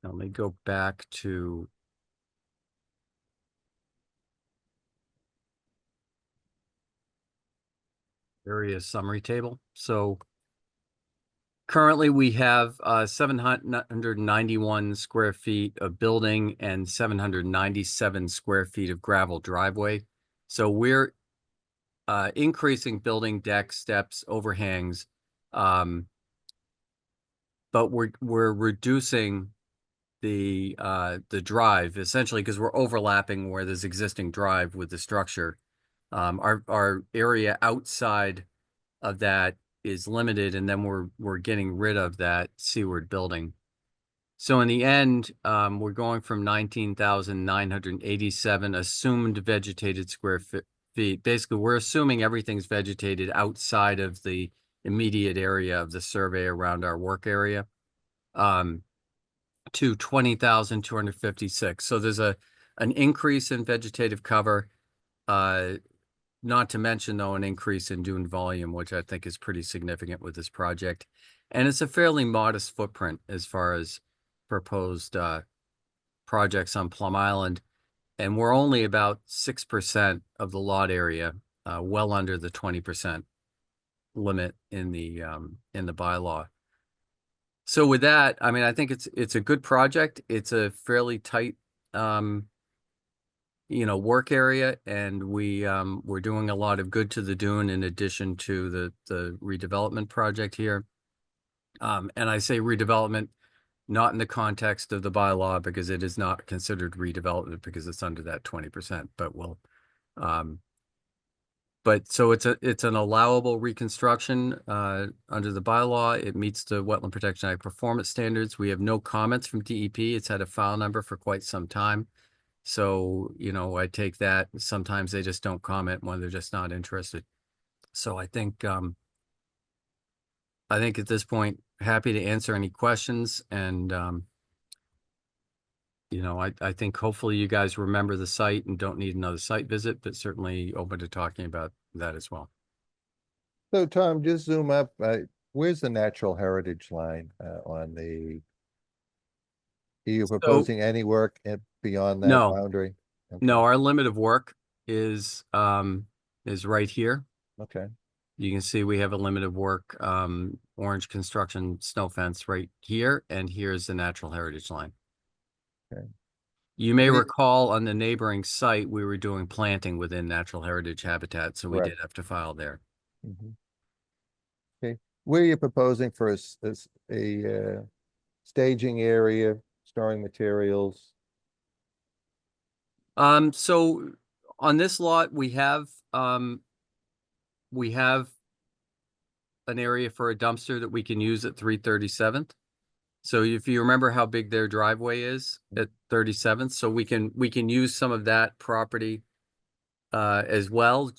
O: Now, let me go back to area summary table. So currently we have 791 square feet of building and 797 square feet of gravel driveway. So we're increasing building deck, steps, overhangs, but we're reducing the drive essentially because we're overlapping where there's existing drive with the structure. Our area outside of that is limited, and then we're getting rid of that seaward building. So in the end, we're going from 19,987 assumed vegetated square feet. Basically, we're assuming everything's vegetated outside of the immediate area of the survey around our work area. To 20,256. So there's an increase in vegetative cover, not to mention though an increase in dune volume, which I think is pretty significant with this project. And it's a fairly modest footprint as far as proposed projects on Plum Island. And we're only about 6% of the lot area, well under the 20% limit in the bylaw. So with that, I mean, I think it's a good project. It's a fairly tight, work area, and we're doing a lot of good to the dune in addition to the redevelopment project here. And I say redevelopment not in the context of the bylaw because it is not considered redevelopment because it's under that 20%. But so it's an allowable reconstruction under the bylaw. It meets the Wetland Protection Act performance standards. We have no comments from DEP. It's had a file number for quite some time. So, I take that. Sometimes they just don't comment when they're just not interested. So I think at this point, happy to answer any questions. And, I think hopefully you guys remember the site and don't need another site visit, but certainly open to talking about that as well.
A: So Tom, just zoom up. Where's the natural heritage line on the? Are you proposing any work beyond that boundary? Okay.
O: No, our limit of work is right here.
A: Okay.
O: You can see we have a limit of work, orange construction snow fence right here, and here's the natural heritage line.
A: Okay.
O: You may recall on the neighboring site, we were doing planting within natural heritage habitat, so we did have to file there.
A: Mm-hmm. Okay, where are you proposing for a staging area, storing materials?
O: So on this lot, we have an area for a dumpster that we can use at 337th. So if you remember how big their driveway is at 37th, so we can use some of that property as well,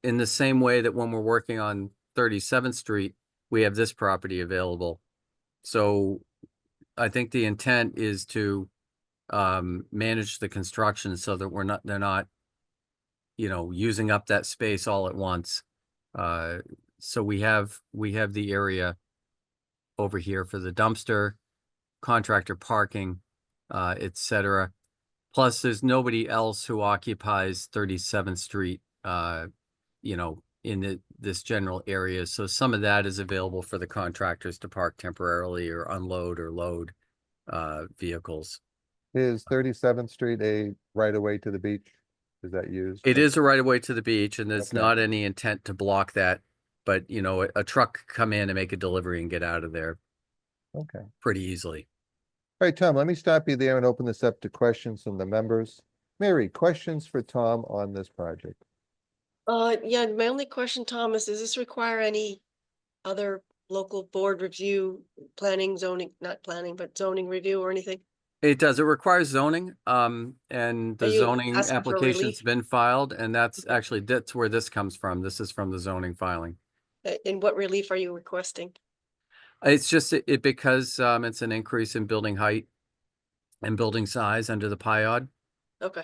O: in the same way that when we're working on 37th Street, we have this property available. So I think the intent is to manage the construction so that they're not, using up that space all at once. So we have the area over here for the dumpster, contractor parking, et cetera. Plus, there's nobody else who occupies 37th Street, in this general area. So some of that is available for the contractors to park temporarily or unload or load vehicles.
A: Is 37th Street a right of way to the beach? Is that used?
O: It is a right of way to the beach, and there's
A: Okay.
O: not any intent to block that. But, a truck could come in and make a delivery and get out of there
A: Okay.
O: pretty easily.
A: All right, Tom, let me stop you there and open this up to questions from the members. Mary, questions for Tom on this project?
C: Yeah, my only question, Thomas, does this require any other local board review, planning, zoning, not planning, but zoning review or anything?
O: It does. It requires zoning, and
C: Are
O: the
C: you
O: zoning
C: asking for
O: application's
C: relief?
O: been filed, and that's where this comes from. This is from the zoning filing.
C: And what relief are you requesting?
O: It's just because it's an increase in building height and building size under the PIOD.
C: Okay.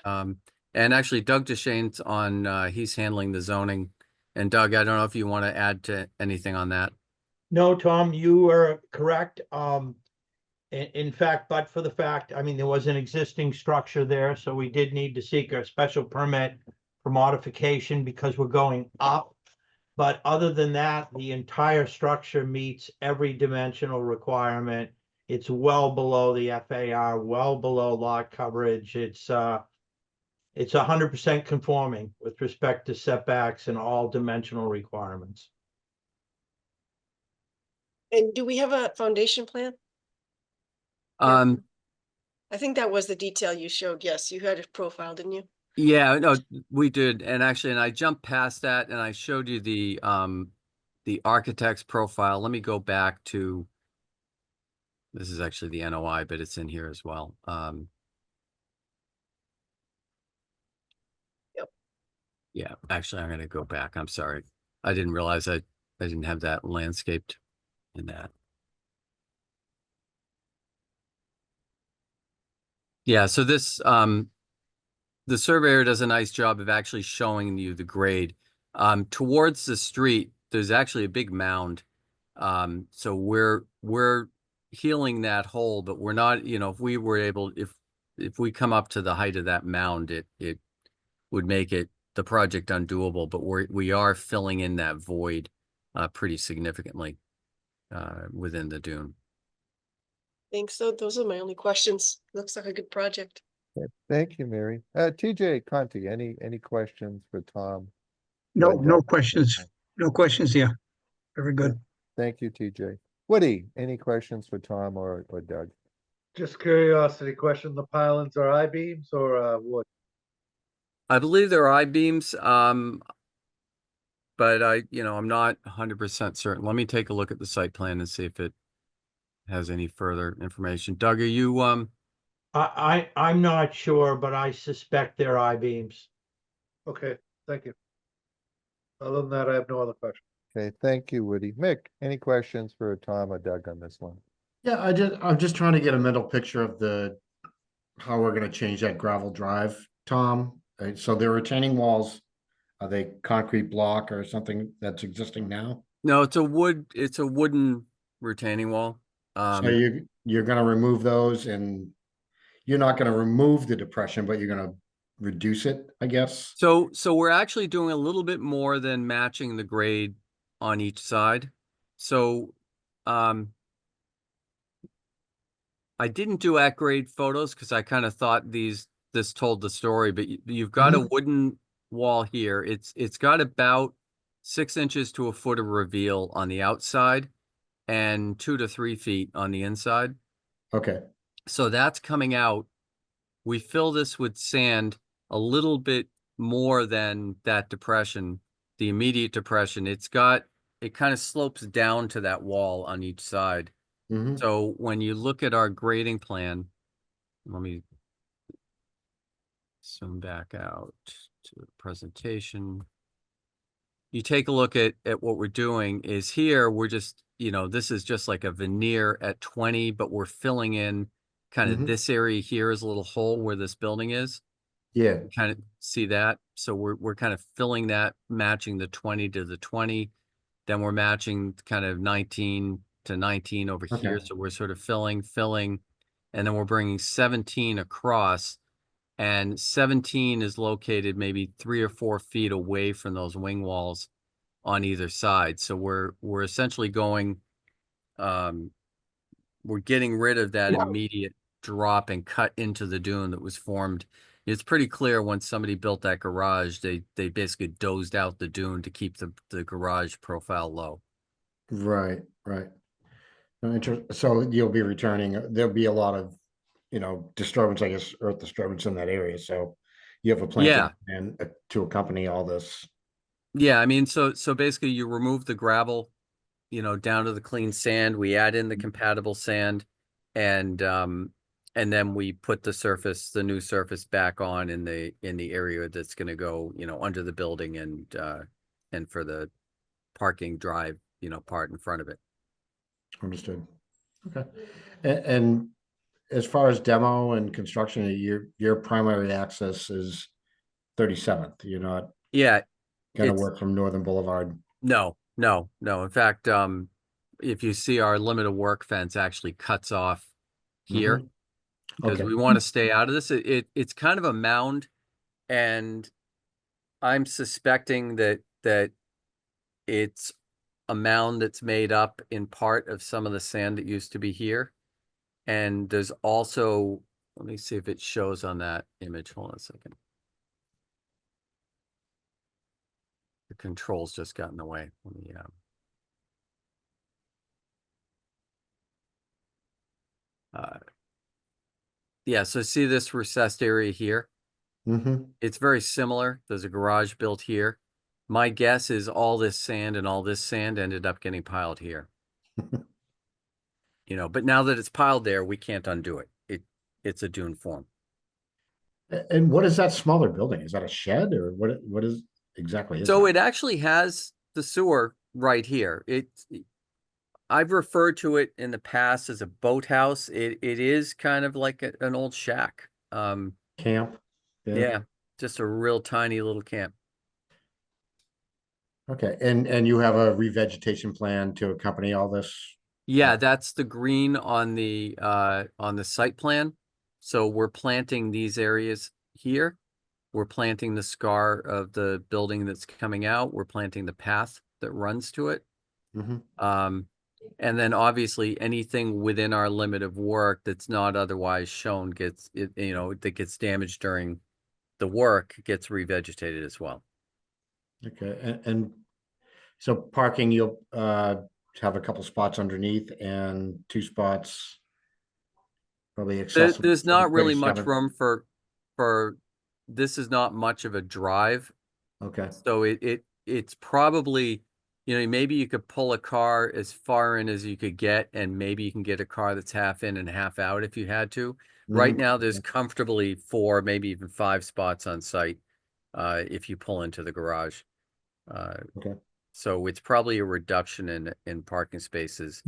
O: And actually Doug Deschain's on, he's handling the zoning. And Doug, I don't know if you want to add to anything on that.
P: No, Tom, you are correct. In fact, but for the fact, I mean, there was an existing structure there, so we did need to seek a special permit for modification because we're going up. But other than that, the entire structure meets every dimensional requirement. It's well below the FAR, well below lot coverage. It's 100% conforming with respect to setbacks and all dimensional requirements.
C: And do we have a foundation plan?
O: Um,
C: I think that was the detail you showed. Yes, you had a profile, didn't you?
O: yeah, no, we did. And I jumped past that and I showed you the architect's profile. Let me go back to, this is actually the NOI, but it's in here as well.
C: Yep.
O: Yeah, actually, I'm going to go back. I'm sorry. I didn't realize I didn't have that landscaped in that. Yeah, so this, the surveyor does a nice job of actually showing you the grade. Towards the street, there's actually a big mound. So we're healing that hole, but we're not, if we were able, if we come up to the height of that mound, it would make the project undoable, but we are filling in that void pretty significantly within the dune.
C: Think so. Those are my only questions. Looks like a good project.
A: Okay, thank you, Mary. TJ Conti, any questions for Tom?
G: No,
A: Doug?
G: no questions. No questions here. Very good.
A: Thank you, TJ. Woody, any questions for Tom or Doug?
F: Just curiosity question, the pylons are I-beams or wood?
O: I believe they're I-beams, but I'm not 100% certain. Let me take a look at the site plan and see if it has any further information. Doug, are you
P: I'm not sure, but I suspect they're I-beams.
F: Okay, thank you. Other than that, I have no other questions.
A: Okay, thank you, Woody. Mick, any questions for Tom or Doug on this one?
D: Yeah, I'm just trying to get a mental picture of how we're gonna change that gravel drive, Tom. So they're retaining walls, are they concrete block or something that's existing now?
O: No, it's a wooden retaining wall.
D: So you're gonna remove those and you're not gonna remove the depression, but you're gonna reduce it, I guess?
O: So we're actually doing a little bit more than matching the grade on each side. So I didn't do at-grade photos because I kind of thought this told the story, but you've got a wooden wall here. It's got about 6 inches to a foot of reveal on the outside and 2 to 3 feet on the inside.
D: Okay.
O: So that's coming out. We fill this with sand a little bit more than that depression, the immediate depression. It kind of slopes down to that wall on each side.
D: Mhm.
O: So when you look at our grading plan, let me zoom back out to the presentation. You take a look at what we're doing is here, we're just, this is just like a veneer at 20, but we're filling in kind of
D: Mhm.
O: this area here is a little hole where this building is.
D: Yeah,
O: You kind of see that. So we're kind of filling that, matching the 20 to the 20. Then we're matching kind of 19 to 19 over here.
D: Okay.
O: So we're sort of filling, and then we're bringing 17 across. And 17 is located maybe 3 or 4 feet away from those wing walls on either side. So we're essentially going, we're getting rid of that immediate drop and cut into the dune that was formed. It's pretty clear when somebody built that garage, they basically dozed out the dune to keep the garage profile low.
D: Right, right. So you'll be returning, there'll be a lot of, disturbance, I guess, earth disturbance in that area, so you have a
O: Yeah.
D: plan to accompany all this.
O: Yeah, I mean, so basically you remove the gravel, down to the clean sand. We add in the compatible sand, and then we put the new surface back on in the area that's going to go, under the building and for the parking drive, part in front of it.
D: Understood. Okay. And as far as demo and construction, your primary access is 37th. You're not
O: Yeah,
D: gonna
O: it's
D: work from Northern Boulevard.
O: no. In fact, if you see our limit of work fence actually cuts off here, because
D: Okay.
O: we want to stay out of this. It's kind of a mound, and I'm suspecting that it's a mound that's made up in part of some of the sand that used to be here. And there's also, let me see if it shows on that image. Hold on a second. The controls just got in the way. Let me, yeah, so see this recessed area here?
D: Mm-hmm.
O: It's very similar. There's a garage built here. My guess is all this sand and all this sand ended up getting piled here. But now that it's piled there, we can't undo it. It's a dune form.
D: And what is that smaller building? Is that a shed or what is exactly is
O: So
D: that?
O: it actually has the sewer right here. I've referred to it in the past as a boathouse. It is kind of like an old shack.
D: Camp?
O: Yeah, just a real tiny little camp.
D: Okay, and you have a revegetation plan to accompany all this?
O: Yeah, that's the green on the site plan. So we're planting these areas here. We're planting the scar of the building that's coming out. We're planting the path that runs to it.
D: Mm-hmm.
O: And then obviously anything within our limit of work that's not otherwise shown that gets damaged during the work gets revegetated as well.
D: Okay, and so parking, you'll have a couple spots underneath and 2 spots probably accessible.
O: There's
D: to the
O: not really much
D: 37th.
O: room for this is not much of a drive.
D: Okay.
O: So it's probably, maybe you could pull a car as far in as you could get, and maybe you can get a car that's half in and half out if you had to. Right
D: Mhm.
O: now, there's comfortably 4, maybe even 5 spots on site if you pull into the garage.
D: Okay.
O: So it's probably a reduction in parking spaces,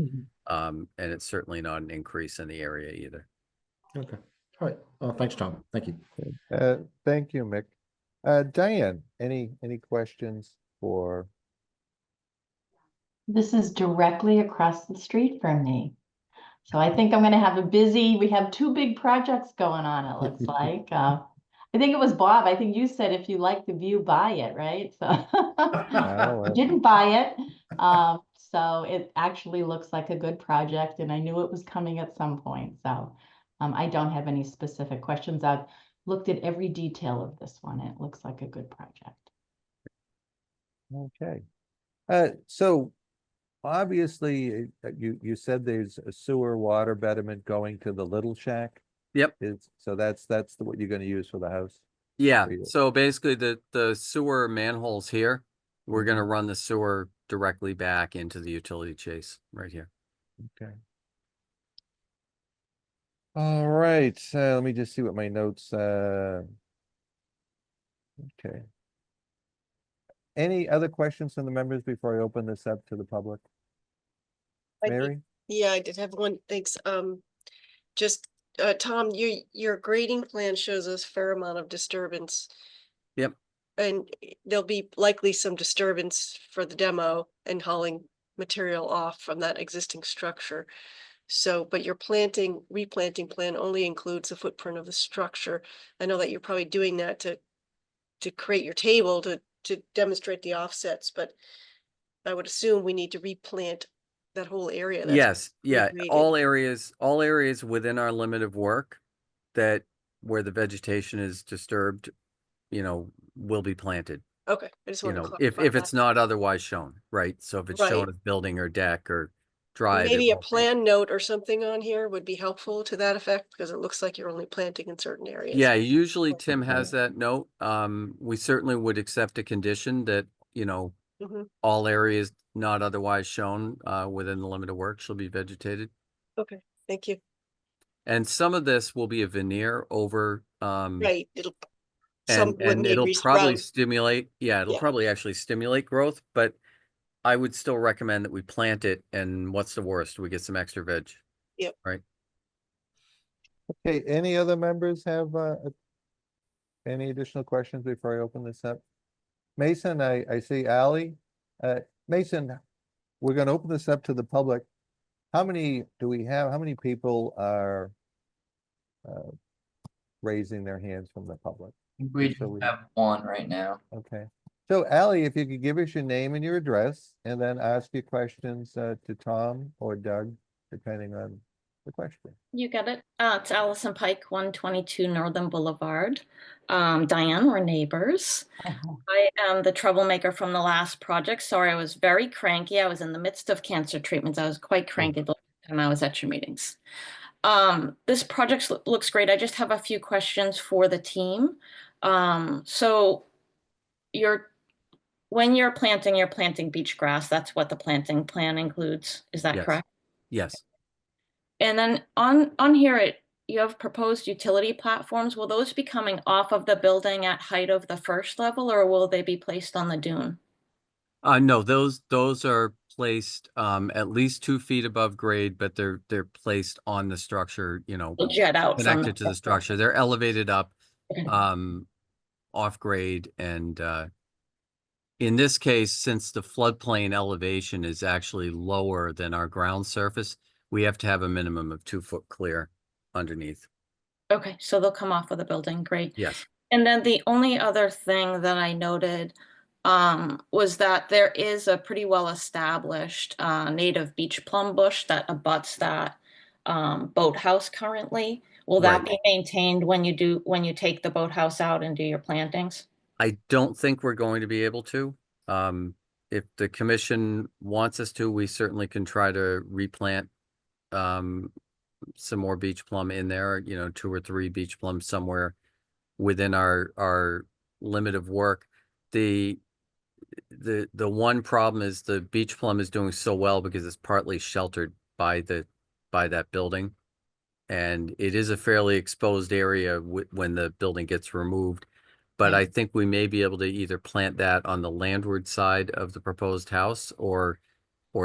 O: and it's certainly not an increase in the area either.
D: Okay. All right. Well, thanks, Tom. Thank you.
A: Thank you, Mick. Diane, any questions for?
E: This is directly across the street from me. So I think I'm gonna have we have 2 big projects going on, it looks like. I think it was Bob, I think you said if you like the view, buy it, right? So I didn't buy it. So it actually looks like a good project, and I knew it was coming at some point. So I don't have any specific questions. I've looked at every detail of this one. It looks like a good project.
A: Okay. So obviously you said there's a sewer water betterment going to the little shack.
O: Yep.
A: So that's what you're going to use for the house.
O: Yeah. So basically the sewer manholes here, we're going to
A: Mm-hmm.
O: run the sewer directly back into the utility chase right here.
A: Okay. All right, let me just see what my notes, okay. Any other questions from the members before I open this up to the public?
C: I did-
A: Mary?
C: Yeah, I did have one, thanks. Just, Tom, your grading plan shows us fair amount of disturbance.
O: Yep.
C: And there'll be likely some disturbance for the demo and hauling material off from that existing structure. So, but your replanting plan only includes the footprint of the structure. I know that you're probably doing that to create your table to demonstrate the offsets, but I would assume we need to replant that whole area. That's
O: Yes, yeah,
C: regraded.
O: all areas within our limit of work that where the vegetation is disturbed, you know, will be planted.
C: Okay, I just
O: You
C: want to
O: know,
C: clarify
O: if
C: that.
O: it's not otherwise shown, right? So if it's shown
C: Right.
O: as building or deck or drive. it
C: Maybe a
O: won't be.
C: plan note or something on here would be helpful to that effect, because it looks like you're only planting in certain areas.
O: Yeah, usually Tim has that note. We certainly would accept a condition that, you know,
C: Mhm.
O: all areas not otherwise shown within the limit of work shall be vegetated.
C: Okay, thank you.
O: And some of this will be a veneer over
C: Right, some
O: and
C: would
O: it'll
C: grease
O: probably
C: around.
O: stimulate, yeah, it'll
C: Yeah.
O: probably actually stimulate growth, but I would still recommend that we plant it, and what's the worst? We get some extra veg.
C: Yep.
O: Right.
A: Okay, any other members have any additional questions before I open this up? Mason, I see Ally. Mason, we're gonna open this up to the public. How many do we have? How many people are raising their hands from the public?
B: We
A: So we-
B: have one right now.
A: Okay. So Ally, if you could give us your name and your address and then ask your questions to Tom or Doug, depending on the question.
Q: You get it. It's Allison Pike, 122 Northern Boulevard. Diane, we're neighbors. I am the troublemaker from the last project. Sorry, I was very cranky. I was in the midst of cancer treatments. I was quite cranky the last time I was at your meetings. This project looks great. I just have a few questions for the team. So when you're planting beach grass. That's what the planting plan includes. Is that
O: Yes.
Q: correct?
O: Yes.
Q: And then on here, you have proposed utility platforms. Will those be coming off of the building at height of the first level, or will they be placed on the dune?
O: No, those are placed at least 2 feet above grade, but they're placed on the structure, you know,
Q: They'll jet out from
O: connected to the structure. They're elevated up
Q: Okay.
O: off grade, and in this case, since the floodplain elevation is actually lower than our ground surface, we have to have a minimum of 2 foot clear underneath.
Q: Okay, so they'll come off of the building. Great.
O: Yes.
Q: And then the only other thing that I noted was that there is a pretty well-established native beach plum bush that abuts that boathouse currently. Will that
O: Right.
Q: be maintained when you take the boathouse out and do your plantings?
O: I don't think we're going to be able to. If the commission wants us to, we certainly can try to replant some more beach plum in there, you know, 2 or 3 beach plums somewhere within our limit of work. The one problem is the beach plum is doing so well because it's partly sheltered by that building. And it is a fairly exposed area when the building gets removed. But I think we may be able to either plant that on the landward side of the proposed house or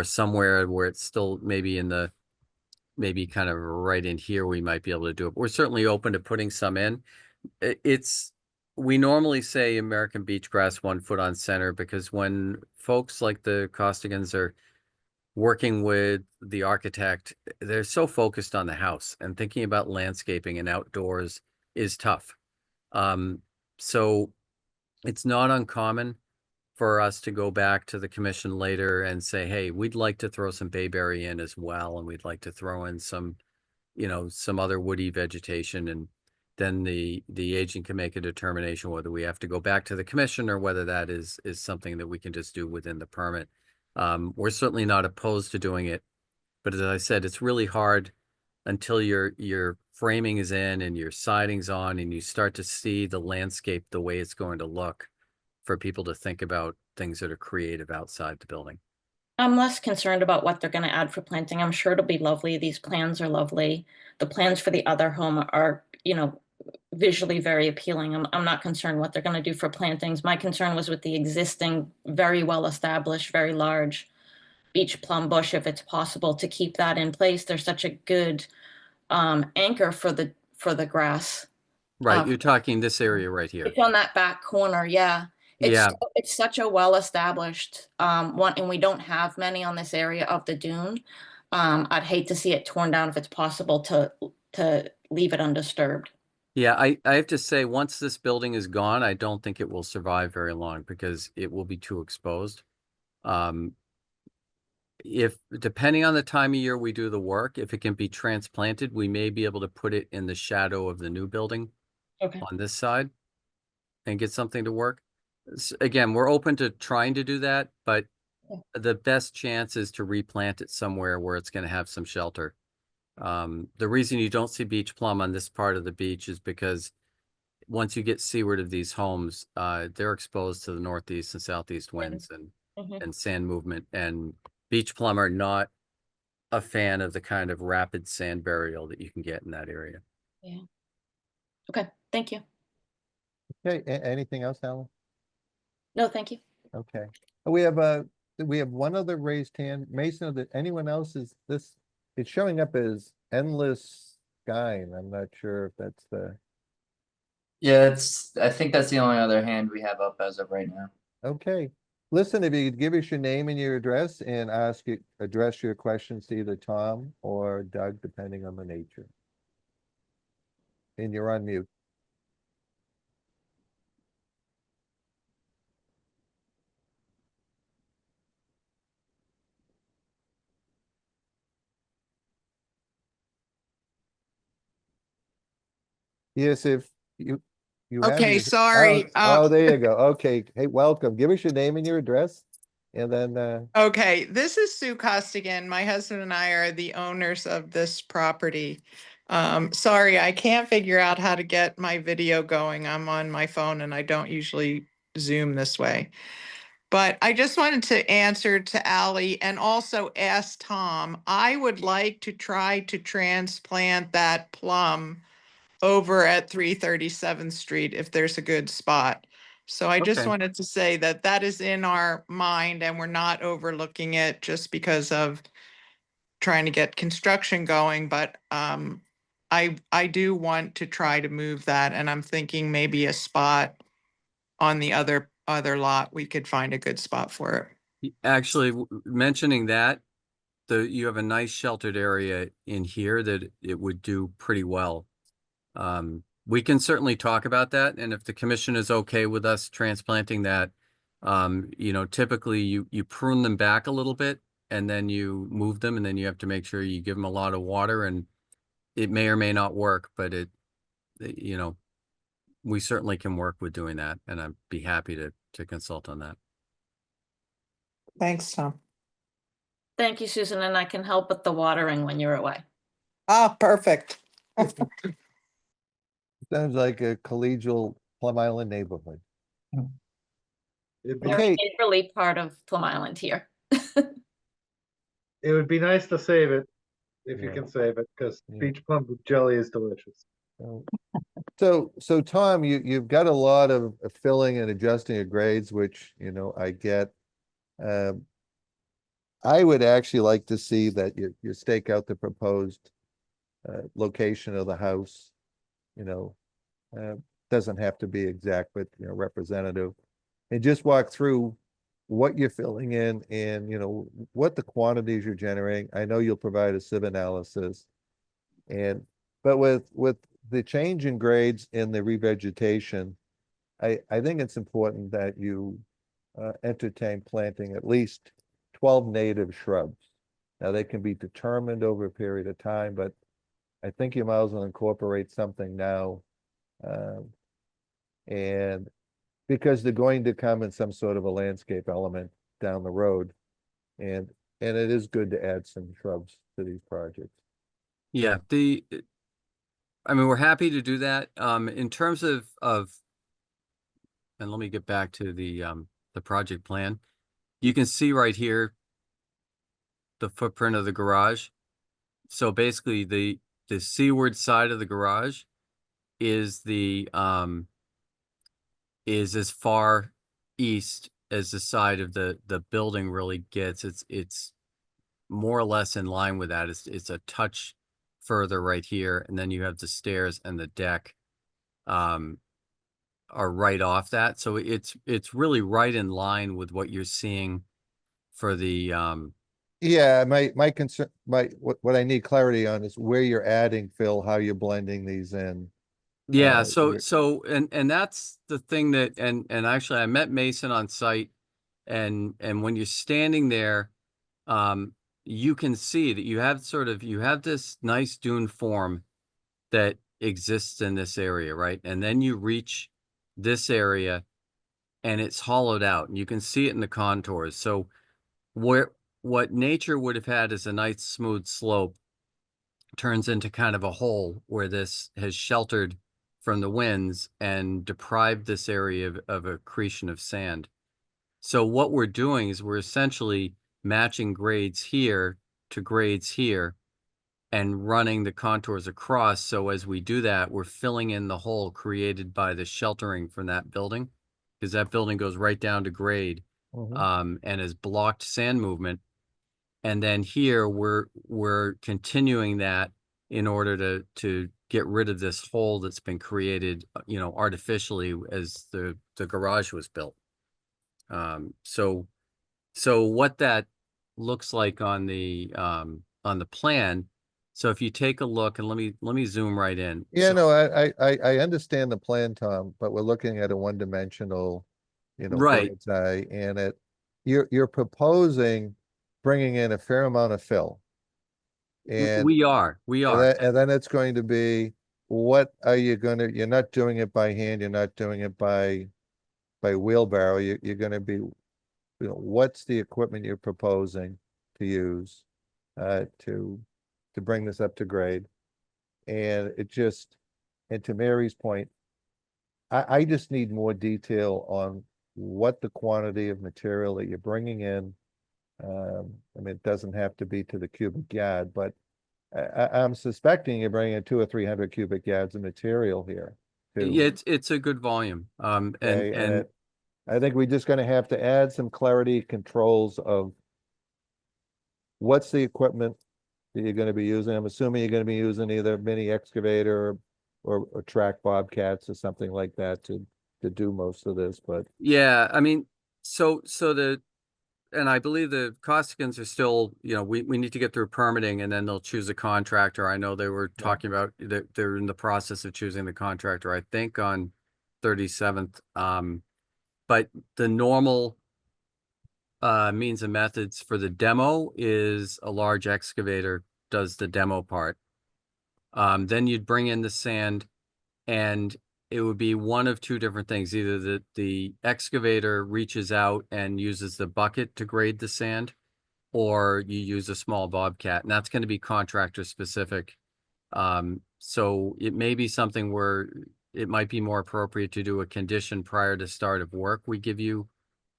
O: somewhere where it's still maybe kind of right in here, we might be able to do it. We're certainly open to putting some in. We normally say American beach grass 1 foot on center, because when folks like the Costigans are working with the architect, they're so focused on the house, and thinking about landscaping and outdoors is tough. So it's not uncommon for us to go back to the commission later and say, hey, we'd like to throw some bayberry in as well, and we'd like to throw in some, you know, some other woody vegetation, and then the agent can make a determination whether we have to go back to the commission or whether that is something that we can just do within the permit. We're certainly not opposed to doing it, but as I said, it's really hard until your framing is in and your siding's on and you start to see the landscape the way it's going to look, for people to think about things that are creative outside the building.
Q: I'm less concerned about what they're gonna add for planting. I'm sure it'll be lovely. These plans are lovely. The plans for the other home are, visually very appealing. I'm not concerned what they're gonna do for plantings. My concern was with the existing, very well-established, very large beach plum bush, if it's possible to keep that in place. There's such a good anchor for the grass.
O: Right, you're talking this area right here.
Q: It's on that back corner, yeah.
O: Yeah.
Q: It's such a well-established one, and we don't have many on this area of the dune. I'd hate to see it torn down if it's possible to leave it undisturbed.
O: Yeah, I have to say, once this building is gone, I don't think it will survive very long because it will be too exposed. If, depending on the time of year we do the work, if it can be transplanted, we may be able to put it in the shadow of the new building
Q: Okay.
O: on this side and get something to work. Again, we're open to trying to do that, but the best chance is to replant it somewhere where it's going to have some shelter. The reason you don't see beach plum on this part of the beach is because once you get seaward of these homes, they're exposed to the northeast and southeast winds and sand movement, and beach plum are not a fan of the kind of rapid sand burial that you can get in that area.
Q: Yeah. Okay, thank you.
A: Okay, anything else, Alan?
Q: No, thank you.
A: Okay, we have one other raised hand. Mason, that anyone else is this? It's showing up as endless sky, and I'm not sure if that's the.
B: Yeah, I think that's the only other hand we have up as of right now.
A: Okay, listen, if you could give us your name and your address and address your questions to either Tom or Doug, depending on the nature. And you're on mute. Yes, if you have
R: Okay,
A: your-
R: sorry.
A: Oh, there you go. Okay, hey, welcome. Give us your name and your address, and then
R: Okay, this is Sue Costigan. My husband and I are the owners of this property. Sorry, I can't figure out how to get my video going. I'm on my phone and I don't usually Zoom this way. But I just wanted to answer to Ally and also ask Tom. I would like to try to transplant that plum over at 337th Street if there's a good spot. So I just
O: Okay.
R: wanted to say that that is in our mind and we're not overlooking it just because of trying to get construction going, but I do want to try to move that, and I'm thinking maybe a spot on the other lot, we could find a good spot for it.
O: Actually, mentioning that, you have a nice sheltered area in here that it would do pretty well. We can certainly talk about that, and if the commission is okay with us transplanting that, typically you prune them back a little bit and then you move them, and then you have to make sure you give them a lot of water, and it may or may not work, but we certainly can work with doing that, and I'd be happy to consult on that.
R: Thanks, Tom.
Q: Thank you, Susan, and I can help with the watering when you're away.
R: Ah, perfect.
A: sounds like a collegial Plum Island neighborhood.
F: It'd be,
Q: Very neighborly part of Plum Island here.
F: it would be nice to save it if you
A: Yeah.
F: can save it, because
A: Yeah.
F: beach plum jelly is delicious.
A: So Tom, you've got a lot of filling and adjusting of grades, which, I get. I would actually like to see that you stake out the proposed location of the house. Doesn't have to be exact, but representative, and just walk through what you're filling in and what the quantities you're generating. I know you'll provide a sieve analysis, but with the change in grades in the revegetation, I think it's important that you entertain planting at least 12 native shrubs. Now, they can be determined over a period of time, but I think you might as well incorporate something now. And because they're going to come in some sort of a landscape element down the road. And it is good to add some shrubs to these projects.
O: Yeah, we're happy to do that. In terms of, and let me get back to the project plan. You can see right here, the footprint of the garage. So basically the seaward side of the garage is is as far east as the side of the building really gets. It's more or less in line with that. It's a touch further right here, and then you have the stairs and the deck are right off that. So it's really right in line with what you're seeing for the
A: Yeah, my concern, what I need clarity on is where you're adding, Phil, how you're blending these in.
O: yeah,
A: you're-
O: and that's the thing that and actually I met Mason on site, and when you're standing there, you can see that you have this nice dune form that exists in this area, right? And then you reach this area and it's hollowed out, and you can see it in the contours. So what nature would have had as a nice smooth slope turns into kind of a hole where this has sheltered from the winds and deprived this area of accretion of sand. So what we're doing is we're essentially matching grades here to grades here and running the contours across. So as we do that, we're filling in the hole created by the sheltering from that building, because that building goes right down to grade and has blocked sand movement. And then here we're continuing that in order to get rid of this hole that's been created, artificially as the garage was built. So what that looks like on the plan. So if you take a look, and let me zoom right in.
A: Yeah,
O: So-
A: no, I understand the plan, Tom, but we're looking at a one-dimensional,
O: Right.
A: bird's eye, and you're proposing bringing in a fair amount of fill. And
O: we are.
A: and then it's going to be, what are you you're not doing it by hand, you're not doing it by wheelbarrow, you're gonna be, what's the equipment you're proposing to use to bring this up to grade? And and to Mary's point, I just need more detail on what the quantity of material that you're bringing in. I mean, it doesn't have to be to the cubic yard, but I'm suspecting you're bringing in 200 or 300 cubic yards of material here. too.
O: Yeah, it's a good volume.
A: Okay,
O: And
A: I think we're just gonna have to add some clarity controls of what's the equipment that you're gonna be using. I'm assuming you're gonna be using either mini excavator or track bobcats or something like that to do most of this, but
O: yeah, I mean, and I believe the Costicans are still, we need to get through permitting, and then they'll choose a contractor. I know they were talking about that they're in the process of choosing the contractor, I think on 37th. But the normal means and methods for the demo is a large excavator does the demo part. Then you'd bring in the sand, and it would be one of two different things. Either the excavator reaches out and uses the bucket to grade the sand, or you use a small bobcat, and that's going to be contractor specific. So it may be something where it might be more appropriate to do a condition prior to start of work. We give you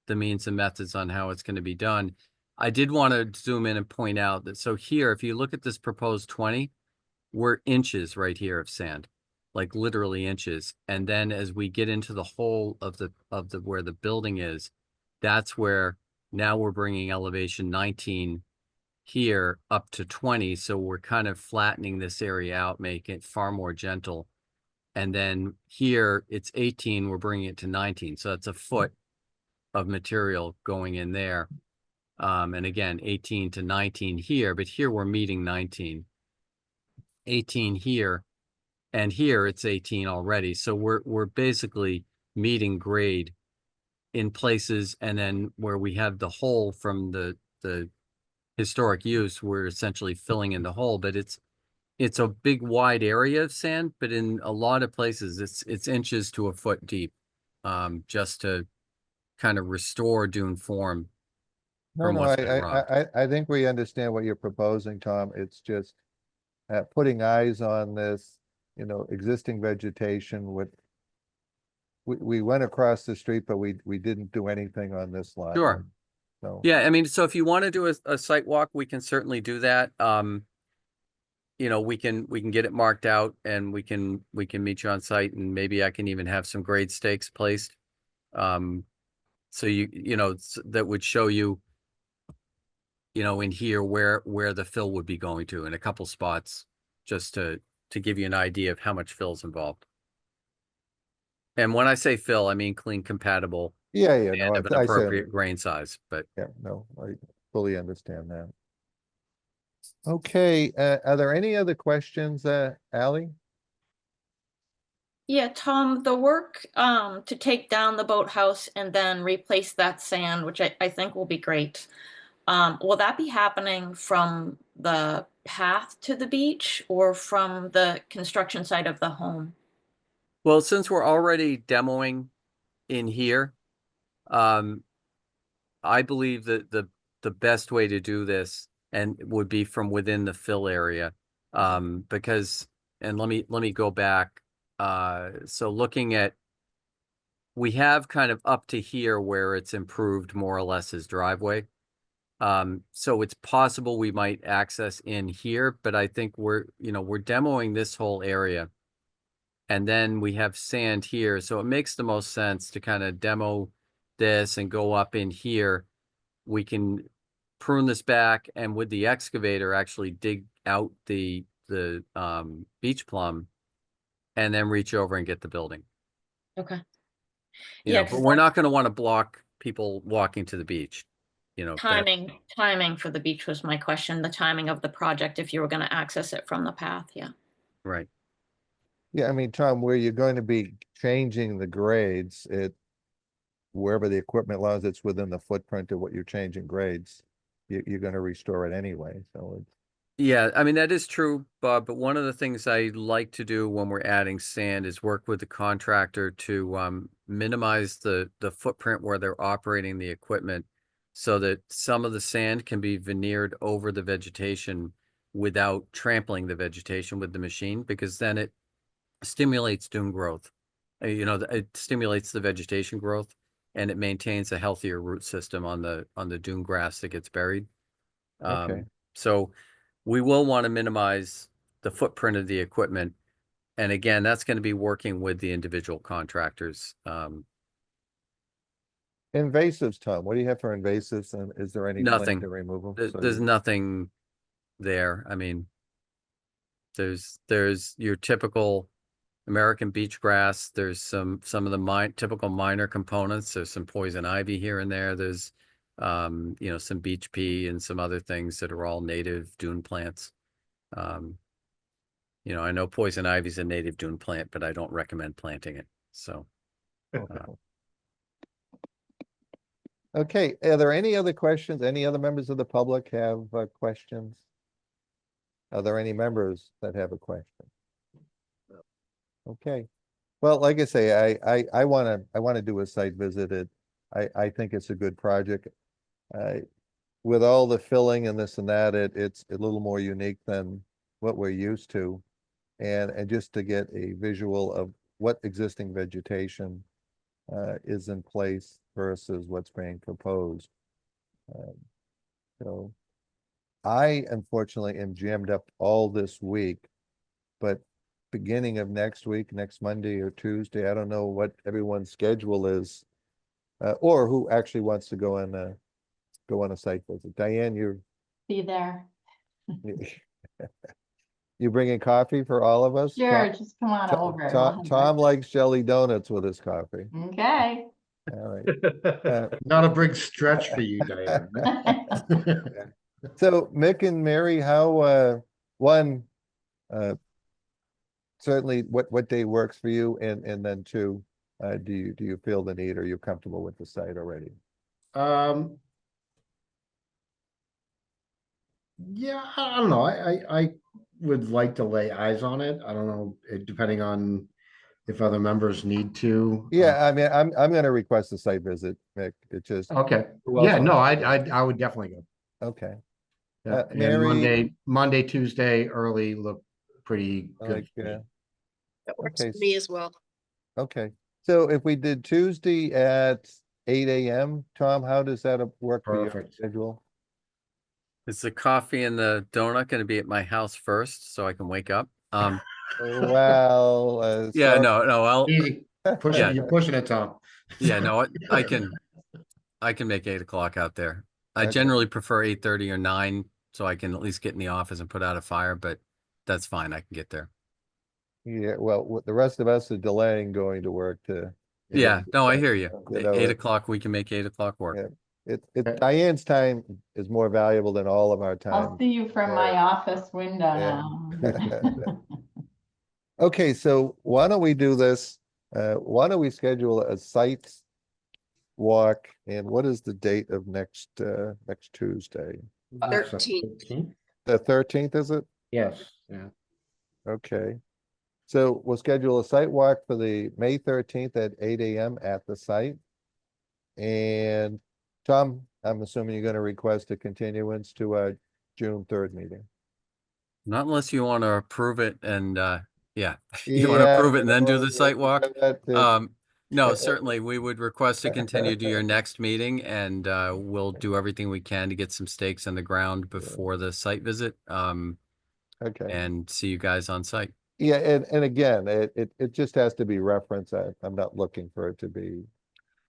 O: the means and methods on how it's going to be done. I did want to zoom in and point out that, so here, if you look at this proposed 20, we're inches right here of sand, like literally inches. And then as we get into the hole of the where the building is, that's where now we're bringing elevation 19 here up to 20. So we're kind of flattening this area out, making it far more gentle. And then here it's 18, we're bringing it to 19. So that's a foot of material going in there. And again, 18 to 19 here, but here we're meeting 19, 18 here, and here it's 18 already. So we're basically meeting grade in places, and then where we have the hole from the historic use, we're essentially filling in the hole, but it's a big wide area of sand, but in a lot of places it's inches to a foot deep, just to kind of restore dune form.
A: no,
O: from
A: no,
O: what's been rocked.
A: I think we understand what you're proposing, Tom. It's just putting eyes on this, existing vegetation we went across the street, but we didn't do anything on this lot.
O: Sure.
A: so.
O: Yeah, I mean, so if you want to do a site walk, we can certainly do that. You know, we can get it marked out and we can meet you on site, and maybe I can even have some grade stakes placed. So you know, that would show you, you know, in here where the fill would be going to in a couple spots, just to give you an idea of how much fill is involved. And when I say fill, I mean clean compatible
A: Yeah, yeah,
O: and
A: no,
O: of an
A: I said,
O: appropriate grain size, but
A: yeah, no, I fully understand that. Okay, are there any other questions, Ally?
Q: Yeah, Tom, the work to take down the boathouse and then replace that sand, which I think will be great. Will that be happening from the path to the beach or from the construction site of the home?
O: well, since we're already demoing in here, I believe that the best way to do this and would be from within the fill area. Because, and let me go back. So looking at, we have kind of up to here where it's improved more or less as driveway. So it's possible we might access in here, but I think we're demoing this whole area. And then we have sand here, so it makes the most sense to kind of demo this and go up in here. We can prune this back and with the excavator actually dig out the beach plum and then reach over and get the building.
Q: Okay.
O: You
Q: Yeah,
O: know, but
Q: 'cause
O: we're not going to want to block people walking to the beach. You know,
Q: timing for the beach was my question, the timing of the project, if you were going to access it from the path, yeah.
O: right.
A: Yeah, I mean, Tom, where you're going to be changing the grades, wherever the equipment allows, it's within the footprint of what you're changing grades. You're gonna restore it anyway, so it's.
O: Yeah, I mean, that is true, Bob, but one of the things I like to do when we're adding sand is work with the contractor to minimize the footprint where they're operating the equipment so that some of the sand can be veneered over the vegetation without trampling the vegetation with the machine, because then it stimulates dune growth. You know, it stimulates the vegetation growth and it maintains a healthier root system on the dune grass that gets buried.
A: Okay.
O: So we will want to minimize the footprint of the equipment. And again, that's going to be working with the individual contractors.
A: Invasives, Tom, what do you have for invasives, and is there any plan
O: Nothing.
A: to remove them?
O: There's nothing there. I mean, there's your typical American beach grass. There's some of the typical minor components. There's some poison ivy here and there. There's you know, some beach pea and some other things that are all native dune plants. You know, I know poison ivy is a native dune plant, but I don't recommend planting it. So.
A: Okay, are there any other questions? Any other members of the public have questions? Are there any members that have a question? Okay, well, like I say, I wanna do a site visit. I think it's a good project. With all the filling and this and that, it's a little more unique than what we're used to. And just to get a visual of what existing vegetation is in place versus what's being proposed. So I unfortunately am jammed up all this week, but beginning of next week, next Monday or Tuesday, I don't know what everyone's schedule is, or who actually wants to go on a site visit. Diane,
E: Be there.
A: you bringing coffee for all of us?
E: Sure, just come on over. We'll have
A: Tom likes jelly donuts with his coffee.
E: Okay.
A: All right.
D: Not a big stretch for you, Diane.
A: So Mick and Mary, how, certainly what day works for you, and then two, do you feel the need, or you're comfortable with the site already?
D: Yeah, I don't know. I would like to lay eyes on it. I don't know, depending on if other members need to.
A: Yeah, I mean, I'm gonna request a site visit, Mick. It just.
D: Okay.
A: Who else
D: Yeah, no,
A: wants to go?
D: I would definitely go.
A: Okay.
D: Yeah, and
A: Mary.
D: Monday, Tuesday, early look pretty good.
A: Like,
C: That works
A: Okay.
C: for me as well.
A: Okay, so if we did Tuesday at 8 AM. Tom, how does that work for your
D: Perfect.
A: schedule?
O: Is the coffee and the donut gonna be at my house first so I can wake up?
A: Well,
O: Yeah,
A: sorry.
O: no, I'll,
D: Easy.
O: Yeah.
D: You're pushing it, Tom.
O: yeah, no, I can make 8 o'clock out there. I
A: Okay.
O: generally prefer 8:30 or 9, so I can at least get in the office and put out a fire, but that's fine. I can get there.
A: Yeah, well, the rest of us are delaying going to work to.
O: Yeah, no, I hear you.
A: You know,
O: 8 o'clock, we can make 8 o'clock work.
A: Yeah. Diane's time is more valuable than all of our
E: I'll
A: time.
E: see you from my office window now.
A: Okay, so why don't we do this? Why don't we schedule a site walk, and what is the date of next Tuesday?
C: 13th.
A: The 13th, is it?
D: Yes, yeah.
A: Okay. So we'll schedule a site walk for the May 13th at 8 AM at the site. And Tom, I'm assuming you're gonna request a continuance to our June 3rd meeting.
O: Not unless you want to approve it and, yeah, you want to approve it and then do the site walk? No, certainly, we would request to continue to your next meeting, and we'll do everything we can to get some stakes in the ground before the site visit.
A: Okay.
O: And see you guys on site.
A: Yeah, and again, it just has to be referenced. I'm not looking for it to be.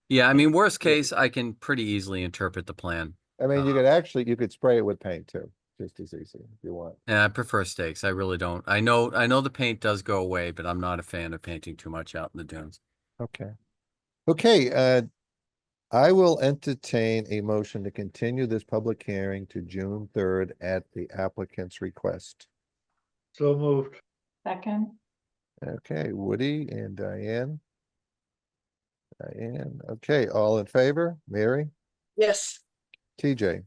O: Yeah, I mean, worst case, I can pretty easily interpret the plan.
A: I mean, you could spray it with paint too, just as easy if you want.
O: And I prefer stakes. I really don't. I know the paint does go away, but I'm not a fan of painting too much out in the dunes.
A: Okay. Okay, I will entertain a motion to continue this public hearing to June 3rd at the applicant's request.
F: So moved.
E: Second,
A: Okay, Woody and Diane. Okay, all in favor? Mary,
C: Yes,
A: TJ,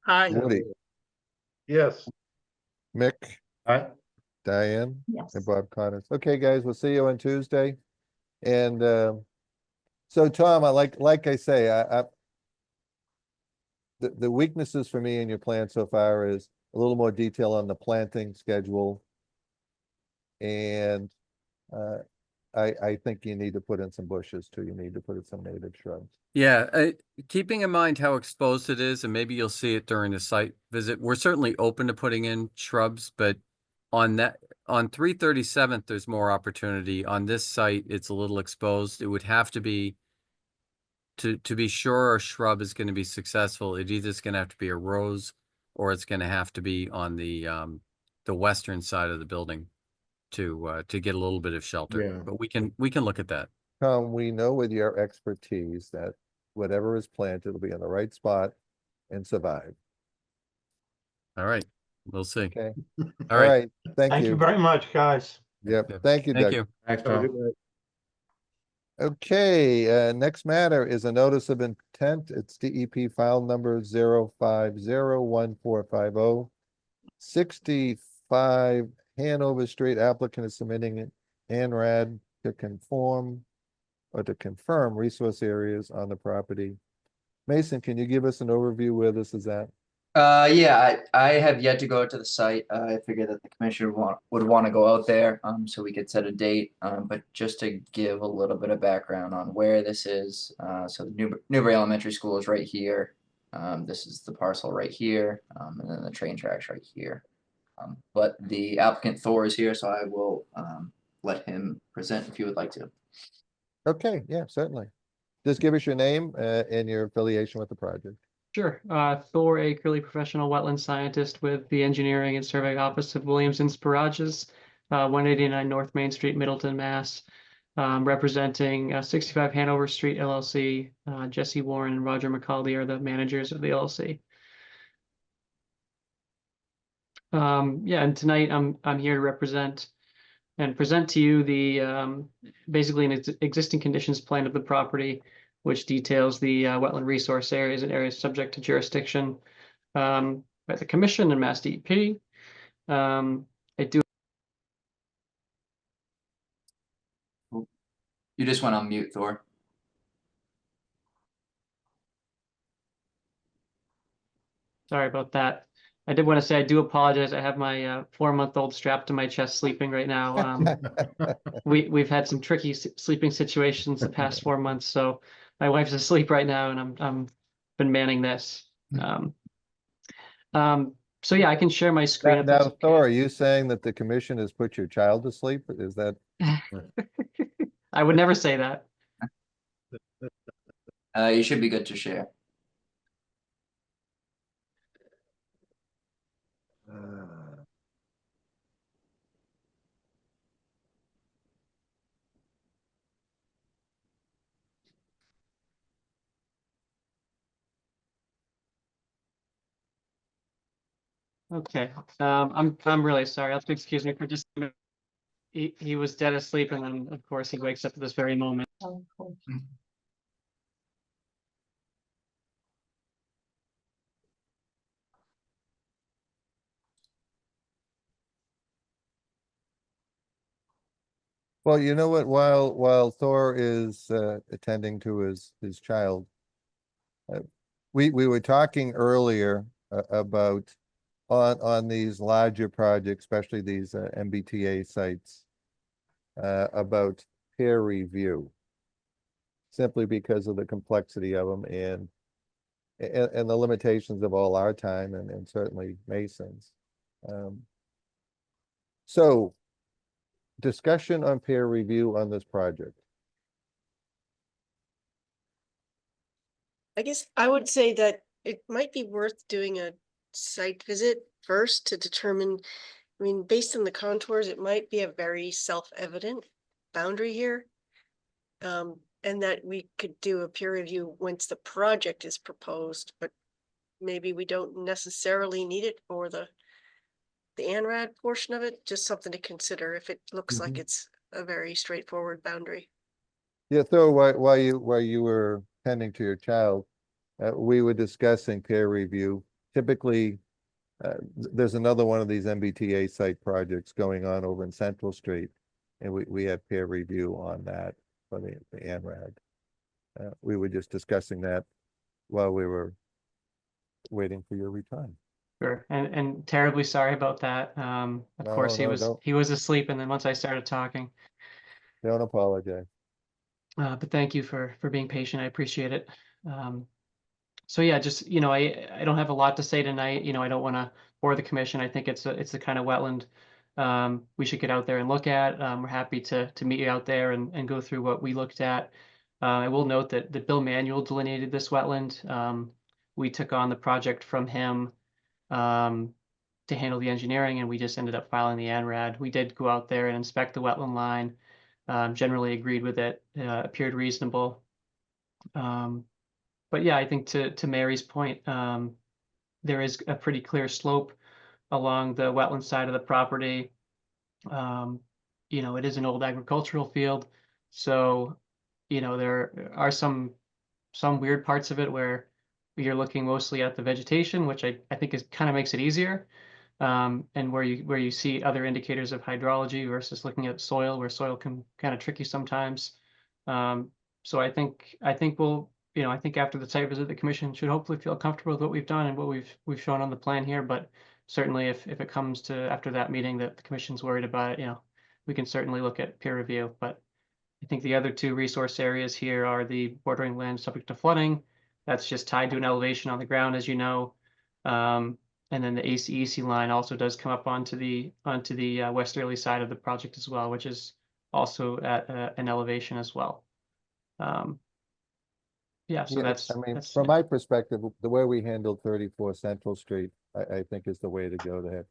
G: Hi.
A: Woody,
F: Yes.
A: Mick,
D: All
A: Diane,
E: yes.
A: and Bob Connors. Okay, guys, we'll see you on Tuesday. And so Tom, like I say, the weaknesses for me in your plan so far is a little more detail on the planting schedule. And I think you need to put in some bushes too. You need to put in some native shrubs.
O: Yeah, keeping in mind how exposed it is, and maybe you'll see it during the site visit. We're certainly open to putting in shrubs, but on 337th, there's more opportunity. On this site, it's a little exposed. It would have to be, to be sure a shrub is going to be successful, it either is going to have to be a rose, or it's going to have to be on the western side of the building to get a little bit of shelter.
D: Yeah.
O: But we can look at that.
A: Tom, we know with your expertise that whatever is planted will be in the right spot and survive.
O: All right, we'll see.
A: Okay.
O: All right.
A: Thank
P: Thank you
A: you.
P: very much, guys.
A: Yep. Thank you,
O: Thank
A: Doug.
O: you.
D: Thanks,
F: Have a
D: Tom.
F: good night.
A: Okay, next matter is a notice of intent. It's DEP file number 0501450. 65 Hanover Street, applicant is submitting an ANRAD to confirm resource areas on the property. Mason, can you give us an overview where this is at?
B: Yeah, I have yet to go to the site. I figured that the commissioner would want to go out there, so we could set a date. But just to give a little bit of background on where this is, so the Newbury Elementary School is right here. This is the parcel right here, and then the train tracks right here. But the applicant Thor is here, so I will let him present if you would like to.
A: Okay, yeah, certainly. Just give us your name and your affiliation with the project.
S: Sure. Thor A. Curley, professional wetland scientist with the Engineering and Survey Office of Williams and Sparages, 189 North Main Street, Middleton, Mass. Representing 65 Hanover Street LLC. Jesse Warren and Roger McCaldy are the managers of the LLC. Yeah, and tonight I'm here to represent and present to you the basically an existing conditions plan of the property, which details the wetland resource areas and areas subject to jurisdiction by the Commission and Mass DEP. I do.
B: You just went on mute, Thor.
S: Sorry about that. I did want to say, I do apologize. I have my 4-month-old strapped to my chest sleeping right now. We've had some tricky sleeping situations the past 4 months, so my wife's asleep right now, and I'm been manning this. So yeah, I can share my screen. if that's
A: Now, Thor, are you saying that the commission has put your child to sleep? Is that?
S: okay. I would never say that.
B: You should be good to share.
S: Okay, I'm really sorry. I'll have to excuse me for just a minute. He was dead asleep, and then of course he wakes up at this very moment.
A: Well, you know what, while Thor is attending to his child, we were talking earlier about on these larger projects, especially these MBTA sites, about peer review, simply because of the complexity of them and the limitations of all our time and certainly Mason's. So discussion on peer review on this project.
C: I guess I would say that it might be worth doing a site visit first to determine, I mean, based on the contours, it might be a very self-evident boundary here. And that we could do a peer review once the project is proposed, but maybe we don't necessarily need it for the ANRAD portion of it, just something to consider if it looks like it's a very straightforward boundary.
A: Yeah, Thor, while you were tending to your child, we were discussing peer review. Typically, there's another one of these MBTA site projects going on over in Central Street, and we had peer review on that for the ANRAD. We were just discussing that while we were waiting for your return.
S: Sure, and terribly sorry about that. Of course, he was asleep, and then once I started talking.
A: Don't apologize.
S: But thank you for being patient. I appreciate it. So yeah, just, I don't have a lot to say tonight. I don't want to bore the commission. I think it's the kind of wetland we should get out there and look at. We're happy to meet you out there and go through what we looked at. I will note that Bill Manuel delineated this wetland. We took on the project from him to handle the engineering, and we just ended up filing the ANRAD. We did go out there and inspect the wetland line. Generally agreed with it, appeared reasonable. But yeah, I think to Mary's point, there is a pretty clear slope along the wetland side of the property. It is an old agricultural field, so there are some weird parts of it where you're looking mostly at the vegetation, which I think kind of makes it easier. And where you see other indicators of hydrology versus looking at soil, where soil can kind of trick you sometimes. So I think we'll, I think after the site visit, the commission should hopefully feel comfortable with what we've done and what we've shown on the plan here. But certainly, if it comes to after that meeting that the commission's worried about it, we can certainly look at peer review. But I think the other two resource areas here are the bordering land subject to flooding. That's just tied to an elevation on the ground, as you know. And then the ACEC line also does come up onto the westerly side of the project as well, which is also at an elevation as well. Yeah, so that's
A: from my perspective, the way we handled 34 Central Street, I think is the way to go, to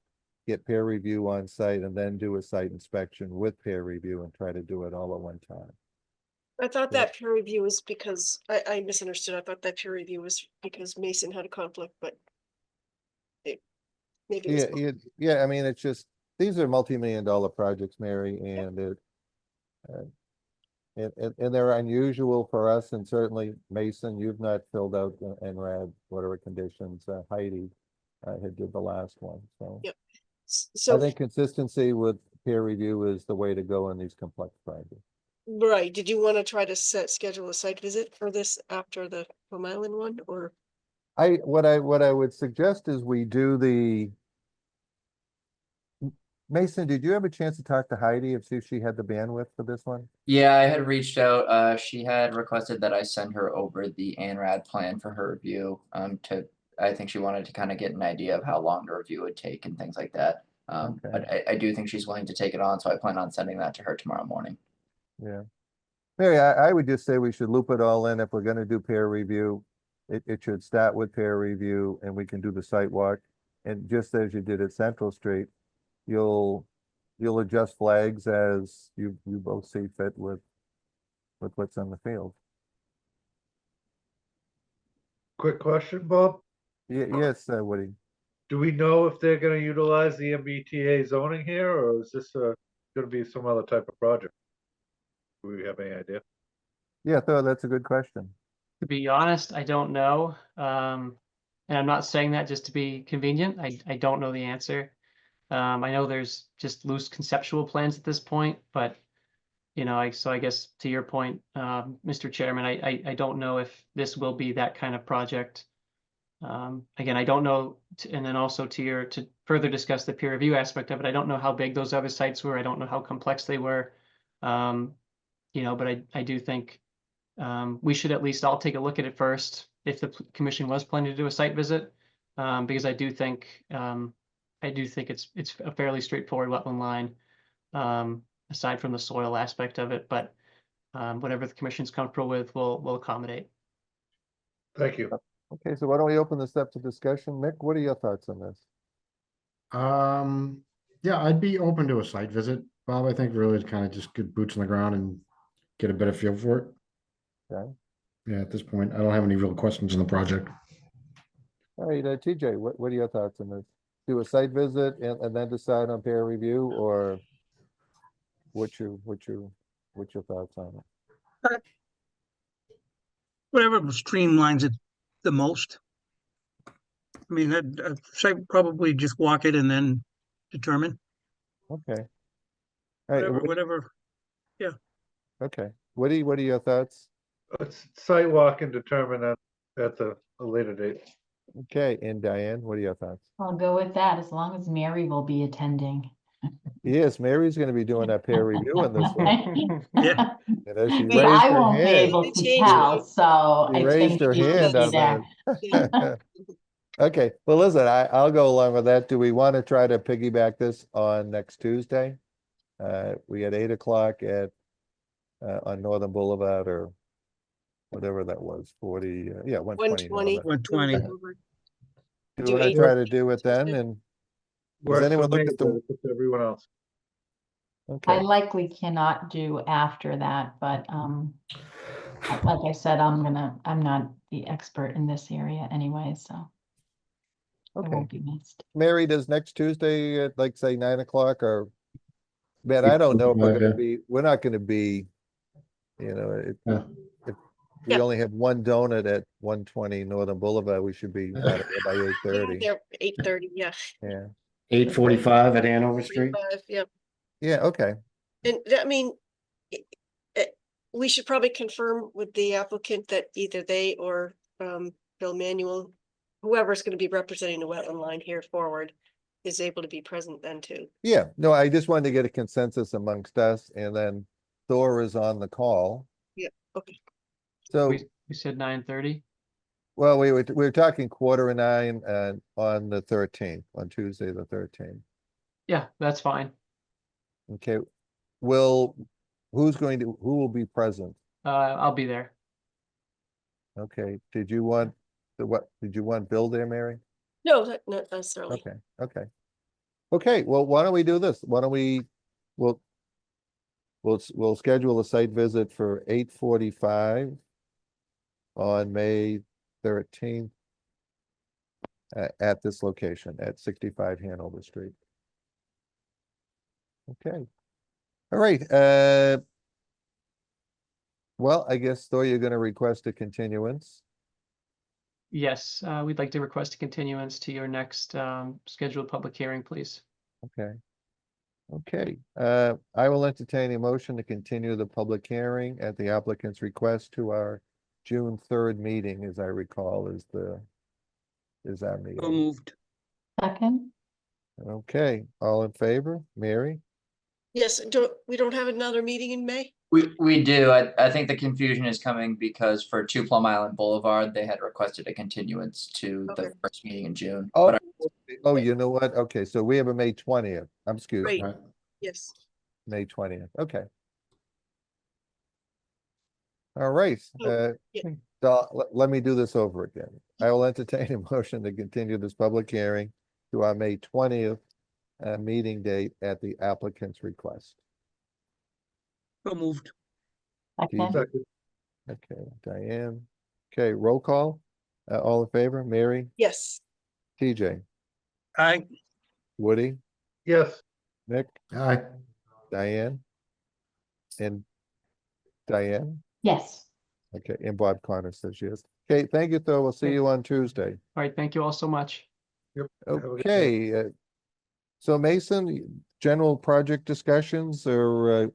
A: get peer review on site and then do a site inspection with peer review and try to do it all at one time.
C: I thought that peer review was because I misunderstood. I thought that peer review was because Mason had a conflict, but maybe
A: yeah. I mean, it's just, these are multi-million-dollar projects, Mary, and and they're unusual for us, and certainly Mason, you've not filled out the NRAD whatever conditions. Heidi had did the last one, so.
C: Yep. So
A: I think consistency with peer review is the way to go in these complex projects.
C: Right. Did you want to try to schedule a site visit for this after the Plum Island one, or?
A: What I would suggest is we do the. Mason, did you have a chance to talk to Heidi and see if she had the bandwidth for this one?
B: Yeah, I had reached out. She had requested that I send her over the ANRAD plan for her review. I think she wanted to kind of get an idea of how long the review would take and things like that. But I do think she's willing to take it on, so I plan on sending that to her tomorrow morning.
A: Yeah. Mary, I would just say we should loop it all in. If we're gonna do peer review, it should start with peer review and we can do the site walk. And just as you did at Central Street, you'll adjust flags as you both see fit with what's on the field.
F: Quick question, Bob.
A: Yes, Woody.
F: Do we know if they're gonna utilize the MBTA zoning here, or is this gonna be some other type of project? Do we have any idea?
A: Yeah, Thor, that's a good question.
S: To be honest, I don't know. And I'm not saying that just to be convenient. I don't know the answer. I know there's just loose conceptual plans at this point, but you know, so I guess to your point, Mr. Chairman, I don't know if this will be that kind of project. Again, I don't know, and then also to further discuss the peer review aspect of it, I don't know how big those other sites were. I don't know how complex they were. You know, but I do think we should at least all take a look at it first if the commission was planning to do a site visit, because I do think it's a fairly straightforward wetland line, aside from the soil aspect of it. But whatever the commission's comfortable with, we'll accommodate.
F: Thank you.
A: Okay, so why don't we open this up to discussion? Mick, what are your thoughts on this?
D: Yeah, I'd be open to a site visit, Bob. I think really kind of just get boots on the ground and get a better feel for it.
A: Okay.
D: Yeah, at this point, I don't have any real questions on the project.
A: All right, TJ, what are your thoughts on this? Do a site visit and then decide on peer review, or what's your thoughts on it?
G: Whatever streamlines it the most. I mean, I'd say probably just walk it and then determine.
A: Okay. All right.
G: Whatever. Yeah.
A: Okay. What are your thoughts?
F: Let's site walk and determine that at a later date.
A: Okay, and Diane, what are your thoughts?
E: I'll go with that as long as Mary will be attending.
A: Yes, Mary's gonna be doing that peer review on this one.
G: Yeah.
A: You know, she
E: See,
A: raised
E: I
A: her
E: won't be
A: hand.
E: able to tell, so
A: She
E: I
A: raised
E: think
A: her
E: she should
A: hand
E: be
A: on
E: there.
A: that. Okay, well, listen, I'll go along with that. Do we want to try to piggyback this on next Tuesday? We had 8 o'clock at on Northern Boulevard, or whatever that was, 40, 120.
C: 120.
G: 120.
A: Do
C: Do
A: you want to
C: 8.
A: try to do it then? And
F: Works
A: does anyone
F: for
A: look
F: me,
A: at the?
F: but it's everyone else.
E: I
A: Okay,
E: likely cannot do after that, but like I said, I'm not the expert in this area anyway, so it
A: okay.
E: won't be missed.
A: Mary, does next Tuesday at like say 9 o'clock, or man, I don't know if we're not gonna be, you know,
D: Yeah.
A: if we only have one donut at 120 Northern Boulevard, we should be out of there by 8:30.
C: They're 8:30, yeah.
A: Yeah.
D: 8:45 at Hanover Street.
C: 45, yeah.
A: Yeah, okay.
C: And I mean, we should probably confirm with the applicant that either they or Bill Manuel, whoever's going to be representing the wetland line here forward, is able to be present then too.
A: Yeah, no, I just wanted to get a consensus amongst us, and then Thor is on the call.
C: Yeah, okay.
A: So,
S: We said 9:30.
A: well, we were talking 8:45 on the 13th, on Tuesday, the 13th.
S: Yeah, that's fine.
A: Okay, who will be present?
S: I'll be there.
A: Okay, did you want Bill there, Mary?
C: No, not necessarily.
A: Okay, well, why don't we do this? Why don't we'll schedule a site visit for 8:45 on May 13th at this location at 65 Hanover Street. Okay. All right, well, I guess, Thor, you're gonna request a continuance.
S: Yes, we'd like to request a continuance to your next scheduled public hearing, please.
A: Okay. Okay, I will entertain a motion to continue the public hearing at the applicant's request to our June 3rd meeting, as I recall, is the is our
G: So
A: meeting.
G: moved.
E: Second,
A: Okay, all in favor? Mary?
C: Yes, we don't have another meeting in May?
B: We do. I think the confusion is coming because for 2 Plum Island Boulevard, they had requested a continuance to
C: Okay.
B: the first meeting in June.
A: Oh,
B: But
A: oh, you know what? Okay, so we have a May 20th. Excuse me,
C: Great, yes.
A: May 20th. Okay. All right,
C: yeah.
A: so let me do this over again. I will entertain a motion to continue this public hearing to our May 20th meeting date at the applicant's request.
G: So moved.
E: second,
F: Second.
A: Okay, Diane. Okay, roll call. All in favor? Mary,
C: Yes,
A: TJ,
G: Aye.
A: Woody,
F: Yes,
A: Nick,
D: Aye.
A: Diane, and Diane.
E: yes.
A: Okay, and Bob Connor says yes. Okay, thank you, Phil. We'll see
S: Okay.
A: you on Tuesday.
S: All right, thank you all so much.
F: yep. Have a good day.
A: Okay, so Mason, general project discussions or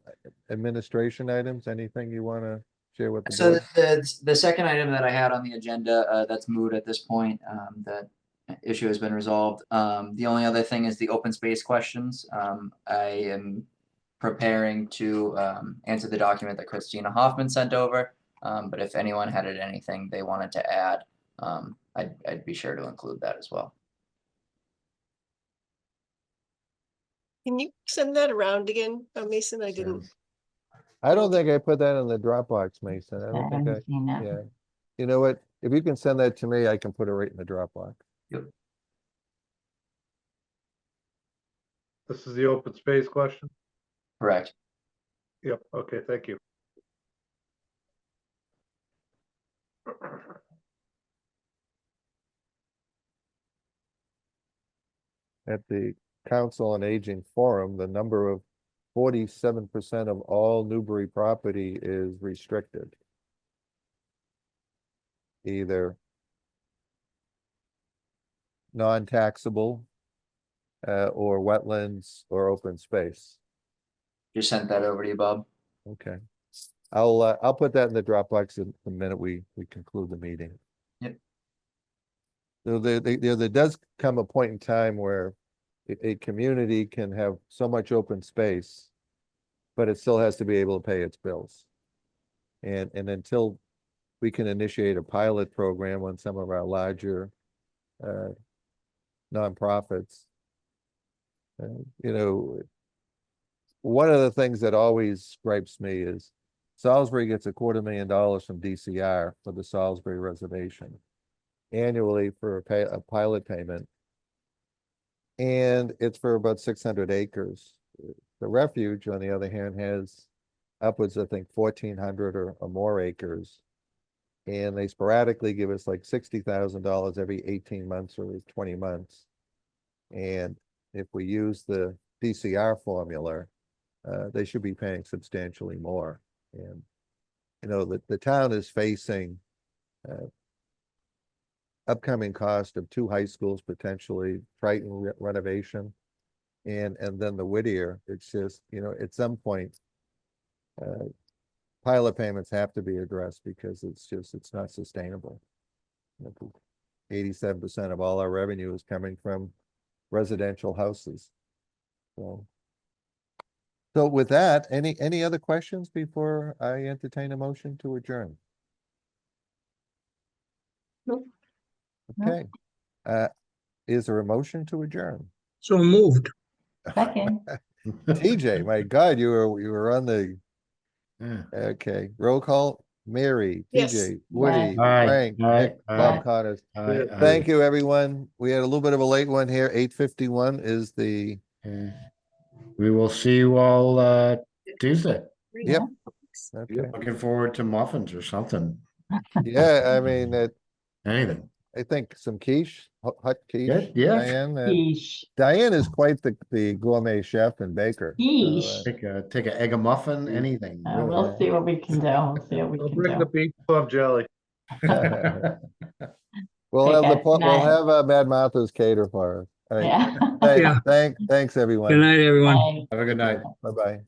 A: administration items, anything you want to share with the
B: So
A: board?
B: the second item that I had on the agenda, that's moot at this point, that issue has been resolved. The only other thing is the open space questions. I am preparing to answer the document that Christina Hoffman sent over. But if anyone had anything they wanted to add, I'd be sure to include that as well.
C: can you send that around again, Mason? I didn't.
A: I don't think I put that in the Dropbox, Mason. I
E: I
A: don't think
E: haven't seen it.
A: yeah. You know what? If you can send that to me, I can put it right in the Dropbox.
F: This is the open space question?
B: Correct.
F: Yep, okay, thank you.
A: At the Council on Aging Forum, the number of 47% of all Newbury property is restricted. Either non-taxable or wetlands or open space.
B: Just sent that over to you, Bob.
A: Okay. I'll put that in the Dropbox in the minute we conclude the meeting.
B: Yep.
A: So there does come a point in time where a community can have so much open space, but it still has to be able to pay its bills. And until we can initiate a pilot program on some of our larger nonprofits, you know, one of the things that always gripes me is Salisbury gets $250,000 from DCR for the Salisbury Reservation annually for a pilot payment. And it's for about 600 acres. The refuge, on the other hand, has upwards, I think, 1,400 or more acres. And they sporadically give us like $60,000 every 18 months or 20 months. And if we use the DCR formula, they should be paying substantially more. And, you know, the town is facing upcoming cost of 2 high schools, potentially Triton renovation, and then the Whittier. It's just, you know, at some point, pilot payments have to be addressed because it's not sustainable. 87% of all our revenue is coming from residential houses. So with that, any other questions before I entertain a motion to adjourn?
C: Nope.
A: Okay. Is there a motion to adjourn?
G: So moved.
E: Second,
A: TJ, my God, you were on the, okay, roll call. Mary,
C: Yes.
A: TJ, Woody,
D: Aye.
A: Frank,
D: Aye.
A: Nick,
D: Aye.
A: Bob Connors. Thank you, everyone. We had a little bit of a late one here. 8:51 is the,
D: We will see you all Tuesday.
A: yep. Okay.
D: Looking forward to muffins or something.
A: Yeah, I mean,
D: Anything.
A: I think some quiche, hot quiche.
D: Yeah.
A: Diane,
E: quiche,
A: Diane is quite the gourmet chef and baker. So,
E: quiche.
D: Take a egg a muffin, anything. really.
E: We'll see what we can do. We'll see what we
F: I'll
E: can
F: bring the
E: do.
F: beef club jelly.
A: We'll
E: Okay,
A: have
E: guys, good
A: we'll
E: night.
A: have Mad Martha's cater for us. All right.
E: Yeah.
G: Yeah.
A: Thanks, everyone.
G: Good night, everyone.
E: Bye.
D: Have a good night.
A: Bye-bye.